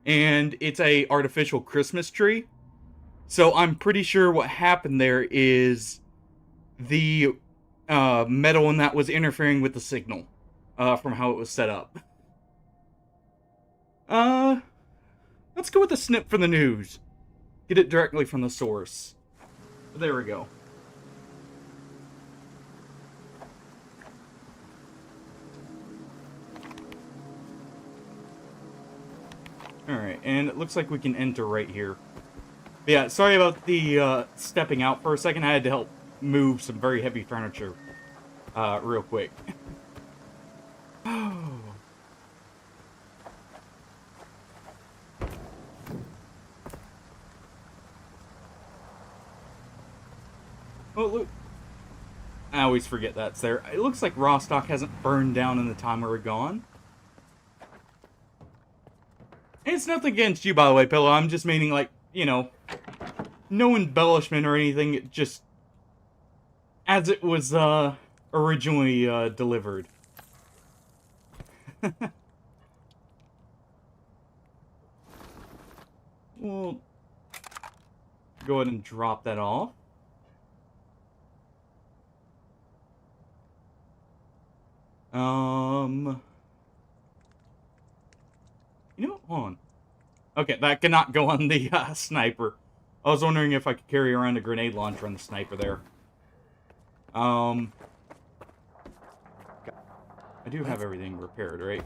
And it's a artificial Christmas tree. So I'm pretty sure what happened there is the metal in that was interfering with the signal from how it was set up. Let's go with a snip from the news. Get it directly from the source. There we go. Alright, and it looks like we can enter right here. But yeah, sorry about the stepping out for a second. I had to help move some very heavy furniture real quick. Oh, look. I always forget that's there. It looks like Rostock hasn't burned down in the time we were gone. And it's nothing against you, by the way, Pillow. I'm just meaning, like, you know, no embellishment or anything, it just as it was originally delivered. We'll go ahead and drop that off. You know, hold on. Okay, that cannot go on the sniper. I was wondering if I could carry around a grenade launcher on the sniper there. I do have everything repaired, right?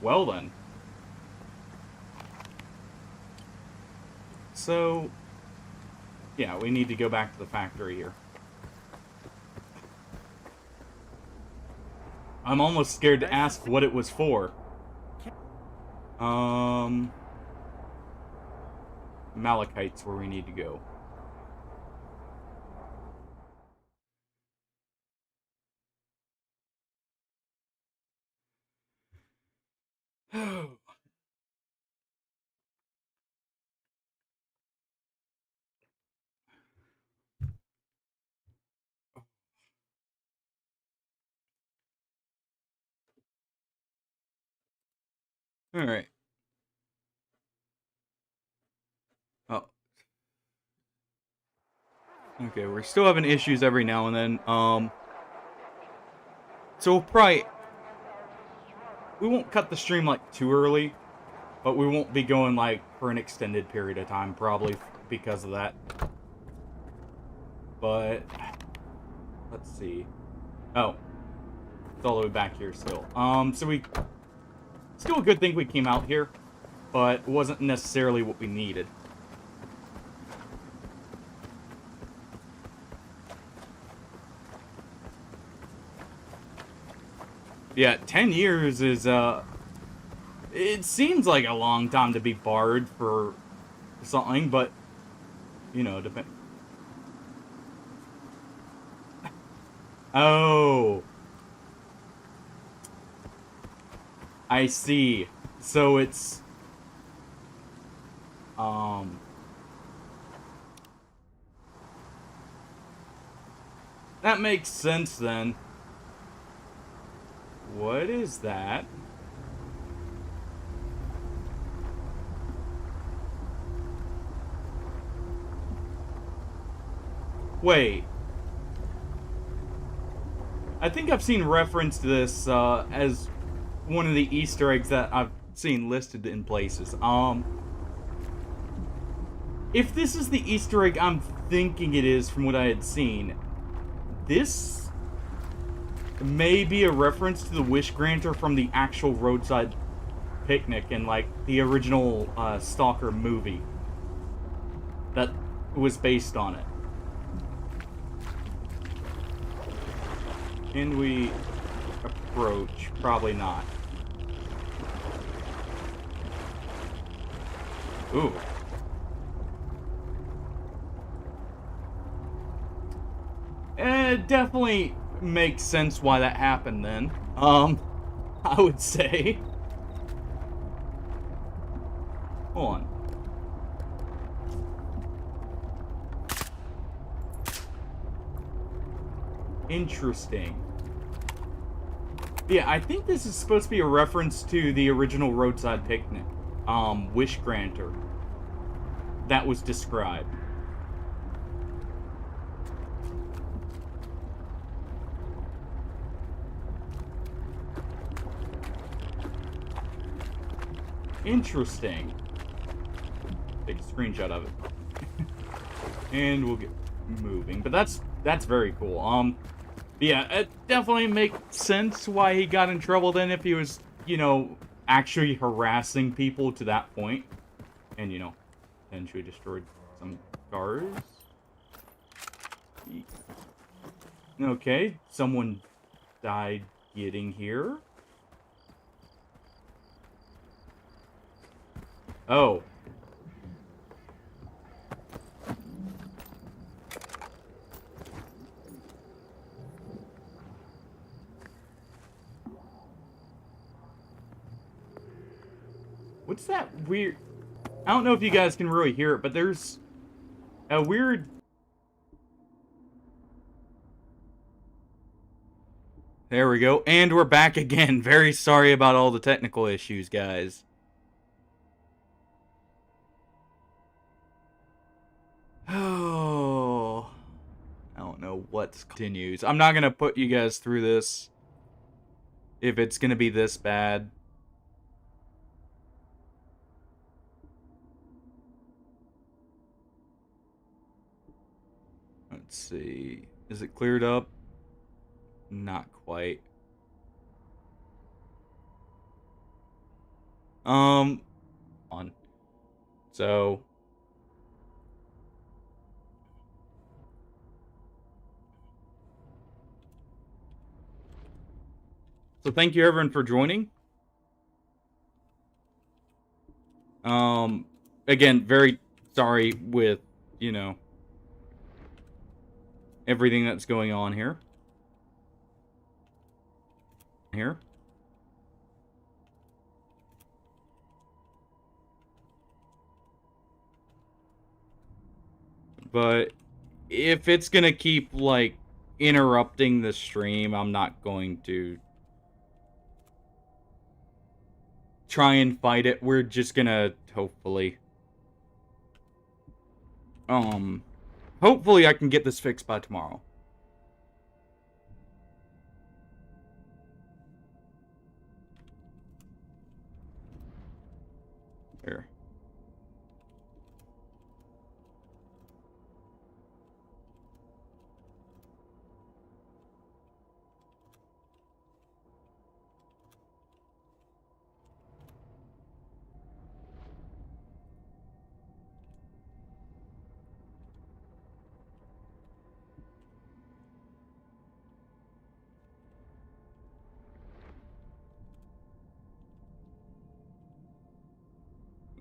Well then. So, yeah, we need to go back to the factory here. I'm almost scared to ask what it was for. Malachite's where we need to go. Alright. Oh. Okay, we're still having issues every now and then. So we'll probably... We won't cut the stream, like, too early. But we won't be going, like, for an extended period of time, probably, because of that. But... Let's see. Oh. It's all the way back here still. So we... Still a good thing we came out here. But it wasn't necessarily what we needed. Yeah, 10 years is, it seems like a long time to be barred for something, but, you know, depend... Oh. I see. So it's... That makes sense, then. What is that? Wait. I think I've seen reference to this as one of the Easter eggs that I've seen listed in places. If this is the Easter egg I'm thinking it is from what I had seen, this may be a reference to the Wish Granter from the actual Roadside Picnic in, like, the original Stalker movie that was based on it. Can we approach? Probably not. Ooh. It definitely makes sense why that happened then. I would say. Hold on. Interesting. Yeah, I think this is supposed to be a reference to the original Roadside Picnic. Wish Granter. That was described. Interesting. Take a screenshot of it. And we'll get moving. But that's very cool. Yeah, it definitely makes sense why he got in trouble then if he was, you know, actually harassing people to that point. And, you know, eventually destroyed some cars. Okay, someone died getting here. Oh. What's that weird... I don't know if you guys can really hear it, but there's a weird... There we go. And we're back again. Very sorry about all the technical issues, guys. Oh... I don't know what continues. I'm not going to put you guys through this if it's going to be this bad. Let's see. Is it cleared up? Not quite. On. So... So thank you everyone for joining. Again, very sorry with, you know, everything that's going on here. But if it's gonna keep, like, interrupting the stream, I'm not going to try and fight it. We're just gonna hopefully I can get this fixed by tomorrow. Here.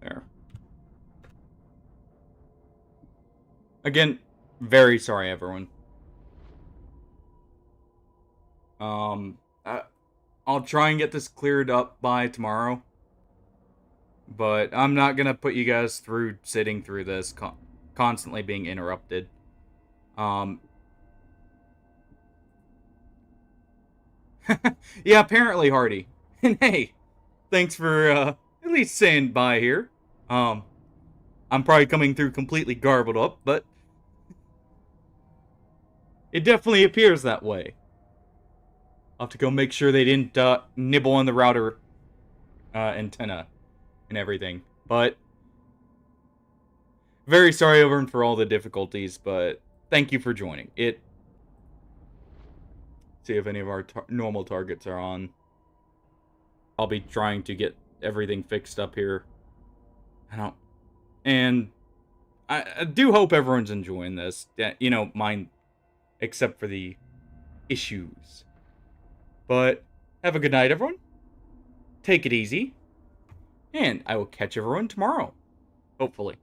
There. Again, very sorry, everyone. I'll try and get this cleared up by tomorrow. But I'm not gonna put you guys through sitting through this, constantly being interrupted. Yeah, apparently, Hardy. And hey, thanks for, at least saying bye here. I'm probably coming through completely garbled up, but it definitely appears that way. I'll have to go make sure they didn't, nibble on the router, antenna and everything. But very sorry, everyone, for all the difficulties, but thank you for joining. See if any of our normal targets are on. I'll be trying to get everything fixed up here. And I do hope everyone's enjoying this. You know, mine, except for the issues. But have a good night, everyone. Take it easy. And I will catch everyone tomorrow. Hopefully.